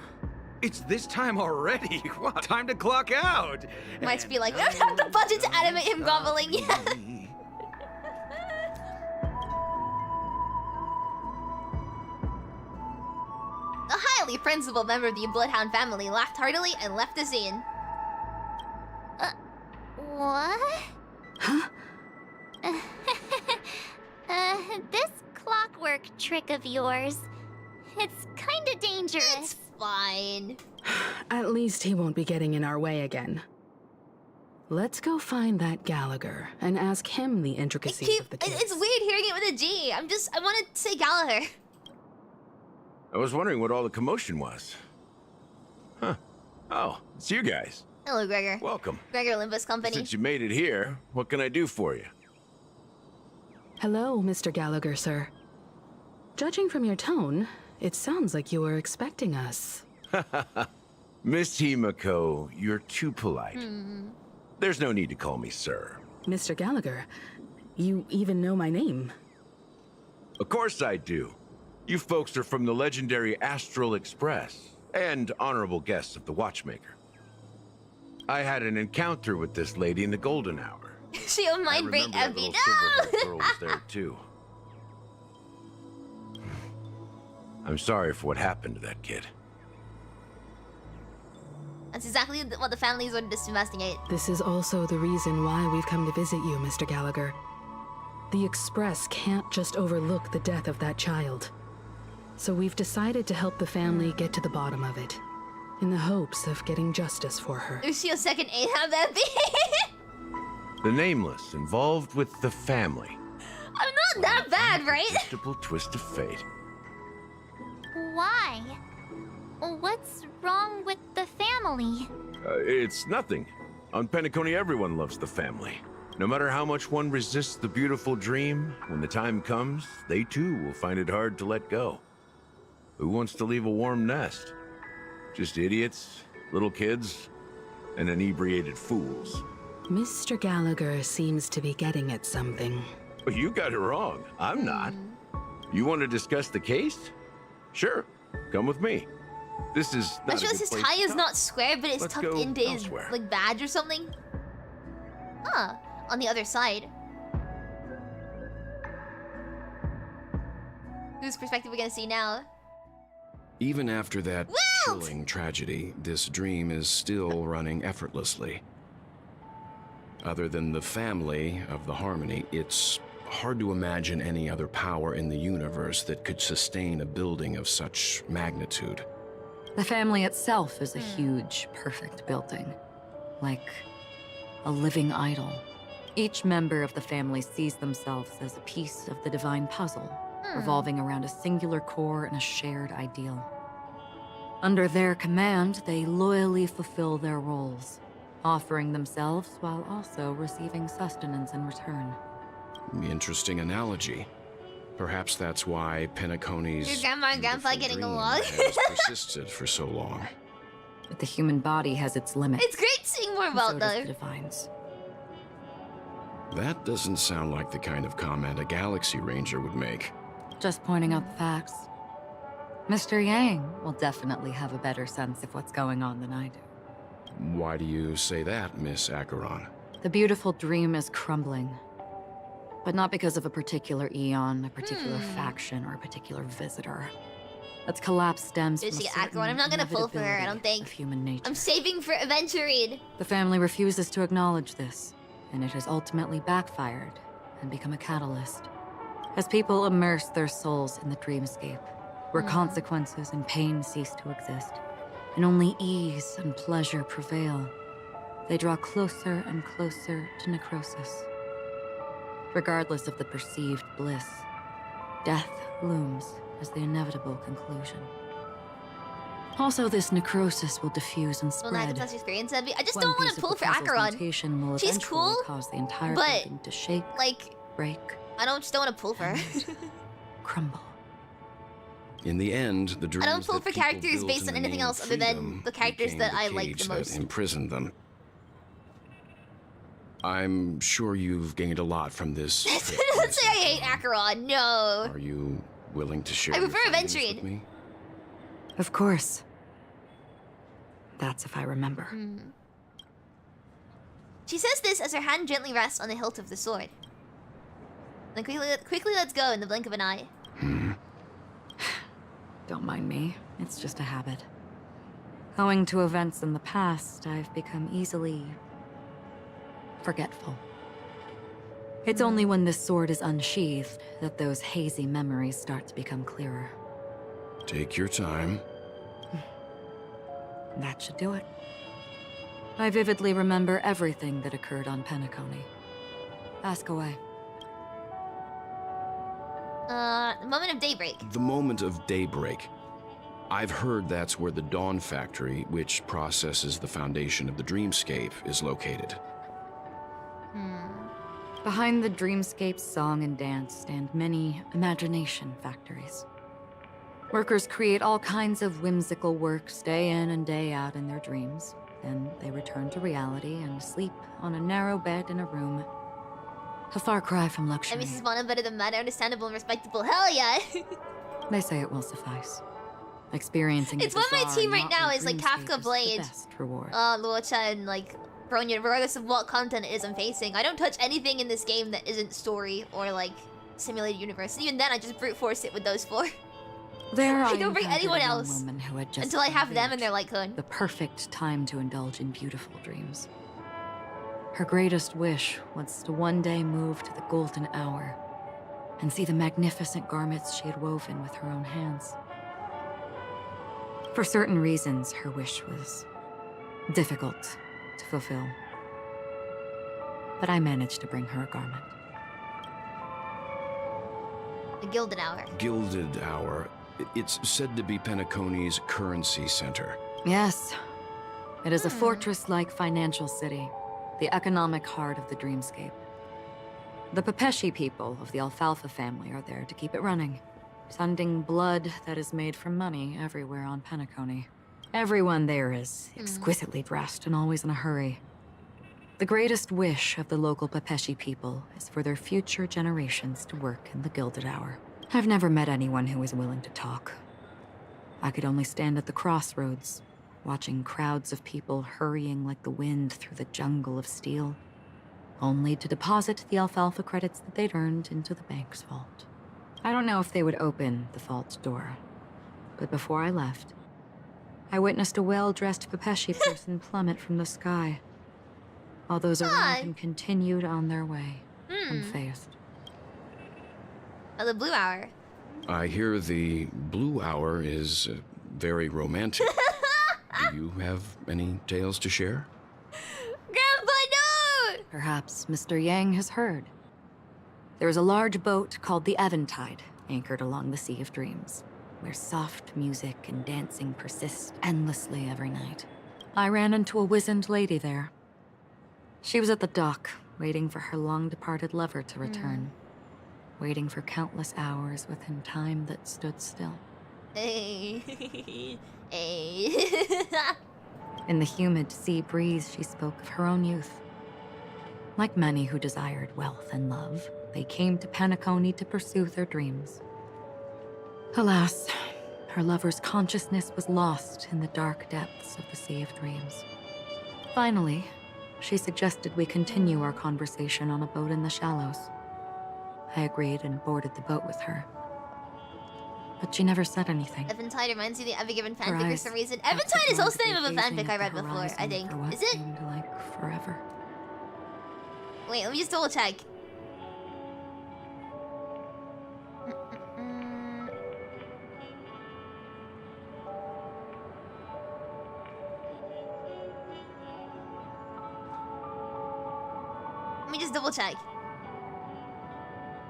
it's this time already. What? Time to clock out. Might be like, we don't have the budget to animate him groveling yet. A highly principled member of the Bloodhound family laughed heartily and left the scene. What? Huh? This clockwork trick of yours, it's kinda dangerous. It's fine. At least he won't be getting in our way again. Let's go find that Gallagher and ask him the intricacies of the case. It's weird hearing it with a G. I want to say Gallagher. I was wondering what all the commotion was. Huh. Oh, it's you guys. Hello, Gregor. Welcome. Gregor Olympus Company. Since you made it here, what can I do for you? Hello, Mr. Gallagher, sir. Judging from your tone, it sounds like you were expecting us. Miss Himiko, you're too polite. There's no need to call me sir. Mr. Gallagher, you even know my name. Of course I do. You folks are from the legendary Astral Express, and honorable guests of the Watchmaker. I had an encounter with this lady in the Golden Hour. She'll mind break Evie. No! Girl was there too. I'm sorry for what happened to that kid. That's exactly what the family wanted us to investigate. This is also the reason why we've come to visit you, Mr. Gallagher. The Express can't just overlook the death of that child. So we've decided to help the family get to the bottom of it, in the hopes of getting justice for her. Ushio's second Ahab Evie. The Nameless involved with the family. I'm not that bad, right? Irresistible twist of fate. Why? What's wrong with the family? It's nothing. On Penacony, everyone loves the family. No matter how much one resists the beautiful dream, when the time comes, they too will find it hard to let go. Who wants to leave a warm nest? Just idiots, little kids, and inebriated fools. Mr. Gallagher seems to be getting at something. You got it wrong. I'm not. You want to discuss the case? Sure. Come with me. This is not I sure his tie is not square, but it's Let's tucked go into his elsewhere. like badge or something. Huh. On the other side. Whose perspective we gonna see now? Even after that chilling tragedy, this dream is still running effortlessly. Other than the family of the Harmony, it's hard to imagine any other power in the universe that could sustain a building of such magnitude. The family itself is a huge, perfect building. Like a living idol. Each member of the family sees themselves as a piece of the divine puzzle, revolving around a singular core and a shared ideal. Under their command, they loyally fulfill their roles, offering themselves while also receiving sustenance in return. Interesting analogy. Perhaps that's why Penacony's Your grandma and grandpa getting along. has persisted for so long. But the human body has its limits. It's great seeing more about so does though. the divines. That doesn't sound like the kind of comment a Galaxy Ranger would make. Just pointing out the facts. Mr. Yang will definitely have a better sense of what's going on than I do. Why do you say that, Miss Acheron? The beautiful dream is crumbling. But not because of a particular eon, a particular faction, or a particular visitor. Its collapse stems from a Ushio certain Acheron. I'm not gonna pull for her, I don't inevitability think. of human nature. I'm saving for Aventurine. The family refuses to acknowledge this, and it has ultimately backfired and become a catalyst. As people immerse their souls in the dreamscape, where consequences and pain cease to exist, and only ease and pleasure prevail, they draw closer and closer to necrosis. Regardless of the perceived bliss, death looms as the inevitable conclusion. Also, this necrosis will diffuse and Well, not spread. touch experience Evie. I just One don't want piece to of pull the for puzzle's Acheron. mutation will She's eventually cool, cause the entire but, building to shake, like, break, I just don't want to pull for her. crumble. In the end, the dreams I don't pull that for people characters built based in on the anything name else of other than freedom the characters became that the I like cage the that most. imprisoned them. I'm sure you've gained a lot from this. Let's say I hate Acheron. No. Are you willing to share I your prefer findings with Aventurine. me? Of course. That's if I remember. She says this as her hand gently rests on the hilt of the sword. Then quickly lets go in the blink of an eye. Don't mind me. It's just a habit. Owing to events in the past, I've become easily forgetful. It's only when this sword is unsheathed that those hazy memories start to become clearer. Take your time. That should do it. I vividly remember everything that occurred on Penacony. Ask away. Moment of daybreak. The moment of daybreak. I've heard that's where the Dawn Factory, which processes the foundation of the Dreamscape, is located. Behind the Dreamscape's song and dance stand many imagination factories. Workers create all kinds of whimsical works day in and day out in their dreams. Then they return to reality and sleep on a narrow bed in a room. A far cry from luxury. And Mrs. Bonham better than mad, understandable and respectable. Hell yeah! They say it will suffice. Experiencing It's the what my bizarre team right not now with is like Dreamscape Kafka is Blade, the best reward. Luocha, and like Bronya, regardless of what content it is I'm facing. I don't touch anything in this game that isn't story or like simulated universe. And even then, I just brute force it with those four. There I don't bring encountered anyone a young else woman who had just until I have them conceived. and they're like, "Hun." The perfect time to indulge in beautiful dreams. Her greatest wish was to one day move to the golden hour and see the magnificent garments she had woven with her own hands. For certain reasons, her wish was difficult to fulfill. But I managed to bring her a garment. The Gilded Hour. Gilded Hour. It's said to be Penacony's currency center. Yes. It is a fortress-like financial city, the economic heart of the Dreamscape. The Pepeshi people of the Alfalfa family are there to keep it running, sending blood that is made from money everywhere on Penacony. Everyone there is exquisitely dressed and always in a hurry. The greatest wish of the local Pepeshi people is for their future generations to work in the Gilded Hour. I've never met anyone who was willing to talk. I could only stand at the crossroads, watching crowds of people hurrying like the wind through the jungle of steel, only to deposit the alfalfa credits that they'd earned into the bank's vault. I don't know if they would open the vault door, but before I left, I witnessed a well-dressed Pepeshi person plummet from the sky, while those around him continued on their way, unfazed. Oh, the Blue Hour. I hear the Blue Hour is very romantic. Do you have any tales to share? Grandpa, no! Perhaps Mr. Yang has heard. There is a large boat called the Eventide, anchored along the Sea of Dreams, where soft music and dancing persist endlessly every night. I ran into a wizened lady there. She was at the dock, waiting for her long-departed lover to return. Waiting for countless hours within time that stood still. Hey. Hey. In the humid sea breeze, she spoke of her own youth. Like many who desired wealth and love, they came to Penacony to pursue their dreams. Alas, her lover's consciousness was lost in the dark depths of the Sea of Dreams. Finally, she suggested we continue our conversation on a boat in the shallows. I agreed and boarded the boat with her. But she never said anything. Eventide reminds you of the Ever Given Her fanfic for eyes some reason. kept Eventide is also the name of a gazing fanfic I at read the before, I horizon think. for what Is it? seemed like forever. Wait, let me just double check. Let me just double check.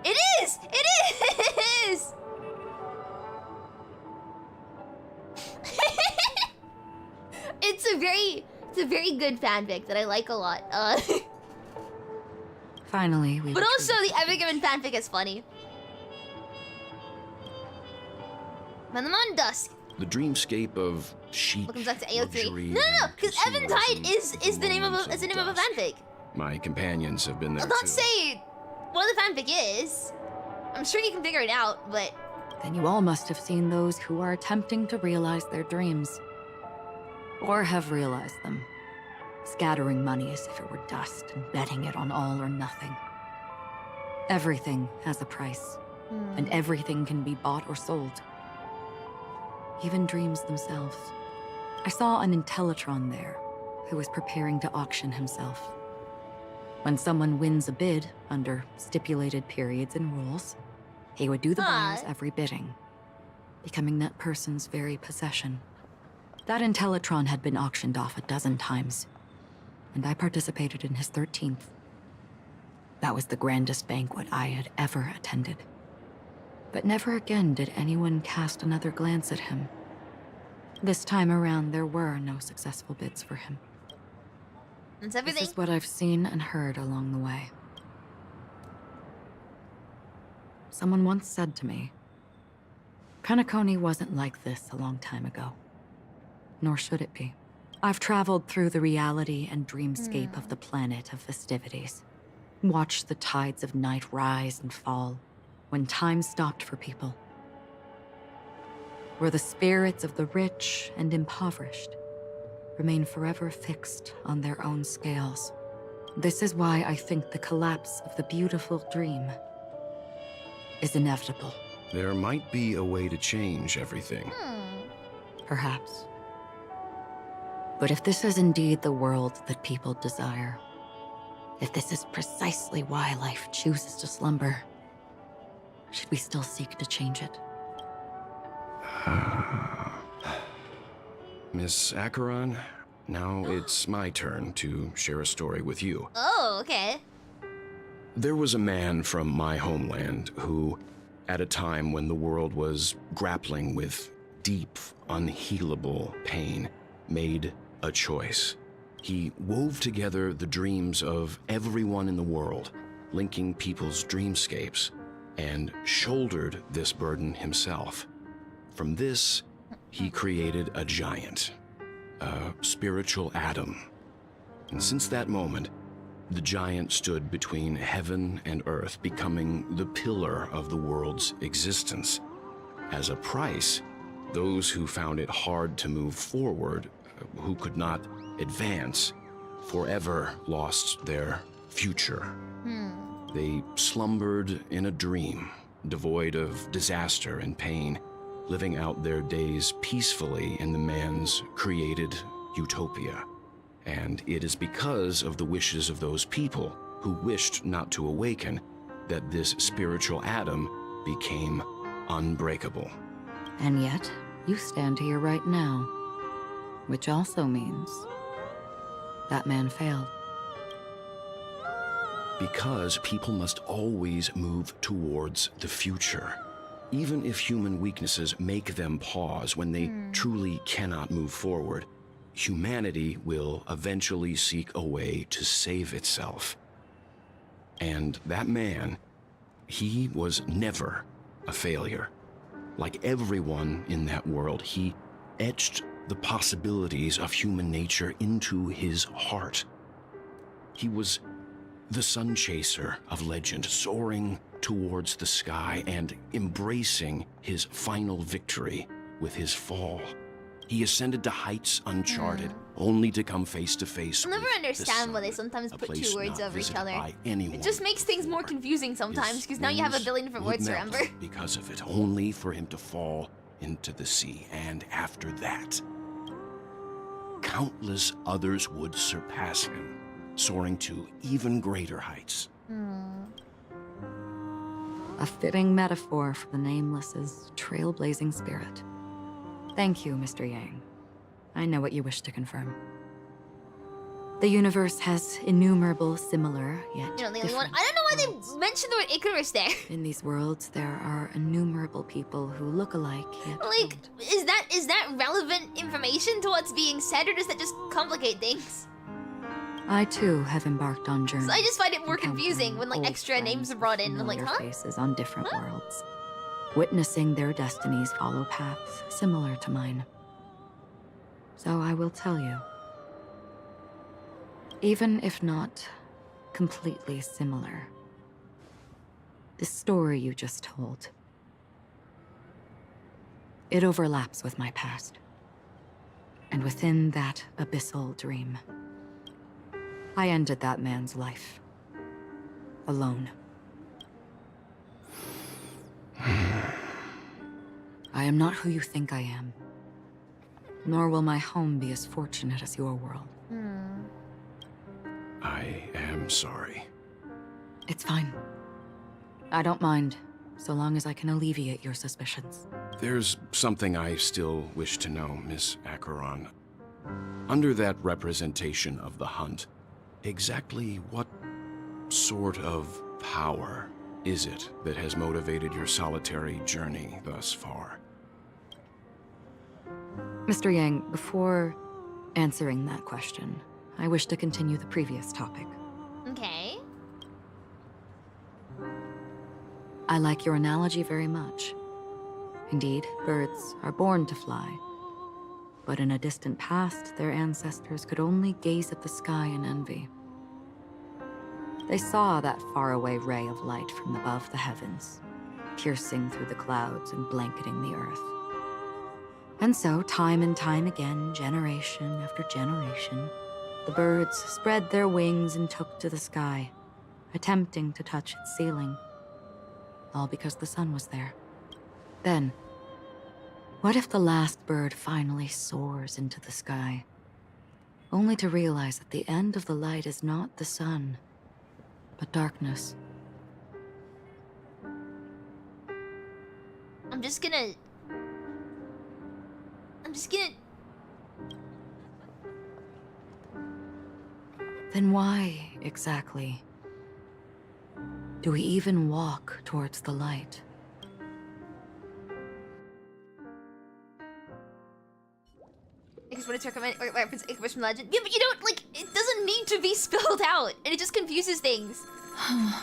It is! It is! It's a very good fanfic that I like a lot. Finally, we But were also the Ever Given fanfic is funny. Found them on dusk. The dreamscape of chic, Welcome back to AO3. luxury, No, and because Eventide is the name of moments a, is the name of a dusk. fanfic. My companions have been there I'll not too. say what the fanfic is. I'm sure you can figure it out, but Then you all must have seen those who are attempting to realize their dreams. Or have realized them. Scattering money as if it were dust and betting it on all or nothing. Everything has a price. And everything can be bought or sold. Even dreams themselves. I saw an Infiltratron there, who was preparing to auction himself. When someone wins a bid, under stipulated periods and rules, he would do the buyer's every bidding, becoming that person's very possession. That Infiltratron had been auctioned off 12 times, and I participated in his 13th. That was the grandest banquet I had ever attended. But never again did anyone cast another glance at him. This time around, there were no successful bids for him. that's everything. This is what I've seen and heard along the way. Someone once said to me, Penacony wasn't like this a long time ago. Nor should it be. I've traveled through the reality and dreamscape of the planet of festivities. Watched the tides of night rise and fall when time stopped for people. Where the spirits of the rich and impoverished remain forever fixed on their own scales. This is why I think the collapse of the beautiful dream is inevitable. There might be a way to change everything. Perhaps. But if this is indeed the world that people desire, if this is precisely why life chooses to slumber, should we still seek to change it? Miss Acheron, now it's my turn to share a story with you. Oh, okay. There was a man from my homeland who, at a time when the world was grappling with deep, unhealable pain, made a choice. He wove together the dreams of everyone in the world, linking people's dreamscapes, and shouldered this burden himself. From this, he created a giant, a spiritual atom. And since that moment, the giant stood between heaven and earth, becoming the pillar of the world's existence. As a price, those who found it hard to move forward, who could not advance, forever lost their future. They slumbered in a dream, devoid of disaster and pain, living out their days peacefully in the man's created utopia. And it is because of the wishes of those people who wished not to awaken that this spiritual atom became unbreakable. And yet, you stand here right now, which also means that man failed. Because people must always move towards the future. Even if human weaknesses make them pause when they truly cannot move forward, humanity will eventually seek a way to save itself. And that man, he was never a failure. Like everyone in that world, he etched the possibilities of human nature into his heart. He was the sun chaser of legend, soaring towards the sky and embracing his final victory with his fall. He ascended to heights uncharted, only to come face to face I'll never with understand the why they sun, sometimes a put place two words not over each visited other. by anyone. It just makes things more confusing sometimes, because now you have a billion different Would words to melt remember. because of it, only for him to fall into the sea. And after that, countless others would surpass him, soaring to even greater heights. A fitting metaphor for the Nameless's trailblazing spirit. Thank you, Mr. Yang. I know what you wish to confirm. The universe has innumerable similar, yet You're not the only one. different I don't know why they mentioned the word Icarus there. In these worlds, there are innumerable people who look alike, yet Like, is that relevant information to what's being said, or does that just complicate things? I too have embarked on journeys. So I just find it more confusing when like old extra names friends are brought in. I'm like, familiar huh? faces on different worlds. witnessing their destinies follow paths similar to mine. So I will tell you. Even if not completely similar, this story you just told, it overlaps with my past. And within that abyssal dream, I ended that man's life. Alone. I am not who you think I am. Nor will my home be as fortunate as your world. I am sorry. It's fine. I don't mind, so long as I can alleviate your suspicions. There's something I still wish to know, Miss Acheron. Under that representation of the hunt, exactly what sort of power is it that has motivated your solitary journey thus far? Mr. Yang, before answering that question, I wish to continue the previous topic. Okay. I like your analogy very much. Indeed, birds are born to fly. But in a distant past, their ancestors could only gaze at the sky in envy. They saw that faraway ray of light from above the heavens, piercing through the clouds and blanketing the earth. And so, time and time again, generation after generation, the birds spread their wings and took to the sky, attempting to touch its ceiling. All because the sun was there. Then, what if the last bird finally soars into the sky, only to realize that the end of the light is not the sun, but darkness? I'm just gonna... Then why, exactly, do we even walk towards the light? I just wanted to recommend or reference Icarus from Legend. Yeah, but you don't, like, it doesn't need to be spelled out, and it just confuses things. I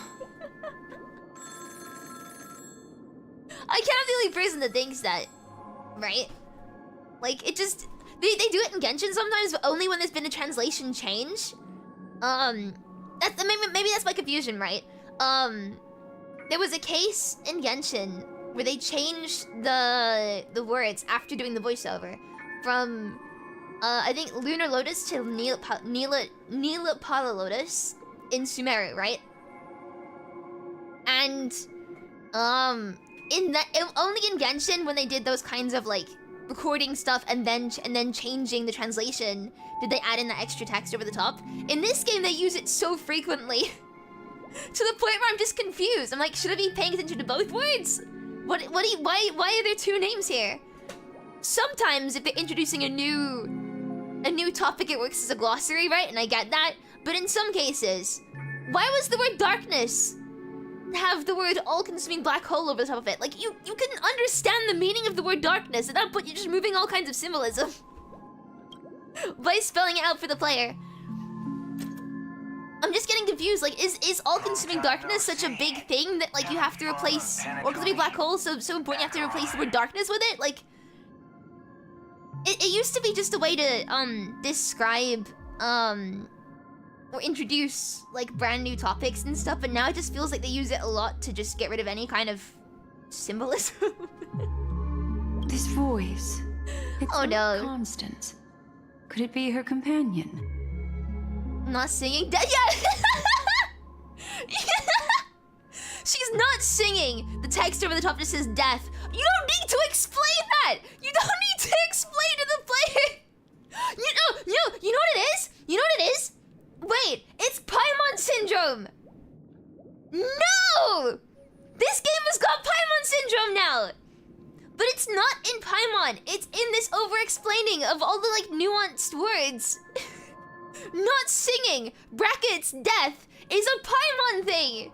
can't be the only person that thinks that, right? Like, it just... They do it in Genshin sometimes, but only when there's been a translation change. Maybe that's my confusion, right? There was a case in Genshin where they changed the words after doing the voiceover from I think Lunar Lotus to Nila Lotus in Sumeru, right? And only in Genshin when they did those kinds of like recording stuff and then changing the translation did they add in that extra text over the top. In this game they use it so frequently to the point where I'm just confused. I'm like, should I be paying attention to both words? Why are there two names here? Sometimes if they're introducing a new topic, it works as a glossary, right? And I get that. But in some cases, why was the word darkness have the word all-consuming black hole over the top of it? Like, you couldn't understand the meaning of the word darkness. At that point, you're just removing all kinds of symbolism by spelling it out for the player. I'm just getting confused. Like, is all-consuming darkness such a big thing that, like, you have to replace all-consuming black hole so important you have to replace the word darkness with it? Like, it used to be just a way to, describe, or introduce, like, brand new topics and stuff, but now it just feels like they use it a lot to just get rid of any kind of symbolism. This voice. It's oh no. Constance. Could it be her companion? I'm not singing. Yeah! She's not singing. The text over the top just says death. You don't need to explain that! You don't need to explain to the player! You know what it is? You know what it is? Wait, it's Paimon Syndrome! No! This game has got Paimon Syndrome now! But it's not in Paimon, it's in this over-explaining of all the, like, nuanced words. Not singing, brackets, death, is a Paimon thing!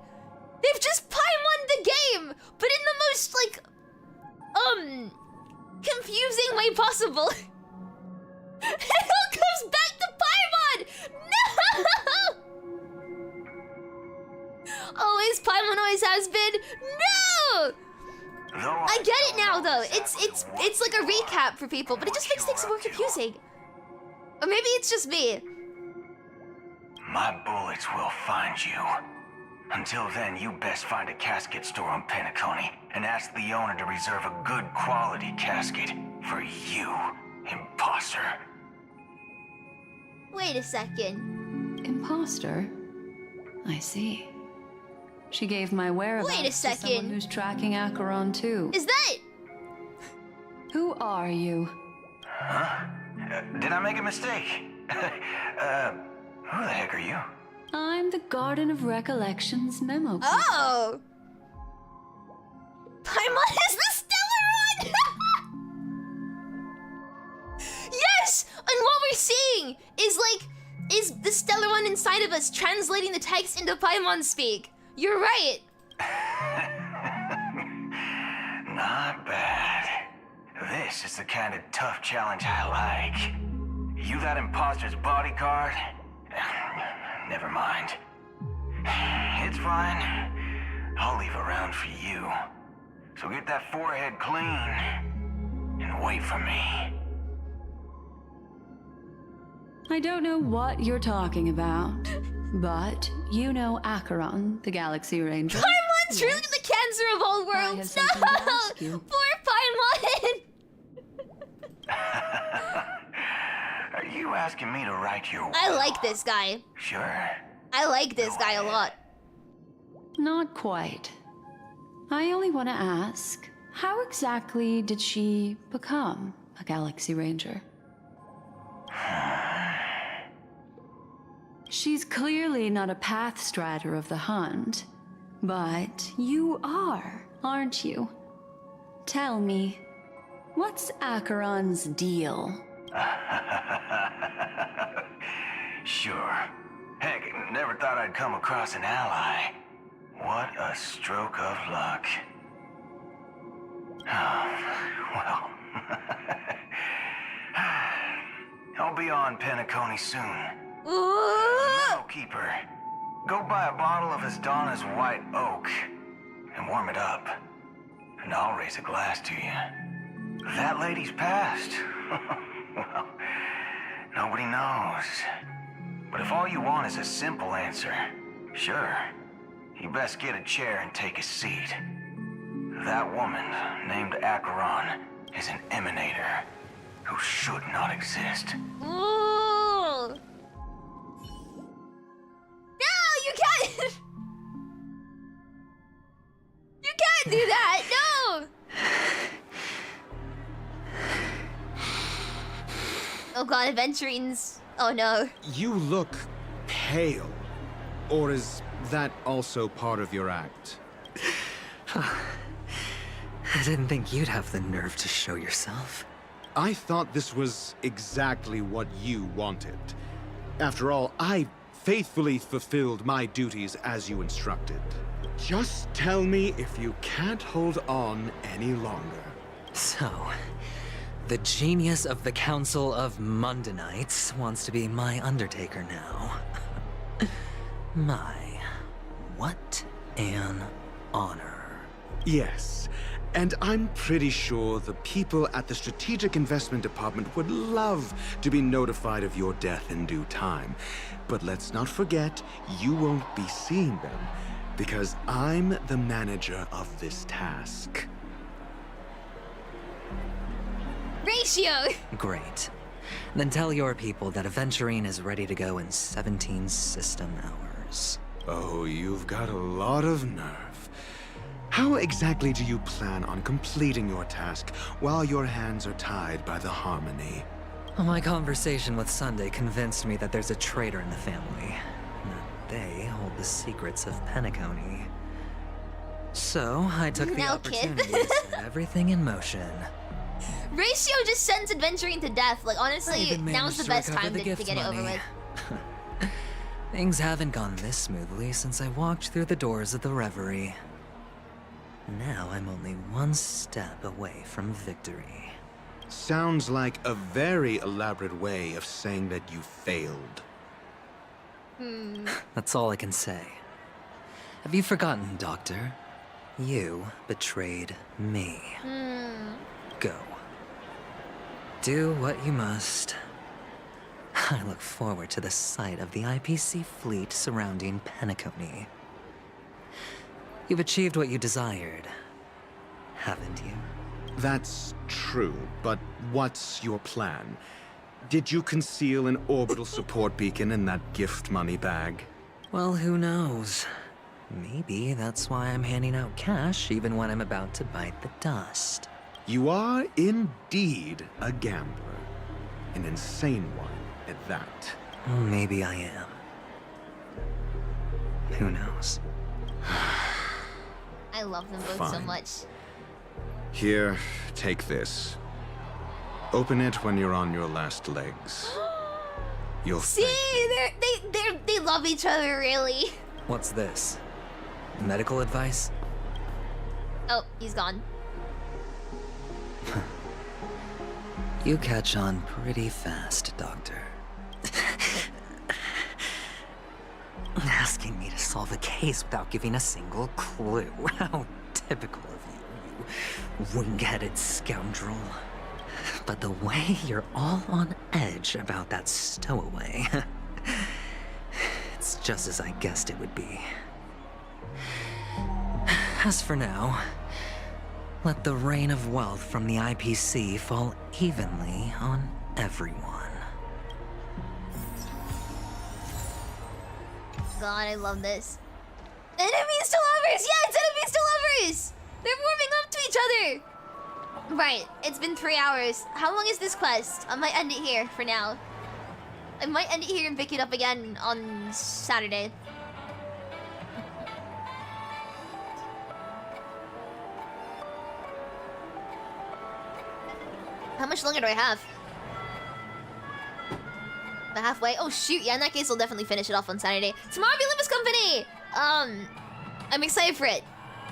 They've just Paimon the game, but in the most, like, confusing way possible. It all comes back to Paimon! No! Always Paimon always has been. No! I get it now, though. It's like a recap for people, but it just makes things more confusing. Or maybe it's just me. My bullets will find you. Until then, you best find a casket store on Penacony and ask the owner to reserve a good quality casket for you, imposter. Wait a second. Imposter? I see. She gave my whereabouts Wait a to someone second. who's tracking Acheron too. Is that? Who are you? Huh? Did I make a mistake? Who the heck are you? I'm the Garden of Recollection's memo. Oh! Paimon is the Stellaron! Yes! And what we're seeing is the Stellaron inside of us translating the text into Paimon speak. You're right. Not bad. This is the kind of tough challenge I like. You that imposter's bodyguard? Never mind. It's fine. I'll leave a round for you. So get that forehead clean and wait for me. I don't know what you're talking about, but you know Acheron, the Galaxy Ranger. Paimon's really the cancer of all worlds. No! Poor Paimon! Are you asking me to write your will? I like this guy. Sure. I like this guy a lot. Not quite. I only want to ask, how exactly did she become a Galaxy Ranger? She's clearly not a path strider of the hunt, but you are, aren't you? Tell me, what's Acheron's deal? Sure. Heck, never thought I'd come across an ally. What a stroke of luck. Well. I'll be on Penacony soon. Metal Keeper, go buy a bottle of Asdana's White Oak and warm it up. And I'll raise a glass to you. That lady's passed. Well, nobody knows. But if all you want is a simple answer, sure, you best get a chair and take a seat. That woman, named Acheron, is an emanator who should not exist. Ooh. No, you can't! You can't do that, no! Oh god, Aventurines. Oh no. You look pale. Or is that also part of your act? I didn't think you'd have the nerve to show yourself. I thought this was exactly what you wanted. After all, I faithfully fulfilled my duties as you instructed. Just tell me if you can't hold on any longer. So, the genius of the Council of Mundanites wants to be my Undertaker now. My, what an honor. Yes, and I'm pretty sure the people at the Strategic Investment Department would love to be notified of your death in due time. But let's not forget, you won't be seeing them, because I'm the manager of this task. Ratio! Great. Then tell your people that Aventurine is ready to go in 17 system hours. Oh, you've got a lot of nerve. How exactly do you plan on completing your task while your hands are tied by the Harmony? My conversation with Sunday convinced me that there's a traitor in the family. That they hold the secrets of Penacony. So, I took the opportunity to set everything in motion. Ratio just sends Aventurine to death. Like, honestly, now's the best time to get it over with. Things haven't gone this smoothly since I walked through the doors of the Reverie. Now I'm only one step away from victory. Sounds like a very elaborate way of saying that you failed. That's all I can say. Have you forgotten, Doctor? You betrayed me. Go. Do what you must. I look forward to the sight of the IPC fleet surrounding Penacony. You've achieved what you desired, haven't you? That's true, but what's your plan? Did you conceal an orbital support beacon in that gift money bag? Well, who knows? Maybe that's why I'm handing out cash even when I'm about to bite the dust. You are indeed a gambler. An insane one at that. Maybe I am. Who knows? I love them both so Fine. much. Here, take this. Open it when you're on your last legs. You'll See, they love each other, really. What's this? Medical advice? Oh, he's gone. You catch on pretty fast, Doctor. Asking me to solve a case without giving a single clue. How typical of you, you wing-headed scoundrel. But the way you're all on edge about that stowaway, it's just as I guessed it would be. As for now, let the rain of wealth from the IPC fall evenly on everyone. God, I love this. Enemies to lovers! Yes, enemies to lovers! They're warming up to each other! Right, it's been 3 hours. How long is this quest? I might end it here for now. I might end it here and pick it up again on Saturday. How much longer do I have? The halfway? Oh shoot, yeah, in that case I'll definitely finish it off on Saturday. Tomorrow will be Limbus Company! I'm excited for it.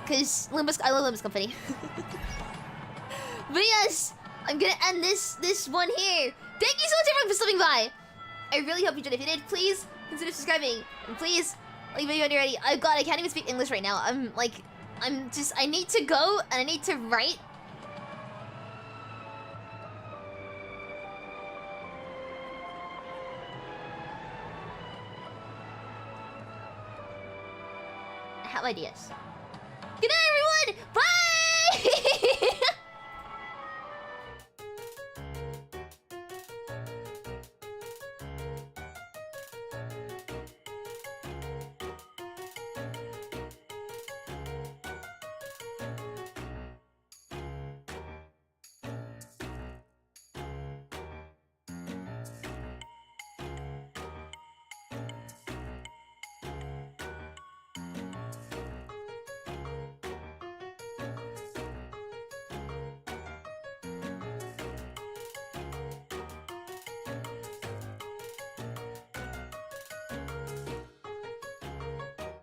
Cause I love Limbus Company. But yes, I'm gonna end this one here. Thank you so much everyone for stopping by. I really hope you did. If you did, please consider subscribing. And please, leave a video when you're ready. Oh god, I can't even speak English right now. I need to go and I need to write. I have ideas. Good night, everyone! Bye!